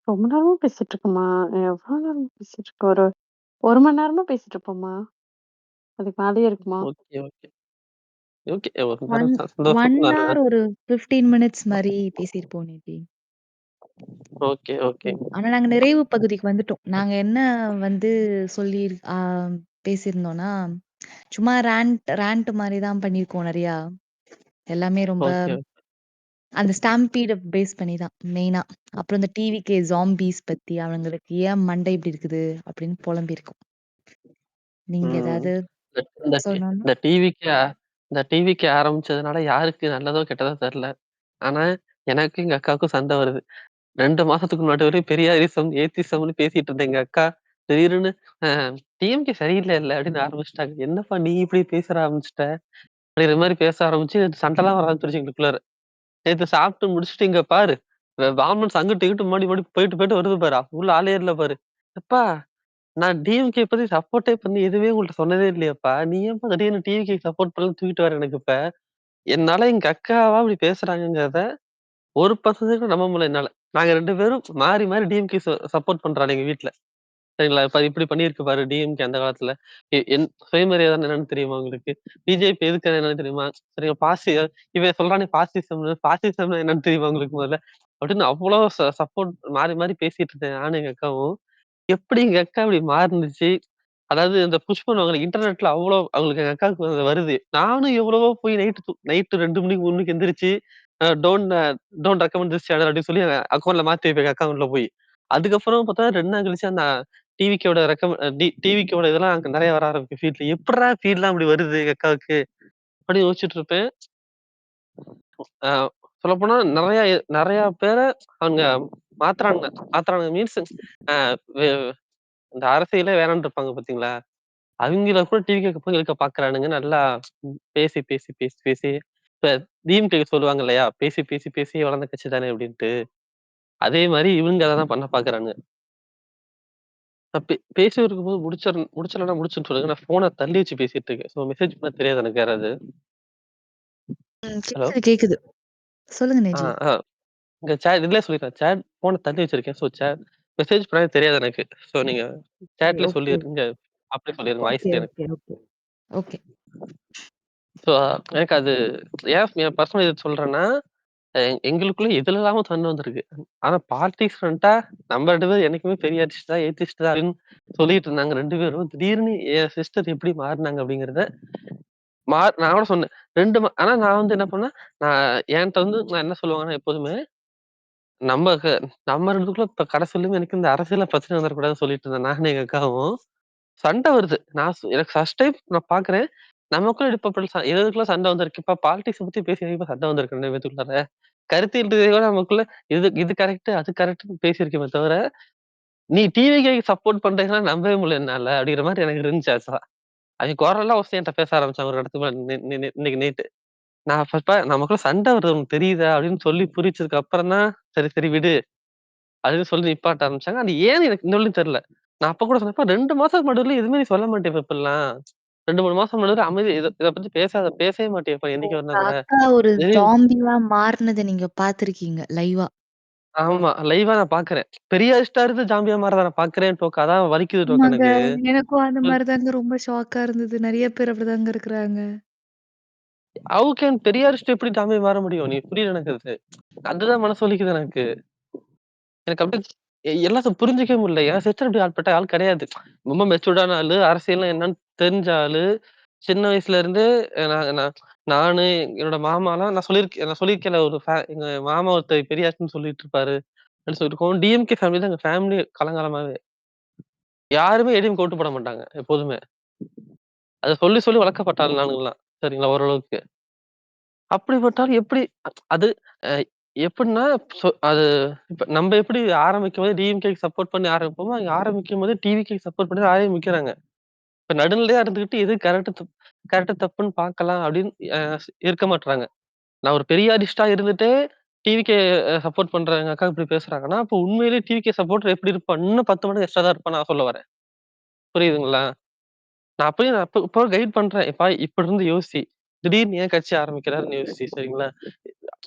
ரொம்ப நேரமா பேசிட்டு இருக்கோமா? எவ்வளோ நேரமா பேசிட்டு இருக்கோம்? ஒரு 1 மணி நேரமா பேசிட்டு இருப்போமா? அதுக்கு மேலயே இருக்குமா? ஓகே. ஒரு 1 நேரம் சந்தோஷம். 1 ஹார் ஒரு 15 மினிட்ஸ் மாரி பேசியிருப்போம் நேத்தி. ஓகே. ஆனா நாங்க நிறைவு பகுதிக்கு வந்துட்டோம். நாங்க என்ன வந்து சொல்லி பேசியிருந்தோம்னா, சும்மா ராண்ட் மாரி தான் பண்ணியிருக்கோம் நெறையா. எல்லாமே ரொம்ப ஓகே. அந்த ஸ்டாம்பீட பேஸ் பண்ணி தான் மெயினா. அப்புறம் இந்த டிவிகே ஜாம்பீஸ் பத்தி அவங்களுக்கு ஏன் மண்டை இப்படி இருக்குது அப்படின்னு புலம்பியிருக்கோம். நீங்க ம். ஏதாவது இந்த இந்த டி சொல்லணும்னா? இந்த டிவிக்கு இந்த டிவிக்கு ஆரம்பிச்சதுனால யாருக்கு நல்லதோ, கெட்டதோ தெர்ல. ஆனா, எனக்கும் எங்க அக்காவுக்கும் சண்டை வருது. 2 மாசத்துக்கு முன்னாடி வரையும் பெரியாரிசம், ஏத்திசம்ன்னு பேசிட்டு இருந்த எங்க அக்கா, திடீர்னு அ டிஎம்கே சரியில்லைல்ல அப்படின்னு ஆரம்பிச்சுட்டாங்க. என்னப்பா நீ இப்படி பேச ஆரம்பிச்சுட்ட? அப்படிங்கிற மாரி பேச ஆரம்பிச்சு சண்டைலாம் வர ஆரம்பிச்சுருச்சு எங்களுக்குள்ளார. நேத்து சாப்பிட்டு முடிச்சுட்டு இங்க பாரு, வாமன்ஸ் அங்கிட்டு, இங்கிட்டு மாடி போயிட்டு வருது பாரு. உள்ள ஆளே இல்ல பாரு. எப்பா நான் டிஎம்கே பத்தி சப்போர்ட்டே பண்ணி எதுவுமே உங்கள்ட்ட சொன்னதே இல்லையேப்பா! நீ ஏன்பா திடீர்னு டிவிகேக்கு சப்போர்ட் பண்ணலன்னு தூக்கிட்டு வர எனக்கு இப்ப? என்னால எங்க அக்காவா இப்படி பேசுறாங்கங்கிறத 1% கூட நம்ப முடியல என்னால. நாங்க 2 பேரும் மாறி, மாறி டிஎம்கே சப்போர்ட் பண்றோம் எங்க வீட்ல. சரிங்களா? இப்ப இப்படி பண்ணியிருக்கு பாரு டிஎம்கே அந்த காலத்துல. என் சுயமரியாதைன்னா என்னன்னு தெரியுமா உங்களுக்கு? பிஜேபி எதுக்கு என்னன்னு தெரியுமா? சரிங்க இவன் சொல்றானே பாசிசம்னா என்னன்னு தெரியுமா உங்களுக்கு முதல்ல? அப்படின்னு அவ்வளோ சப்போர்ட் மாறி, மாறி பேசிட்டு இருந்தேன் நானும் எங்க அக்காவும். எப்படி எங்க அக்கா இப்படி மாறுனுச்சு? அதாவது இந்த புஷ் பண்ணுவாங்கல்ல, இன்டர்நெட்ல அவ்ளோ அவங்களுக்கு எங்க அக்காவுக்கு வருது. நானும் எவ்வளவோ போய் நைட்டு 2 மணிக்கு, 3 மணிக்கு எந்திரிச்சு uh don't don't recommend this channel அப்படின்னு சொல்லி அக்கவுண்ட்ல மாத்தி வைப்பேன் எங்க அக்கவுண்ட்ல போய். அதுக்கப்புறம் பார்த்தா 2 நாள் கழிச்சு அந்த டிவிக்கோட டிவிக்கோட இதெல்லாம் அங்க நெறைய வர ஆரம்பிக்கும் ஃபீட்ல. எப்புட்றா ஃபீட்லாம் இப்படி வருது எங்க அக்காவுக்கு? அப்படின்னு யோசிச்சுட்டு இருப்பேன். அ சொல்லப்போனா நெறைய பேர அவங்க மாத்துறானுங்க மீன்ஸ் அ வெ இந்த அரசியலே வேணான்னு இருப்பாங்க பார்த்தீங்களா? அவிங்கள கூட டிவி கேட்க போய் இழுக்க பார்க்குறானுங்க. நல்லா பேசி இப்ப டிஎம்கேக்கு சொல்லுவாங்க இல்லையா? பேசி வளர்ந்த கட்சி தானே அப்டின்ட்டு. அதே மாரி இவனுங்க அத தான் பண்ண பார்க்குறானுங்க. நான் பேசிட்டு இருக்கும்போது முடிச்சிடலன்னா முடிச்சுட்டு சொல்லுங்க. நான் ஃபோன தள்ளி வச்சு பேசிட்டு இருக்கேன். ஸோ மெசேஜ் பண்ண தெரியாது எனக்கு யாராவது. ஹலோ? கேக்குது, கேக்குது. சொல்லுங்க ஆ, நேஜி. ஆ. இங்க இதுலயே சொல்லிருக்கேன். ஃபோன தள்ளி வச்சிருக்கேன். மெசேஜ் பண்ணவே தெரியாது எனக்கு. ஸோ நீங்க சேட்ல ஓகே, சொல்லிருங்க. அப்படியே சொல்லிருங்க ஓகே, வாய்ஸ்லயே எனக்கு. Okay, okay, okay. ஸோ எனக்கு அது என் பர்சனல் இது சொல்றேன்னா, எங்களுக்குள்ள எதுலலாமோ சண்டை வந்திருக்கு. ஆனா பாலிடிக்ஸ் வந்துட்டா நம்ம 2 பேரும் என்னைக்குமே பெரியாரிஸ்ட் தான், ஏத்திஸ்ட் தான் அப்படின்னு சொல்லிட்டு இருந்தாங்க 2 பேரும். திடீர்னு என் சிஸ்டர் எப்படி மாறுனாங்க அப்படிங்கிறத நான் கூட சொன்னேன். 2 ஆனா நான் வந்து என்ன பண்ணேன், நான் என்ட்ட வந்து நான் என்ன சொல்லுவேன்னா எப்போதுமே, நம்ம க நம்ம 2 பேருக்குள்ள இப்ப கடைசியிலயும் எனக்கு இந்த அரசியல்ல பிரச்சனை வந்துரக்கூடாதுன்னு சொல்லிட்டு இருந்தேன் நானும் எங்க அக்காவும். சண்டை வருது. எனக்கு ஃபர்ஸ்ட் டைம் நான் பார்க்குறேன். நமக்குள்ள இப்ப எதுக்குள்ள சண்டை வந்திருக்கு. இப்ப பாலிடிக்ஸ் பத்தி பேசி இப்ப சண்டை வந்திருக்கு 2 பேத்துக்குள்ளார. கருத்தியல் ரீதியா நமக்குள்ள இது இது கரெக்ட், அது கரெக்ட்ன்னு பேசியிருக்கோமே தவிர, நீ டிவிக்கு சப்போர்ட் பண்றீங்கன்னா நம்பவே முடியல என்னால. அப்படிங்கிற மாரி எனக்கு இருந்துச்சு ஆக்சுவலா. அவிங்க குரல்லாம் ஒசத்தி என்ட்ட பேச ஆரம்பிச்சாங்க ஒரு இடத்துக்கு மேல இன்னைக்கு நைட்டு. நான் அப்ப நமக்குள்ள சண்டை வருது உனக்கு தெரியுதா? அப்படின்னு சொல்லி புரிச்சதுக்கு அப்புறம் தான், சரி விடு. அப்படின்னு சொல்லி நிப்பாட்ட ஆரம்பிச்சாங்க. அது ஏன்னு எனக்கு இன்ன வரையும் தெரியல. நான் அப்ப கூட சொன்னேன், "எப்பா 2 மாசம் நடுவுல எதுவுமே நீ சொல்ல மாட்டியா இப்ப இப்படிலாம்?" 2, 3 மாசம் முன்னாடி அமைதி இத பத்தி பேசவே மாட்டியேப்பா என்னைக்கு உங்க வரனா கூட. அக்கா ஒரு திடீர்னு ஜாம்பியா மாறுனத நீங்க பார்த்திருக்கீங்க லைவா. ஆமா. லைவா நான் பாக்குறேன். பெரிய ஸ்டார் இருந்து ஜாம்பியா மாறுறத நான் பாக்குறேன் டோக்கா. அதான் வலிக்குது டோக்கா ஆமாங்க. எனக்கு. எனக்கும் அந்த ம். மாரி தாங்க ரொம்ப ஷாக்கா இருந்தது. நெறைய பேர் அப்படிதாங்க இருக்கிறாங்க. ஹவ் கேன் பெரியாரிஸ்ட் எப்படி ஜாம்பியா மாற முடியும்? நீ புரியல எனக்கு அது. அதுதான் மனசு வலிக்குது எனக்கு. எனக்கு அப்படியே எல்லாத்தையும் புரிஞ்சுக்கவே முடியல. என் சிஸ்டர் இப்படி ஆள்பட்ட ஆள் கிடையாது. ரொம்ப மெச்சூர்டான ஆளு. அரசியல்னா என்னன்னு தெரிஞ்ச ஆளு. சின்ன வயசுல இருந்தே நான் நான் நானு, என்னோட மாமாலாம் நான் சொல்லியிருக்கேன்ல ஒரு எங்க மாமா ஒருத்தர் பெரிய ஆக்டர்ன்னு சொல்லிட்டு இருப்பாரு. அப்படின்னு சொல்லிருக்கோம். டிஎம்கே ஃபேமிலி தான் எங்க ஃபேமிலி காலங்காலமாவே. யாருமே ஏடிஎம்கே ஓட்டு போட மாட்டாங்க எப்போதுமே. அத சொல்லி சொல்லி வளர்க்கப்பட்ட ஆள் நானுங்கலாம். சரிங்களா ஓரளவுக்கு. அப்படிப்பட்ட ஆள் எப்படி அது அ எப்படின்னா அது இப்ப நம்ப எப்படி ஆரம்பிக்கும்போது டிஎம்கேக்கு சப்போர்ட் பண்ணி ஆரம்பிப்போமோ, அங்க ஆரம்பிக்கும்போது டிவிகேக்கு சப்போர்ட் பண்ணி தான் ஆரம்பிக்கிறாங்க. இப்ப நடுநிலையா இருந்துகிட்டு எது கரெக்ட் தப்புன்னு பார்க்கலாம் அப்படின்னு இருக்க மாட்றாங்க. நான் ஒரு பெரியாரிஸ்ட்டா இருந்துட்டு டிவிகே சப்போர்ட் பண்ற எங்க அக்கா இப்படி பேசுறாங்கன்னா, அப்போ உண்மையிலேயே டிவிகே சப்போர்ட்டர் எப்படி இருப்பான்? இன்னும் 10 மடங்கு எக்ஸ்ட்ரா தான் இருப்பான்னு நான் சொல்ல வரேன். புரியுதுங்களா? நான் இப்போ கைட் பண்றேன். "எப்பா இப்படி இருந்து யோசி. திடீர்னு ஏன் கட்சி ஆரம்பிக்கிறாருன்னு யோசி." சரிங்களா?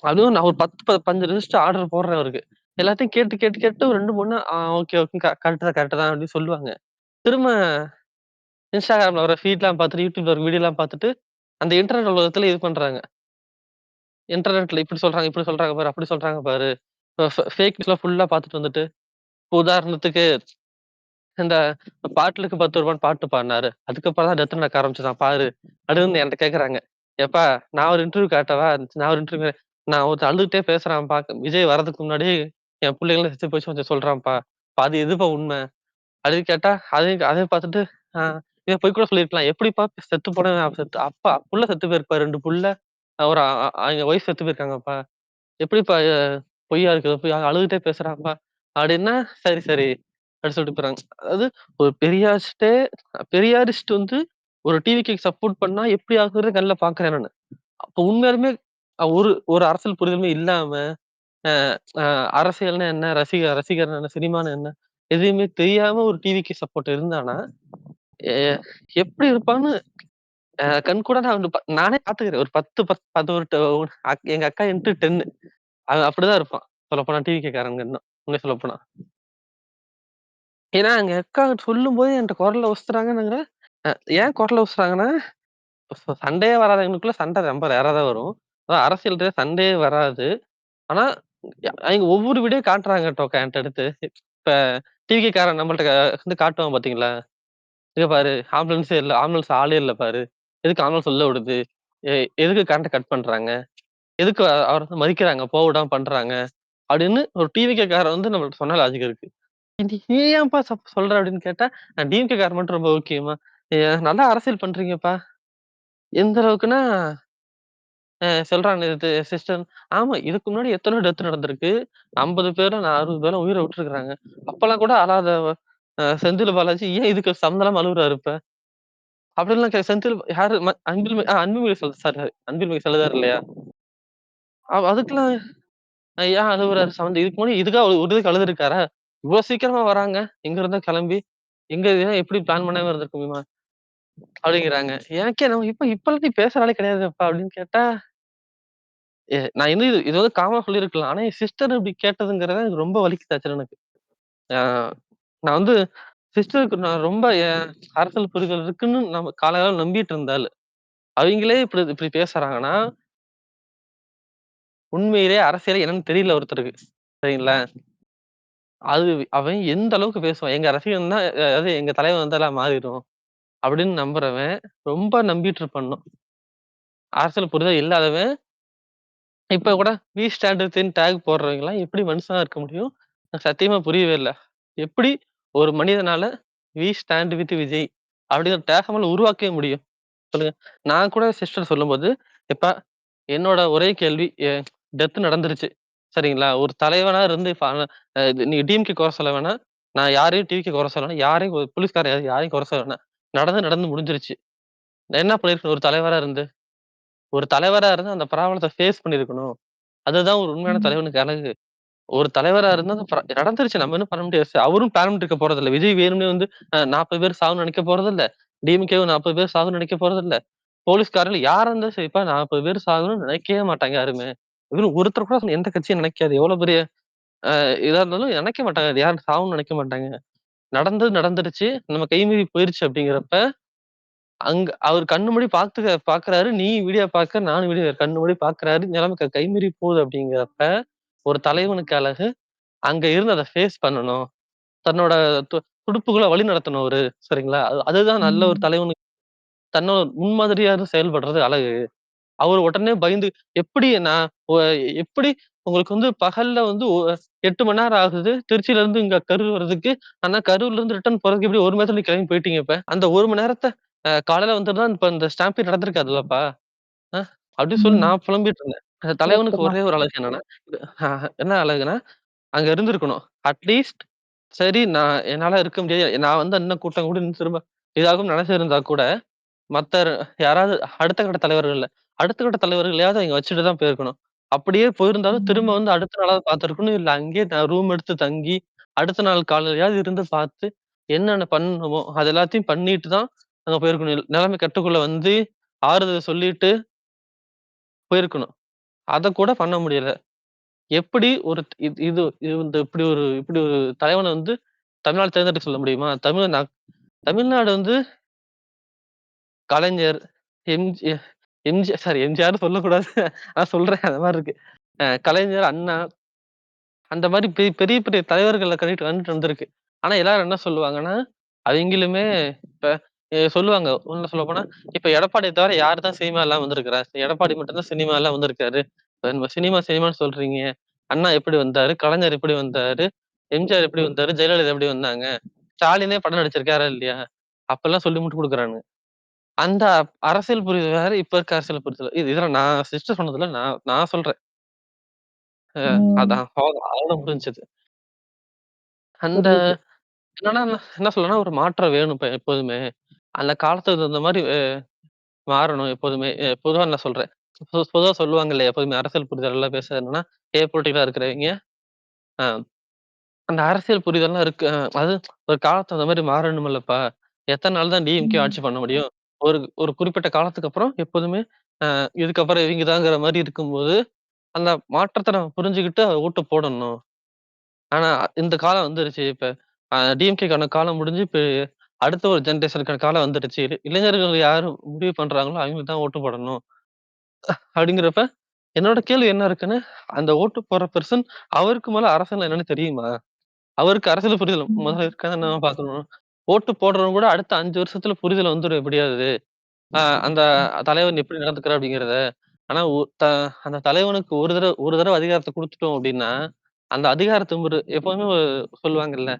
அதுவும் நான் ஒரு 10, 15 லிஸ்ட் ஆர்டர் போடுறேன் அவருக்கு. எல்லாத்தையும் கேட்டு, கேட்டு, கேட்டு ஒரு 2, 3 ஓகே, ஓகே. கரெக்ட் தான் அப்படின்னு சொல்லுவாங்க. திரும்ப Instagramல வர ஃபீட்லாம் பார்த்துட்டு, YouTubeல வர வீடியோலாம் பார்த்துட்டு, அந்த இன்டர்நெட் உலகத்துல இது பண்றாங்க. இன்டர்நெட்ல இப்படி சொல்றாங்க, இப்படி சொல்றாங்க பாரு, அப்படி சொல்றாங்க பாரு. ஃபேக் நியூஸ்லாம் ஃபுல்லா பார்த்துட்டு வந்துட்டு, இப்போ உதாரணத்துக்கு இந்த பாட்டுலுக்கு ரூ. 10 பாட்டு பாடுனாரு. அதுக்கப்புறம் தான் டெத் நடக்க ஆரம்பிச்சதாம் பாரு. அப்படின்னு வந்து என்ட்ட கேட்கறாங்க. எப்பா நான் ஒரு இன்டர்வியூ காட்டவா? நான் ஒரு இன்டர்வியூ நான் ஒருத்தன் அழுதுட்டே பேசுறான்ப்பா. விஜய் வரதுக்கு முன்னாடி என் புள்ளைங்கலாம் செத்து போச்சு கொஞ்சம் சொல்றான்ப்பா. அது எதுப்பா உண்மை? அப்படின்னு கேட்டா, அதையும் பார்த்துட்டு, ஆ இத பொய் கூட சொல்லியிருக்கலாம். எப்படிப்பா செத்து போனவன் அப்பா புள்ள செத்து போயிருப்பா 2 புள்ள. ஒரு அவங்க ஒய்ஃப் செத்து போயிருக்காங்கப்பா. எப்படிப்பா பொய்யா இருக்குது? பொய் அழுதுட்டே பேசுறான்ப்பா. அப்படின்னா, சரி, சரி. அப்படின்னு சொல்லிட்டு போறாங்க. அதாவது ஒரு பெரியாரிஸ்ட் வந்து ஒரு டிவிக்கு சப்போர்ட் பண்ணா எப்படி ஆகுறத கண்ல பார்க்கிறேன் நானு. அப்ப உண்மையாலுமே ஒரு ஒரு அரசியல் புரிதலுமே இல்லாம, அ அ அரசியல்னா என்ன? ரசிகர்னா என்ன? சினிமான்னா என்ன? எதுவுமே தெரியாம ஒரு டிவிக்கு சப்போர்ட் இருந்தான்னா, எ எப்படி இருப்பான்னு கண்கூடா நான் வந்து நானே பார்த்துக்கிறேன். ஒரு 11 எங்க அக்கா இன்டு 10 அவன் அப்படிதான் இருப்பான். சொல்லப்போனா டிவிகே காரங்க இன்னும். உண்மைய சொல்லப்போனா. ஏன்னா எங்க அக்கா சொல்லும்போது என்ட்ட குரல ஒசத்துறாங்கன்னுங்கிறேன். அ ஏன் குரல ஒசத்துறாங்கன்னா, சண்டையே வராது எங்களுக்குள்ள சண்டை ரொம்ப ரேரா தான் வரும். அதான் அரசியல் ரீதியா சண்டையே வராது. ஆனா, அவைங்க ஒவ்வொரு வீடியோ காட்டுறாங்க டோக்கா என்ட்ட எடுத்து. இப்ப டிவிகே காரன் நம்மள்ட்ட வந்து காட்டுவான் பார்த்தீங்களா? "இங்க பாரு ஆம்புலன்ஸே இல்ல. ஆம்புலன்ஸ் ஆளே இல்ல பாரு. எதுக்கு ஆம்புலன்ஸ் உள்ள விடுது? எ எதுக்கு கரண்ட்ட கட் பண்றாங்க? எதுக்கு அவர வந்து மறிக்கிறாங்க, போ விடாம பண்றாங்க?" அப்படின்னு ஒரு டிவிகே காரன் வந்து நம்மள்ட்ட சொன்னா லாஜிக் இருக்கு. "நீ ஏன்பா சொல்ற?" அப்படின்னு கேட்டா, "நான் டிஎம்கே காரன் மட்டும் ரொம்ப முக்கியமா? நல்லா அரசியல் பண்றீங்கப்பா." எந்த அளவுக்குன்னா, சொல்றாங்க இது சிஸ்டர் ஆமா இதுக்கு முன்னாடி எத்தனையோ டெத் நடந்திருக்கு. 50 பேரும் 60 பேரும் உயிர விட்டுருக்காங்க. அப்பலாம் கூட அழாத செந்தில் பாலாஜி ஏன் இதுக்கு சம்மந்தம் இல்லாம அழுவுறாரு இப்ப? அப்படிலாம் செந்தில் யாரு அன்பில்மணி சாரி அன்பில்மணி செல்லுதார் இல்லையா? அதுக்கெல்லாம் ஏன் அழுவுறாரு சம்மந்தம் இதுக்கு முன்னாடி ஒரு இதுக்கு அழுதுருக்காரா? இவ்ளோ சீக்கிரமா வராங்க. எங்க இருந்தோ கிளம்பி. எங்க இதெல்லாம் எப்படி பிளான் பண்ணாம இருந்திருக்க முடியுமா? அப்படிங்கிறாங்க. எனக்கே நம்ம இப்பலாம் நீ பேசுற ஆளே கிடையாதுப்பா அப்படின்னு கேட்டா, நான் வந்து இது வந்து காமனா சொல்லியிருக்கலாம். ஆனா என் சிஸ்டர் இப்படி கேட்டதுங்கிறது எனக்கு ரொம்ப வலிக்குது ஆக்சுவலா எனக்கு. ஆ நான் வந்து சிஸ்டருக்கு நான் ரொம்ப அரசியல் புரிதல் இருக்குன்னு நம்ம காலகாலம் நம்பிட்டு இருந்த ஆளு. அவைங்களே இப்படி இப்படி பேசுறாங்கன்னா, உண்மையிலேயே அரசியலே என்னன்னு தெரியல ஒருத்தருக்கு. சரிங்களா? அது அவன் எந்த அளவுக்கு பேசுவான். எங்க ரசிகன்னா அதாவது எங்க தலைவன் வந்தா எல்லாம் மாறிரும். அப்படின்னு நம்புறவன், ரொம்ப நம்பிட்டு இருப்பான் இன்னும். அரசியல் புரிதல் இல்லாதவன் இப்ப கூட வி ஸ்டாண்ட் வித்ன்னு டேக் போடுறவங்கலாம் எப்படி மனுஷனா இருக்க முடியும்? எனக்கு சத்தியமா புரியவே இல்ல. எப்படி ஒரு மனிதனால வி ஸ்டாண்ட் வித் விஜய் அப்படிங்கிற டேக நம்மால உருவாக்கவே முடியும்? சொல்லுங்க. நான் கூட சிஸ்டர் சொல்லும்போது, எப்பா என்னோட ஒரே கேள்வி டெத் நடந்துருச்சு. சரிங்களா? ஒரு தலைவனா இருந்து இப்ப நீங்க டிஎம்கே குறை சொல்ல வேணாம். நான் யாரையும் டிவிகே குறை சொல்ல வேணாம். யாரையும் போலீஸ்காரன் யாரையும் குறை சொல்ல வேணாம். நடந்து முடிஞ்சிருச்சு. நான் என்ன பண்ணியிருக்கணும் ஒரு தலைவரா இருந்து? ஒரு தலைவரா இருந்து அந்த ப்ராப்ளத்த ஃபேஸ் பண்ணியிருக்கணும். அதுதான் ஒரு உண்மையான ம். தலைவனுக்கு அழகு. ஒரு தலைவரா இருந்தா அந்த நடந்துருச்சு. நம்ம ஒண்ணும் பண்ண முடியாது. அவரும் பிளான் பண்ணிட்டு இருக்க போறதில்ல. விஜய் வேணும்னே வந்து 40 பேர் சாகணும்னு நினைக்க போறதில்ல. டிஎம்கேவும் 40 பேர் சாகணும்னு நினைக்க போறதில்ல. போலீஸ்காரர்கள் யாரா இருந்தாலும் சரிப்பா 40 பேர் சாகணும்னு நினைக்கவே மாட்டாங்க யாருமே. இவரு ஒருத்தர் கூட எந்த கட்சியும் நினைக்காது. எவ்வளவு பெரிய இதா இருந்தாலும் நினைக்க மாட்டாங்க. அது யாரும் சாவுன்னு நினைக்க மாட்டாங்க. நடந்தது நடந்துருச்சு. நம்ம கைமீறி போயிருச்சு அப்படிங்கிறப்ப, அங்க அவரு கண்ணு மூடி பாக்குறாரு. நீ வீடியோ பாக்க, நானும் வீடியோ கண்ணு மூடி பாக்குறாரு. நிலைமை கைமீறி போகுது அப்படிங்கிறப்ப, ஒரு தலைவனுக்கு அழகு, அங்க இருந்து அத ஃபேஸ் பண்ணணும். தன்னோட து துடுப்புகள வழிநடத்தணும் அவரு. சரிங்களா? அதுதான் நல்ல ஒரு ம். தலைவனுக்கு தன்னோட முன்மாதிரியா இருந்து செயல்படுறது அழகு. அவரு உடனே பயந்து எப்படி நான் எப்படி உங்களுக்கு வந்து பகல்ல வந்து 8 மணி நேரம் ஆகுது. திருச்சியில இருந்து இங்க கரூர் வர்றதுக்கு. ஆனா கரூர்ல இருந்து ரிட்டர்ன் போறதுக்கு எப்படி 1 மணி நேரத்துல கிளம்பி போயிட்டீங்க இப்ப. அந்த 1 மணி நேரத்த காலையில வந்திருந்தா இப்ப இந்த ஸ்டாம்பீட் நடந்திருக்காதுல்லப்பா. அ அப்படின்னு சொல்லி ம். நான் புலம்பிட்டு இருந்தேன். அந்த கரெக்ட்டு தலைவனுக்கு தான். ஒரே ஒரு அழகு என்னன்னா, அ என்ன அழகுன்னா, அங்க இருந்திருக்கணும். அட்லீஸ்ட் சரி என்னால இருக்க முடியாது. நான் வந்து இன்னும் கூட்டம் கூட இன்னும் திரும்ப இதாகும்னு நினைச்சிருந்தா கூட மத்த யாராவது அடுத்த கட்ட தலைவர்கள் இல்ல. அடுத்த கட்ட தலைவர்களையாவது அங்க வச்சுட்டு தான் போயிருக்கணும். அப்படியே போயிருந்தாலும் திரும்ப ம். வந்து அடுத்த நாளாவது பார்த்திருக்கணும். இல்ல அங்கேயே ரூம் எடுத்து தங்கி, அடுத்த நாள் காலையிலயாவது இருந்து பார்த்து, என்னென்ன பண்ணணுமோ, அது எல்லாத்தையும் பண்ணிட்டு தான் அங்க போயிருக்கணும். நிலைமை கட்டுக்குள்ள வந்து ஆறுதல் சொல்லிட்டு போயிருக்கணும். அத கூட பண்ண முடியல. எப்படி ஒரு இது இது இது இந்த இப்படி ஒரு தலைவன வந்து தமிழ்நாடு தேர்ந்தெடுக்க சொல்ல முடியுமா? தமிழ்நாடு வந்து கலைஞர், எம்ஜி எம்ஜிஆர் சாரி எம்ஜிஆர்ன்னு சொல்லக்கூடாது. நான் சொல்றேன் அந்த மாரி இருக்கு. கலைஞர், அண்ணா அந்த மாரி பெரிய பெரிய தலைவர்கள கண்டுட்டு வந்திருக்கு. ஆனா எல்லாரும் என்ன சொல்லுவாங்கன்னா, அவைங்களுமே இப்ப சொல்லுவாங்க. இன்னும் சொல்லப்போனா, இப்ப எடப்பாடிய தவிர யாரு தான் சினிமா இல்லாம வந்திருக்கிறா? எடப்பாடி மட்டும் தான் சினிமா எல்லாம் வந்திருக்காரு. இப்ப நம்ம சினிமான்னு சொல்றீங்க. அண்ணா எப்படி வந்தாரு? கலைஞர் எப்படி வந்தாரு? எம்ஜிஆர் எப்படி வந்தாரு? ஜெயலலிதா எப்படி வந்தாங்க? ஸ்டாலினே படம் நடிச்சிருக்காரா இல்லையா? அப்பல்லாம் சொல்லி முட்டு குடுக்குறானுங்க. அந்த அரசியல் புரிதல் வேற, இப்ப இருக்க அரசியல் புரிதல். இதெல்லாம் நான் சிஸ்டர் சொன்னதில்ல. நான் நான் சொல்றேன். அ ம். அதான் அவ்வளோதான் அதோட முடிஞ்சுது. அந்த புரியுது. என்னன்னா என்ன சொல்லணும்னா, ஒரு மாற்றம் வேணும் இப்ப எப்போதுமே. அந்த காலத்துக்கு தகுந்த மாரி மாறணும் எப்போதுமே. பொதுவா நான் சொல்றேன். பொதுவா சொல்லுவாங்க இல்லையா, எப்போதுமே அரசியல் புரிதல் எல்லாம் பேசுறது என்னன்னா, பொலிட்டிக்கலா இருக்கிறவைங்க, அ அந்த அரசியல் புரிதல்லாம் இருக்கு. அது ஒரு காலத்துக்கு தகுந்த மாரி மாறணுமில்லப்பா. எத்தன நாள் தான் டிஎம்கே ம். ஆட்சி பண்ண முடியும்? ஒரு ஒரு குறிப்பிட்ட காலத்துக்கு அப்புறம் எப்போதுமே இதுக்கப்புறம் இவங்க தாங்கிற மாரி இருக்கும்போது, அந்த மாற்றத்த நம்ம புரிஞ்சுகிட்டு ஓட்டு போடணும். ஆனா இந்த காலம் வந்துருச்சு. இப்ப டிஎம்கேக்கான காலம் முடிஞ்சு, இப்ப அடுத்த ஒரு ஜெனரேஷனுக்கான காலம் வந்துருச்சு. இளைஞர்கள் யாரு முடிவு பண்றாங்களோ அவங்களுக்கு தான் ஓட்டு போடணும். அப்படிங்கிறப்ப, என்னோட கேள்வி என்ன இருக்குன்னா, அந்த ஓட்டு போடுற பெர்சன் அவருக்கு முதல்ல அரசியல்னா என்னன்னு தெரியுமா? அவருக்கு அரசியல் புரிதல் ம். முதல்ல இருக்கான்னு நம்ம பார்க்கணும். ஓட்டு போடுறவங்க கூட அடுத்த 5 வருஷத்துல புரிதல் வந்துரும் எப்படியாவது. அந்த தலைவன் எப்படி நடந்துக்கிறார் அப்படிங்கிறத. ஆனா அந்த தலைவனுக்கு ஒரு தடவ அதிகாரத்த குடுத்துட்டோம் அப்படின்னா, அந்த அதிகார திமிரு எப்பவுமே சொல்லுவாங்கல்ல,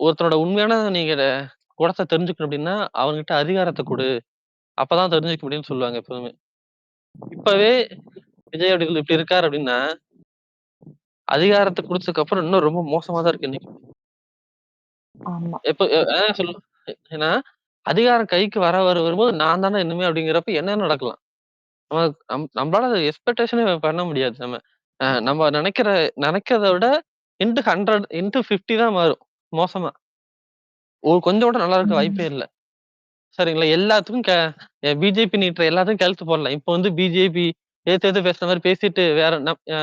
ஒருத்தனோட உண்மையான நீங்க குணத்த தெரிஞ்சுக்கணும் அப்படின்னா, அவன்கிட்ட அதிகாரத்த குடு. அப்பதான் தெரிஞ்சுக்க முடியும்னு சொல்லுவாங்க எப்பவுமே. இப்பவே விஜய் அவர்கள் இப்படி இருக்காரு அப்படின்னா, அதிகாரத்த குடுத்ததுக்கு அப்புறம் இன்னும் ரொம்ப மோசமா தான் இருக்கு இன்னைக்கு. ஆமா. எப்ப எ அ சொல்லு ஏன்னா, அதிகாரம் கைக்கு வரும்போது நான் தானே இனிமே அப்படிங்கிறப்ப என்ன நடக்கலாம்? நம்ம நம்பளால எக்ஸ்பெக்டேஷனே பண்ண முடியாது நம்ம. நம்ம நெனைக்கிறத விட இன்டு 100 இன்டு 50 தான் மாறும். மோசமா. கொஞ்சம் கூட நல்லா இருக்க வாய்ப்பே ம். இல்ல. சரிங்களா? எல்லாத்துக்கும் பிஜேபி நீட்டுற எல்லாத்துக்கும் கையெழுத்து போடலாம். இப்போ வந்து பிஜேபி எதிர்த்து பேசுற மாரி பேசிட்டு வேற அ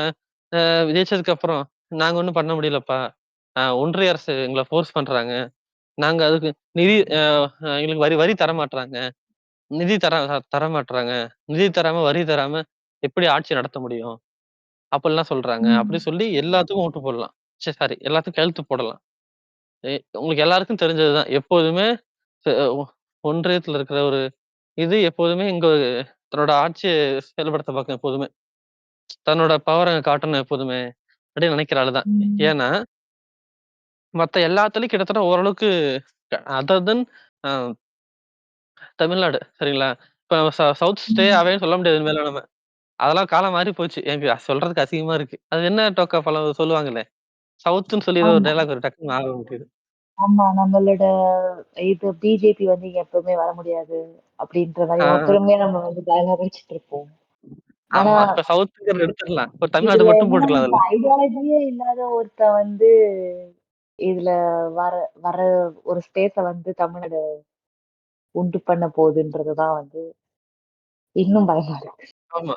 அ ஜெயிச்சதுக்கு அப்புறம், நாங்க ஒண்ணும் பண்ண முடியலப்பா. ஒன்றிய அரசு எங்கள ஃபோர்ஸ் பண்றாங்க. நாங்க அதுக்கு நிதி எங்களுக்கு வரி வரி தர மாட்றாங்க. நிதி தரமாட்றாங்க. நிதி தராம, வரி தராம எப்படி ஆட்சி நடத்த முடியும்? அப்படிலாம் சொல்றாங்க. அப்படி ம். சொல்லி எல்லாத்துக்கும் ஓட்டு போடலாம். சாரி எல்லாத்துக்கும் கையெழுத்து போடலாம். உங்களுக்கு எல்லாருக்கும் தெரிஞ்சது தான். எப்போதுமே ஒ ஒன்றியத்துல இருக்கிற ஒரு இது எப்போதுமே இங்க தன்னோட ஆட்சிய செயல்படுத்த பார்க்கும் எப்போதுமே. தன்னோட பவர காட்டணும் எப்போதுமே. அப்படின்னு நினைக்கிற ஆளு தான். ம். ஏன்னா, மத்த எல்லாத்துலயும் கிட்டத்தட்ட ஓரளவுக்கு அதர் தென் அ தமிழ்நாடு சரிங்களா? இப்ப நம்ம சவுத் ஸ்டே ம். அவேன்னு சொல்ல முடியாது இனிமேலாம் நம்ம. அதெல்லாம் காலம் மாறி போச்சு. எனக்கு சொல்றதுக்கு அசிங்கமா இருக்கு. அது என்ன டோக்கா பழம் சொல்லுவாங்களே, சவுத்துன்னு சொல்லி ஏதோ ஒரு ஆமா. டயலாக் வரும். டக்குன்னு ஞாபகம் வந்துது. ஆமா. நம்மளோட இது பிஜேபி வந்து இங்க எப்பவுமே வர முடியாது. அப்படின்ற மாரி ஆ நம்ம பெருமையா நம்ம வந்து டயலாக் வச்சுட்டு இருப்போம். ஆனா, ஆமா. இப்ப சவுத்துங்கிறத எடுத்துடலாம். இப்ப தமிழ்நாடு இதுல மட்டும் என்னன்னா போட்டுக்கலாம் இப்ப அதுல. ஐடியாலஜியே இல்லாத ஒருத்தன் வந்து இதுல வர வர ஒரு ஸ்பேஸ வந்து தமிழ்நாடு உண்டு பண்ண போகுதுன்றது தான் வந்து இன்னும் பயமா இருக்கு. ஆமா.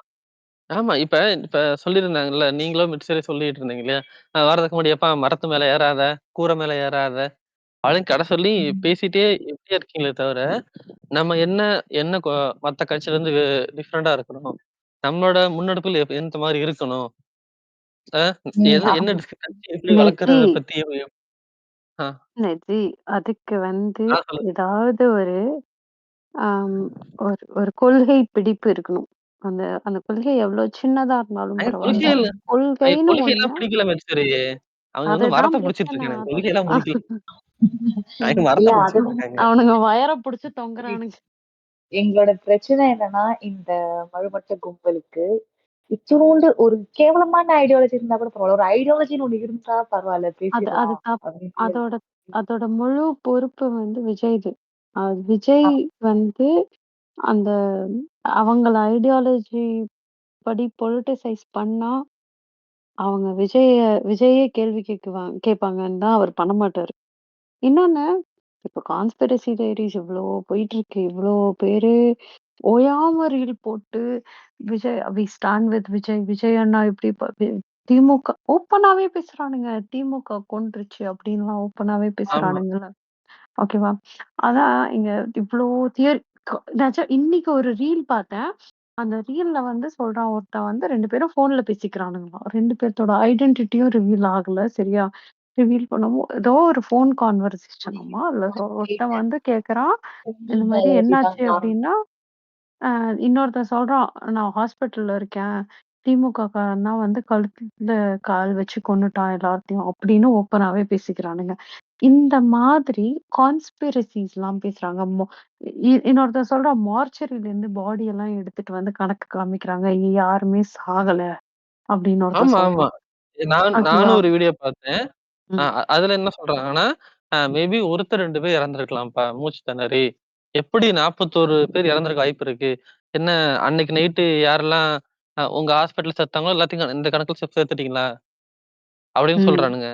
ஆமா. இப்ப இப்ப சொல்லியிருந்தாங்கல்ல, நீங்களும் மிட்சரி சொல்லிட்டு இருந்தீங்க இல்லையா? வர்றதுக்கு முன்னாடி "எப்பா மரத்து மேல ஏறாத, கூரை மேல ஏறாத" அப்படின்னு கட சொல்லி ம். பேசிட்டே இப்படியே இருக்கீங்களே தவிர, நம்ம என்ன என்ன மத்த கட்சியிலருந்து டிஃபரெண்டா இருக்கணும். நம்மளோட முன்னெடுப்புல எந்த மாரி இருக்கணும். அ ம். எது என்ன ஆமா. கட்சி எப்படி நிஜி, வளர்க்கறத பத்தி ஆ, நிஜி. அதுக்கு வந்து சொல்லுங்க. ஏதாவது ஒரு ஆம், ஒரு ஒரு கொள்கை பிடிப்பு இருக்கணும். அந்த அந்த கொள்கை எவ்ளோ சின்னதா இருந்தாலும் பரவால்ல. கொள்கைகள் கொள்கைன்னு கொள்கைலாம் ஒண்ணு பிடிக்கல மேஸ்திரி. அவங்க வந்து அதுதான் மரத்த புடிச்சிட்டு பிரச்சனை. இருக்கானுங்க. கொள்கைலாம் பிடிக்கல. அவங்க இல்ல மரத்த புடிச்சிட்டு அதுதான் இருக்காங்க. அவனுங்க வயர புடிச்சு புரியுது. தொங்குறானுங்க. எங்களோட பிரச்சனை என்னன்னா, இந்த மழுமட்ட கும்பலுக்கு இத்துணூண்டு ஒரு கேவலமான ஐடியாலஜி இருந்தா கூட பரவால்ல. ஒரு ஐடியாலஜின்னு ஒண்ணு இருந்தா பரவால்ல அது அது பேசிடலாம் தப் அப்படின்ட்டு அதோட அதோட முழு பொறுப்பு வந்து விஜய்து. விஜய் ஆமா. வந்து அந்த அவங்கள ஐடியாலஜி படி பொலிட்டிசைஸ் பண்ணா, அவங்க விஜயே கேள்வி கேட்பாங்கன்னு தான் அவர் பண்ண மாட்டாரு. இன்னொன்னு, இப்ப கான்ஸ்பிரசி தியரீஸ் இவ்ளோ போயிட்டுருக்கு. இவ்ளோ பேரு ஓயாம ரீல் போட்டு, we stand with Vijay. Vijay அண்ணா இப்படி திமுக ஓப்பனாவே பேசுறானுங்க. திமுக கொன்றுச்சு அப்படின்லாம் ஓப்பனாவே ஆமா. பேசுறானுங்கல்ல. ஓகேவா? அதான் இங்க இவ்ளோ தியரி நிஜம் இன்னைக்கு ஒரு ரீல் பார்த்தேன். அந்த ரீல்ல வந்து சொல்றான் ஒருத்தன் வந்து 2 பேரும் ஃபோன்ல பேசிக்கிறானுங்களாம். 2 பேத்தோட ஐடென்டிட்டியும் ரிவீல் ஆகல. சரியா? ரிவீல் பண்ணவும் ஏதோ ஒரு ஃபோன் கான்வர்சேஷனாமா. அதுல ஒருத்தன் கேட்டேன். வந்து கேட்கறான், இந்த மாரி ஐடியாலஜி தான் என்னாச்சு காரணம். அப்டின்னா, இன்னொருத்தன் சொல்றான், "நான் ஹாஸ்பிட்டல்ல இருக்கேன். திமுக காரன் தான் வந்து கழுத்துல கால் வச்சு கொன்னுட்டான் எல்லாத்தையும்." அப்படின்னு ஓப்பனாவே பேசிக்கிறானுங்க. இந்த மாதிரி கான்ஸ்பிரசிஸ்லாம் பேசுறாங்க. இன்னொருத்தன் சொல்றான், "மார்ச்சரியிலருந்து பாடி எல்லாம் எடுத்துட்டு வந்து கணக்கு காமிக்கிறாங்க. யாருமே சாகல." அப்படின்னு ஒருத்தன் ஆமா, ஆமா. சொல்றான். ஓகேவா? நானும் ஒரு வீடியோ பார்த்தேன். ம். அதுல என்ன சொல்றாங்கன்னா, மேபி ஒருத்தர் 2 பேர் இறந்திருக்கலாம்ப்பா, மூச்சு திணறி. எப்படி 41 பேர் இறந்திருக்க வாய்ப்பு இருக்கு? என்ன அன்னைக்கு நைட்டு யாரெல்லாம் உங்க ஹாஸ்பிட்டல்ல செத்தாங்களோ எல்லாத்தையும் இந்த கணக்குல சேர்த்துட்டீங்களா? அப்படின்னு ம். சொல்றானுங்க.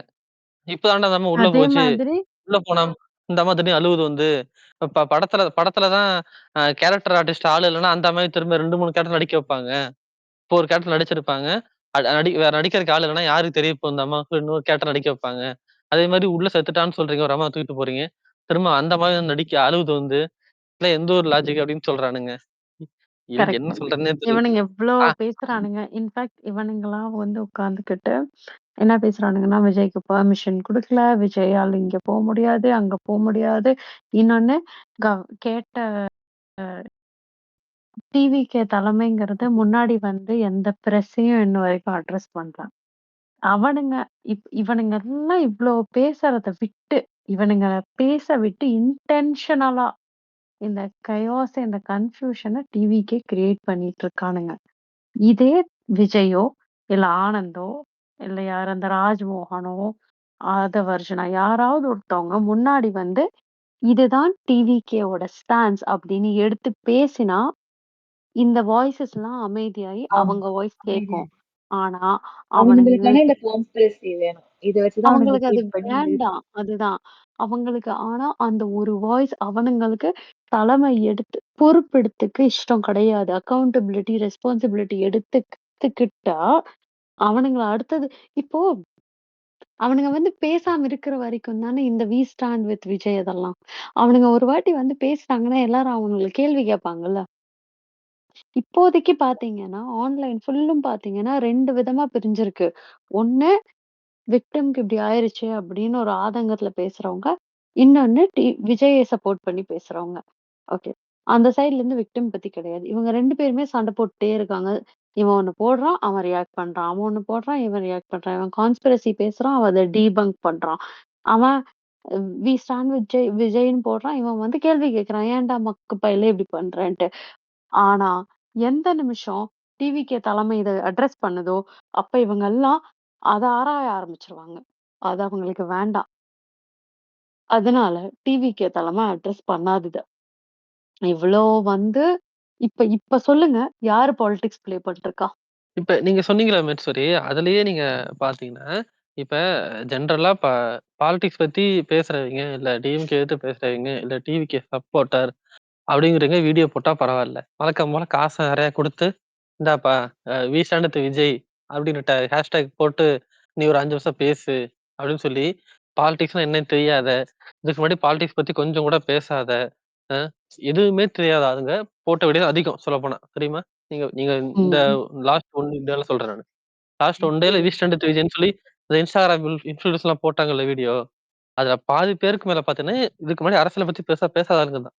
இப்ப தான்டா அந்த அம்மா உள்ள அதே போச்சு. மாதிரி உள்ள போனா இந்த அம்மா திடீர்னு அழுவுது வந்து. படத்துல படத்துல தான் கேரக்டர் ஆர்டிஸ்ட் ஆள் இல்லன்னா, அந்த அம்மாவை திரும்ப 2, 3 கேரக்டர் நடிக்க வைப்பாங்க. இப்போ ஒரு கேரக்டர் நடிச்சிருப்பாங்க. வேற நடிக்கிறதுக்கு ஆள் இல்லன்னா, யாருக்கு தெரியும் இப்போ இந்த அம்மாவுக்கு இன்னொரு கேரக்டர் நடிக்க வைப்பாங்க. அதே மாரி உள்ள செத்துட்டான்னு சொல்றீங்க. ஒரு அம்மாவ தூக்கிட்டு போறீங்க. திரும்ப அந்த அம்மாவே வந்து நடிக்க அழுவுது வந்து. இதெல்லாம் எந்த ஒரு லாஜிக் அப்படின்னு சொல்றானுங்க. எனக்கு என்ன கரெக்ட். சொல்றதுன்னே தெரியல. இவனுங்க எவ்ளோ ஆ பேசுறானுங்க. இன்ஃபாக்ட் இவனுங்கலாம் வந்து உட்கார்ந்துகிட்டு என்ன பேசுறானுங்கன்னா, விஜய்க்கு பெர்மிஷன் குடுக்கல. விஜயால இங்க முடியாது, அங்க முடியாது. இன்னொன்னு கேட்ட டிவிகே தலைமைங்கிறது முன்னாடி வந்து எந்த பிரஸ்ஸையும் இன்ன வரைக்கும் அட்ரஸ் பண்ணல. அவனுங்க இவனுங்க எல்லாம் இவ்ளோ பேசுறத விட்டு, இவனுங்க பேச விட்டு இன்டென்ஷனலா இந்த கயாஸ், இந்த கன்ஃப்யூஷன டிவிக்கே கிரியேட் பண்ணிட்டு இருக்கானுங்க. இதே விஜயோ, இல்ல ஆனந்தோ, இல்ல யார் அந்த ராஜ்மோகனோ, ஆதவர்ஜுனா யாராவது ஒருத்தவங்க முன்னாடி வந்து, இதுதான் டிவிகேவோட ஸ்டாண்ட்ஸ் அப்படின்னு எடுத்து பேசினா, இந்த வாய்ஸஸ்லாம் அமைதியாயி ஆமா. அவங்க வாய்ஸ் அமைதியா கேக்கும். ஆனா, அவனுங்க அவனுங்களுக்கான இந்த கான்ஸ்பிரசி வேணும். இத வச்சு தான் அவனுங்க அவங்களுக்கு அது கிரியேட் பண்ணி இது வேண்டாம். அதுதான். அவங்களுக்கு ஆனா அந்த ஒரு வாய்ஸ் அவனுங்களுக்கு தலைமை எடுத்து பொறுப்பெடுத்துக்க இஷ்டம் கிடையாது. அக்கவுண்டபிலிட்டி, ரெஸ்பான்சிபிலிட்டி எடுத்துக்கிட்டா, அவனுங்கள அடுத்தது இப்போ அவனுங்க வந்து பேசாம இருக்கிற வரைக்கும் தானே இந்த வி ஸ்டாண்ட் வித் விஜய் அதெல்லாம். அவனுங்க ஒரு வாட்டி வந்து பேசிட்டாங்கன்னா, எல்லாரும் அவங்கள கேள்வி கேட்பாங்கல்ல. இப்போதைக்கு பார்த்தீங்கன்னா, ஆன்லைன் ஃபுல்லும் பார்த்தீங்கன்னா 2 விதமா பிரிஞ்சிருக்கு. ஒண்ணு விக்டிம்க்கு இப்படி ஆயிருச்சு அப்படின்னு ஒரு ஆதங்கத்துல பேசுறவங்க. இன்னொன்னு விஜய சப்போர்ட் பண்ணி பேசுறவங்க. ஓகே. அந்த சைட்ல இருந்து விக்டிம் பத்தி கிடையாது. இவங்க 2 பேருமே சண்டை போட்டுட்டே இருக்காங்க. இவன் ஒண்ணு போடுறான், அவன் ரியாக்ட் பண்றான். அவன் ஒண்ணு போடுறான், இவன் ரியாக்ட் பண்றான். இவன் கான்ஸ்பிரசி பேசுறான், அவன் அத டீபங்க் பண்றான். அவன் வி ஸ்டாண்ட் வித் விஜய்ன்னு போடுறான். இவன் வந்து கேள்வி கேட்கிறான். ஏன்டா மக்கு பயலே இப்படி பண்றேன்ட்டு. ஆனா, எந்த நிமிஷம் டிவிகே தலைமை இத அட்ரஸ் பண்ணுதோ, அப்ப இவங்கெல்லாம் அத ஆராய ஆரம்பிச்சுருவாங்க. அது அவங்களுக்கு வேண்டாம். அதனால டிவிகே தலைமை அட்ரஸ் பண்ணாதது. இவ்ளோ வந்து இப்ப இப்ப சொல்லுங்க, யாரு பாலிடிக்ஸ் ப்ளே பண்ணிட்டுருக்கா? இப்ப நீங்க சொன்னீங்கல்ல மேட்ஸ்வரி, அதுலயே நீங்க பார்த்தீங்கன்னா, இப்ப ஜெனரலா பாலிடிக்ஸ் பத்தி பேசுறவங்க, இல்ல டிஎம்கே எதிர்த்து பேசுறவங்க, இல்ல டிவிகே சப்போர்ட்டர் அப்படிங்கிறவங்க வீடியோ போட்டா பரவாயில்ல. வழக்கம் போல காச நெறைய குடுத்து, "இந்தாப்பா வி ஸ்டாண்ட் வித் விஜய்" அப்படின்னு ஹேஷ்டேக் போட்டு, "நீ ஒரு 5 வருஷம் பேசு" அப்படின்னு சொல்லி, பாலிடிக்ஸ்னா என்னன்னு தெரியாத, இதுக்கு முன்னாடி பாலிடிக்ஸ் பத்தி கொஞ்சம் கூட பேசாத, அ எதுவுமே தெரியாத ஆளுங்க போட்ட வீடியோ அதிகம் சொல்லப்போனா. தெரியுமா? நீங்க நீங்க இந்த ம். லாஸ்ட் 1 டேல சொல்றேன் நானு. லாஸ்ட் 1 டேல ஓகே. வி ஸ்டாண்ட் வித் விஜய்ன்னு சொல்லி, இந்த இன்ஸ்டாகிராம் இன்ஃப்ளூயன்சர்ஸ்லாம் போட்டாங்கல்ல வீடியோ. அதுல பாதி பேருக்கு மேல பார்த்தீங்கன்னா, இதுக்கு முன்னாடி அரசியல பத்தி பெருசா பேசாத ஆளுங்க தான்.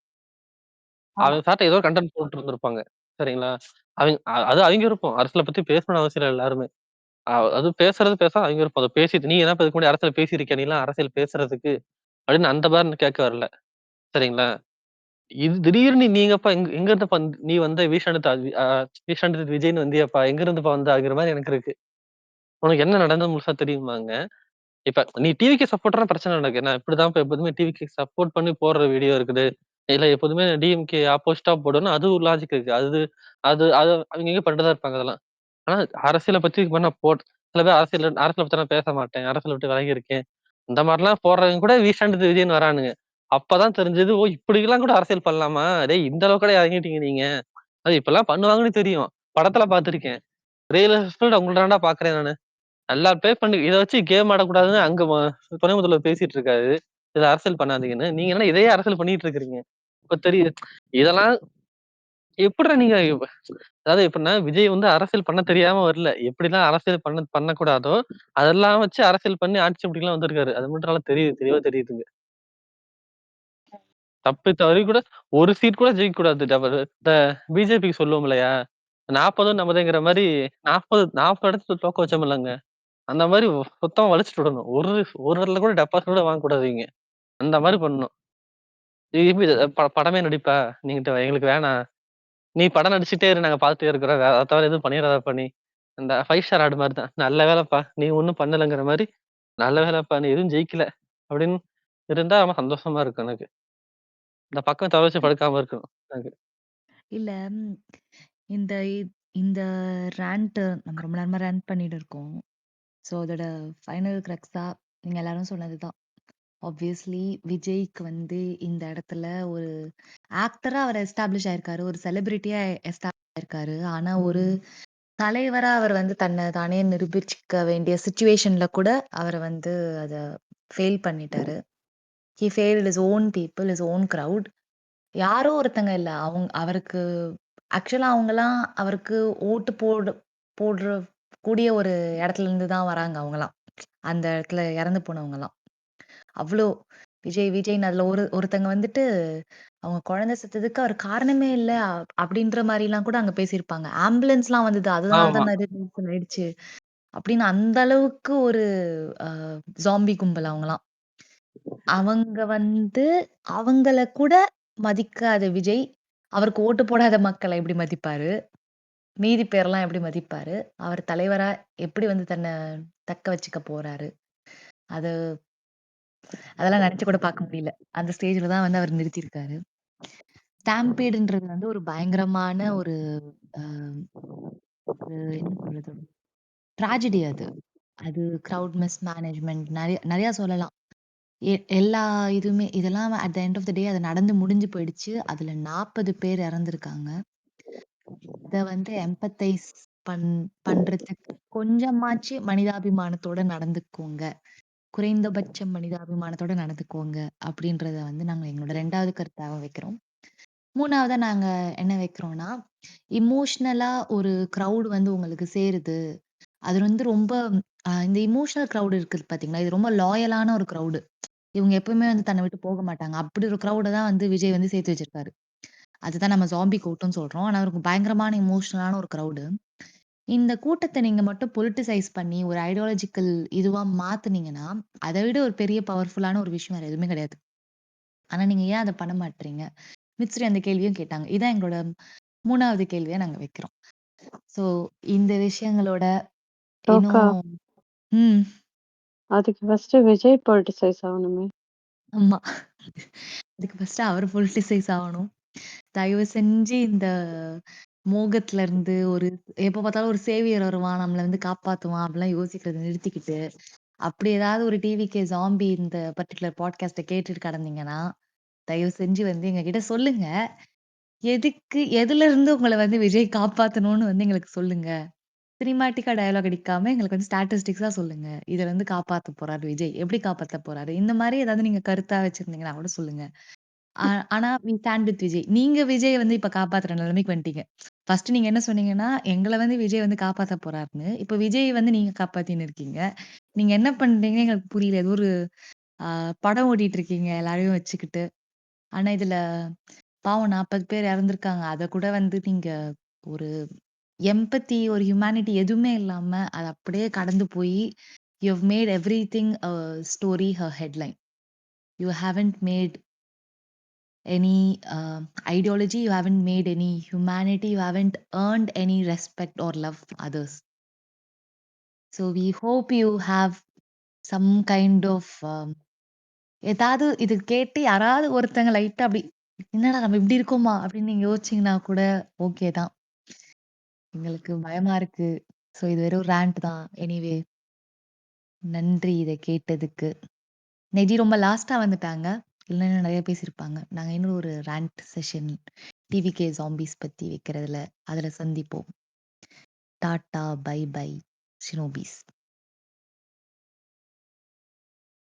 ஆமா. அவங்க சார்ட்ட ஏதோ ஒரு கன்டென்ட் போட்டு இருந்திருப்பாங்க. சரிங்களா? அது அவிங்க விருப்பம். அரசியல பத்தி பேசணும்னு அவசியம் இல்ல எல்லாருமே. அது பேசுறது பேசாம அவிங்க விருப்பம். அத பேசிட்டு, "நீ என்னப்பா இதுக்கு முன்னாடி அரசியல் பேசியிருக்கியா? நீலாம் அரசியல் பேசுறதுக்கு?" அப்படின்னு அந்த மாரி கேட்க வரல. சரிங்களா? இது திடீர்னு நீங்கப்பா எங்க இருந்துப்பா நீ வந்த விஷாண்டத் விஜய்ன்னு வந்தியாப்பா? எங்க இருந்துப்பா வந்தங்கிற மாரி எனக்கு இருக்கு. உனக்கு என்ன நடந்தது முழுசா தெரியுமாங்க? இப்ப நீ டிவிக்கு சப்போர்ட்டர்னா பிரச்சனை இல்ல எனக்கு. நான் இப்படிதான்ப்பா எப்போதுமே டிவிக்கு சப்போர்ட் பண்ணி போடுற வீடியோ இருக்குது. இல்ல எப்போதுமே டிஎம்கே ஆப்போசிட்டா போடுவேன்னா, அது ஒரு லாஜிக் இருக்கு. அது அது அது அவிங்கவிங்க பண்ணிட்டு தான் இருப்பாங்க அதெல்லாம். ஆனா அரசியல பத்தி இது மாரி நான் சில பேர் அரசியல பத்தி நான் பேச மாட்டேன். அரசியல விட்டு விலகி இருக்கேன். இந்த மாரிலாம் போடுறவங்க கூட வீசாண்டது விஜய்ன்னு வரானுங்க. அப்பதான் தெரிஞ்சது, ஓ! இப்படிலாம் கூட அரசியல் பண்ணலாமா? டேய் இந்த அளவுக்குடா இறங்கிட்டீங்க நீங்க. அது இப்படிலாம் பண்ணுவாங்கன்னு தெரியும். படத்துல பார்த்துருக்கேன். ரியல் எஸ்டேட் உங்கள்ட்ட தான்டா பார்க்கிறேன் நானு. நல்லா ப்ளே பண்ணி இத வச்சு கேம் ஆடக்கூடாதுன்னு அங்க துணை முதல்வர் பேசிட்டு இருக்காரு. இத அரசியல் பண்ணாதீங்கன்னு. நீங்க என்ன இதையே அரசியல் பண்ணிட்டு இருக்கிறீங்க. இப்ப தெரியுது. இதெல்லாம் எப்புட்றா நீங்க அதாவது எப்படின்னா, விஜய் வந்து அரசியல் பண்ண தெரியாம வரல. எப்படிலாம் அரசியல் பண்ணக்கூடாதோ, அதெல்லாம் வச்சு அரசியல் பண்ணி ஆட்சி பிடிக்கலாம் வந்திருக்காரு. அது மட்டும் நல்லா தெரியுது. தெளிவா தெரியுதுங்க. தப்பி தவறி கூட ஒரு சீட் கூட ஜெயிக்கக்கூடாது. இந்த பிஜேபிக்கு சொல்லுவோம் இல்லையா? 40ம் நம்மதுங்கிற மாரி 40 இடத்துல தோக்க வச்சோம்லங்க. அந்த மாரி சுத்தமா வலிச்சுட்டு விடணும். ஒரு இடத்துல கூட டெபாசிட் கூட வாங்கக்கூடாதுங்க. அந்த மாரி பண்ணணும். திருப்பி படமே நடிப்பா? எங்களுக்கு வேணாம். நீ படம் நடிச்சுட்டே இரு. நாங்க பார்த்துட்டே இருக்கிறோம். அத தவிர எதுவும் பண்ணிறாதப்பா நீ. இந்த 5 ஸ்டார் ஆடு மாரி தான். நல்ல வேலைப்பா. நீ ஒண்ணும் பண்ணலங்கிற மாரி, நல்ல வேலைப்பா நீ எதுவும் ஜெயிக்கல. அப்படின்னு இருந்தா ரொம்ப சந்தோஷமா இருக்கும் எனக்கு. இந்த பக்கம் தல வச்சு படுக்காம இருக்கணும். எனக்கு. இல்ல இந்த இந்த ரேண்ட் நம்ம ரொம்ப நேரமா ரேண்ட் பண்ணிட்டு இருக்கோம். ஸோ அதோட ஃபைனல் கிரக்ஸா நீங்க எல்லாரும் சொன்னதுதான். ஆப்வியஸ்லி விஜய்க்கு வந்து இந்த இடத்துல ஒரு ஆக்டரா அவர் எஸ்டாப்ளிஷ் ஆயிருக்காரு. ஒரு செலிபிரிட்டியா எஸ்டாப்ளிஷ் ஆயிருக்காரு. ஆனா ஒரு தலைவரா அவர் வந்து தன்னை தானே நிரூபிச்சுக்க வேண்டிய சிச்சுவேஷன்ல கூட அவர வந்து அத ஃபெயில் பண்ணிட்டாரு. He failed his own people, his own crowd. யாரோ ஒருத்தங்க இல்ல. அவருக்கு ஆக்சுவலா அவங்கலாம் அவருக்கு ஓட்டு போடுற கூடிய ஒரு இடத்துல இருந்து தான் வராங்க அவங்கலாம். அந்த இடத்துல இறந்து போனவங்கலாம். அவ்ளோ விஜய்ன்னு அதுல ஒருத்தங்க வந்துட்டு, அவங்க குழந்தை செத்ததுக்கு அவர் காரணமே இல்ல. அப்படின்ற மாரிலாம் கூட அங்க பேசியிருப்பாங்க. ஆம்புலன்ஸ்லாம் வந்தது. அதனால ஆமா. தான் நெறைய நியூஸ் ஆயிடுச்சு. அப்படின்னு அந்த அளவுக்கு ஒரு அ ஜாம்பி கும்பல் அவங்கலாம். அவங்க வந்து அவங்கள கூட மதிக்காத விஜய், அவருக்கு ஓட்டு போடாத மக்கள எப்படி மதிப்பாரு? மீதி பேர்லாம் எப்படி மதிப்பாரு? அவர் தலைவரா எப்படி வந்து தன்ன தக்க வச்சுக்க போறாரு? அது அதெல்லாம் நெனச்சு கூட பார்க்க முடியல. அந்த ஸ்டேஜ்ல தான் வந்து அவர் நிறுத்தியிருக்காரு. ஸ்டாம்பீடுன்றது வந்து ஒரு பயங்கரமான ஒரு அ ஒரு என்ன சொல்றது? ட்ராஜடி அது. அது கிரவுட் மிஸ்மேனேஜ்மென்ட் நெறைய நெறையா சொல்லலாம். எல்லா இதுவுமே இதெல்லாம் at the end of the day அது நடந்து முடிஞ்சு போயிடுச்சு. அதுல 40 பேர் இறந்திருக்காங்க. இத வந்து எம்பத்தைஸ் பண் பண்றதுக்கு கொஞ்சமாச்சு மனிதாபிமானத்தோட நடந்துக்கோங்க. குறைந்தபட்ச மனிதாபிமானத்தோட நடந்துக்கோங்க. அப்படின்றத வந்து நாங்க எங்களோட 2வது கருத்தாக வைக்கிறோம். 3வதா நாங்க என்ன வைக்கிறோம்னா, எமோஷனலா ஒரு கிரவுட் வந்து உங்களுக்கு சேருது. அது வந்து ரொம்ப இந்த எமோஷனல் கிரவுட் இருக்குது பார்த்தீங்களா, இது ரொம்ப லாயலான ஒரு கிரவுடு. இவங்க எப்பவுமே வந்து தன்ன விட்டு போக மாட்டாங்க. அப்படி ஒரு கிரவுட தான் வந்து விஜய் வந்து சேர்த்து வச்சிருக்காரு. அதுதான் நம்ம ஜாம்பி கூட்டம்னு சொல்றோம். ஆனா அவருக்கு பயங்கரமான எமோஷனலான ஒரு கிரவுடு. இந்த கூட்டத்த நீங்க மட்டும் பொலிட்டிசைஸ் பண்ணி ஒரு ஐடியாலஜிக்கல் இதுவா மாத்துனீங்கன்னா, அத விட ஒரு பெரிய பவர்ஃபுல்லான ஒரு விஷயம் வேற எதுவுமே கிடையாது. ஆனா நீங்க ஏன் அத பண்ண மாட்றீங்க? மித்ஸ்ரி அந்த கேள்வியும் கேட்டாங்க. இதான் எங்களோட 3வது கேள்வியா நாங்க வைக்கிறோம். ஸோ இந்த விஷயங்களோட டோக்கா, இன்னும் ம். அதுக்கு ஃபர்ஸ்ட்டு விஜய் பொலிட்டிசைஸ் ஆகணுமே! ஆமா. அதுக்கு ஃபர்ஸ்ட்டு அவரு பொலிட்டிசைஸ் ஆவணும். தயவு செஞ்சு இந்த மோகத்துல இருந்து எப்ப பார்த்தாலும் ஒரு சேவியர் வருவான், நம்மள வந்து காப்பாத்துவான் அப்படிலாம் யோசிக்கிறத நிறுத்திக்கிட்டு, அப்படி ஏதாவது ஒரு டிவிகே ஜாம்பி இந்த பர்ட்டிகுலர் பாட்காஸ்ட்ட கேட்டுட்டு கடந்தீங்கன்னா, தயவு செஞ்சு வந்து எங்ககிட்ட சொல்லுங்க. எதுலருந்து உங்கள வந்து விஜய் காப்பாத்தணும்னு வந்து எங்களுக்கு சொல்லுங்க. சினிமாட்டிக்கா டயலாக் அடிக்காம எங்களுக்கு வந்து ஸ்டாட்டிஸ்டிக்ஸா சொல்லுங்க. இதுலருந்து காப்பாத்த போறாரு விஜய். எப்படி காப்பாத்த போறாரு? இந்த மாரி ஏதாவது நீங்க கருத்தா வச்சிருந்தீங்கன்னா கூட சொல்லுங்க. ஆ ஆனா வி ஸ்டாண்ட் வித் விஜய். நீங்க விஜய வந்து இப்ப காப்பாத்துற நிலைமைக்கு வந்துட்டீங்க. ஃபர்ஸ்ட் நீங்க என்ன சொன்னீங்கன்னா, எங்கள வந்து விஜய் வந்து காப்பாத்த போறாருன்னு. இப்ப விஜய் வந்து நீங்க காப்பாத்தின்னு இருக்கீங்க. நீங்க என்ன பண்றீங்கன்னு எங்களுக்கு புரியல. ஏதோ ஒரு ஆ படம் ஓட்டிட்டு இருக்கீங்க எல்லாரையும் வச்சுக்கிட்டு. ஆனா இதுல பாவம் 40 பேர் இறந்திருக்காங்க. அத கூட வந்து நீங்க ஒரு எம்பத்தி, ஒரு ஹியூமானிட்டி எதுவுமே இல்லாம, அத அப்படியே கடந்து போயி, you have made everything a story, a headline. You haven't made any ideology, you haven't made any humanity, you haven't earned any respect or love from others. So we hope you have some kind of ஏதாவது இது கேட்டு யாராவது ஒருத்தங்க லைட்டா அப்படி, "என்னடா நம்ம இப்படி இருக்கோமா?" அப்படின்னு நீங்க யோசிச்சீங்கன்னா கூட ஓகே தான். எங்களுக்கு பயமா இருக்கு. ஸோ இது வெறும் ராண்ட் தான். எனிவே நன்றி இத கேட்டதுக்கு. நெஜி ரொம்ப லாஸ்ட்டா வந்துட்டாங்க. இல்லன்னா நெறைய பேசியிருப்பாங்க. நாங்க இன்னும் ஒரு ராண்ட் செஷன் டிவிகே ஜாம்பீஸ் பத்தி வைக்கிறதுல, அதுல சந்திப்போம். Tata, bye bye, ஷினோபீஸ்.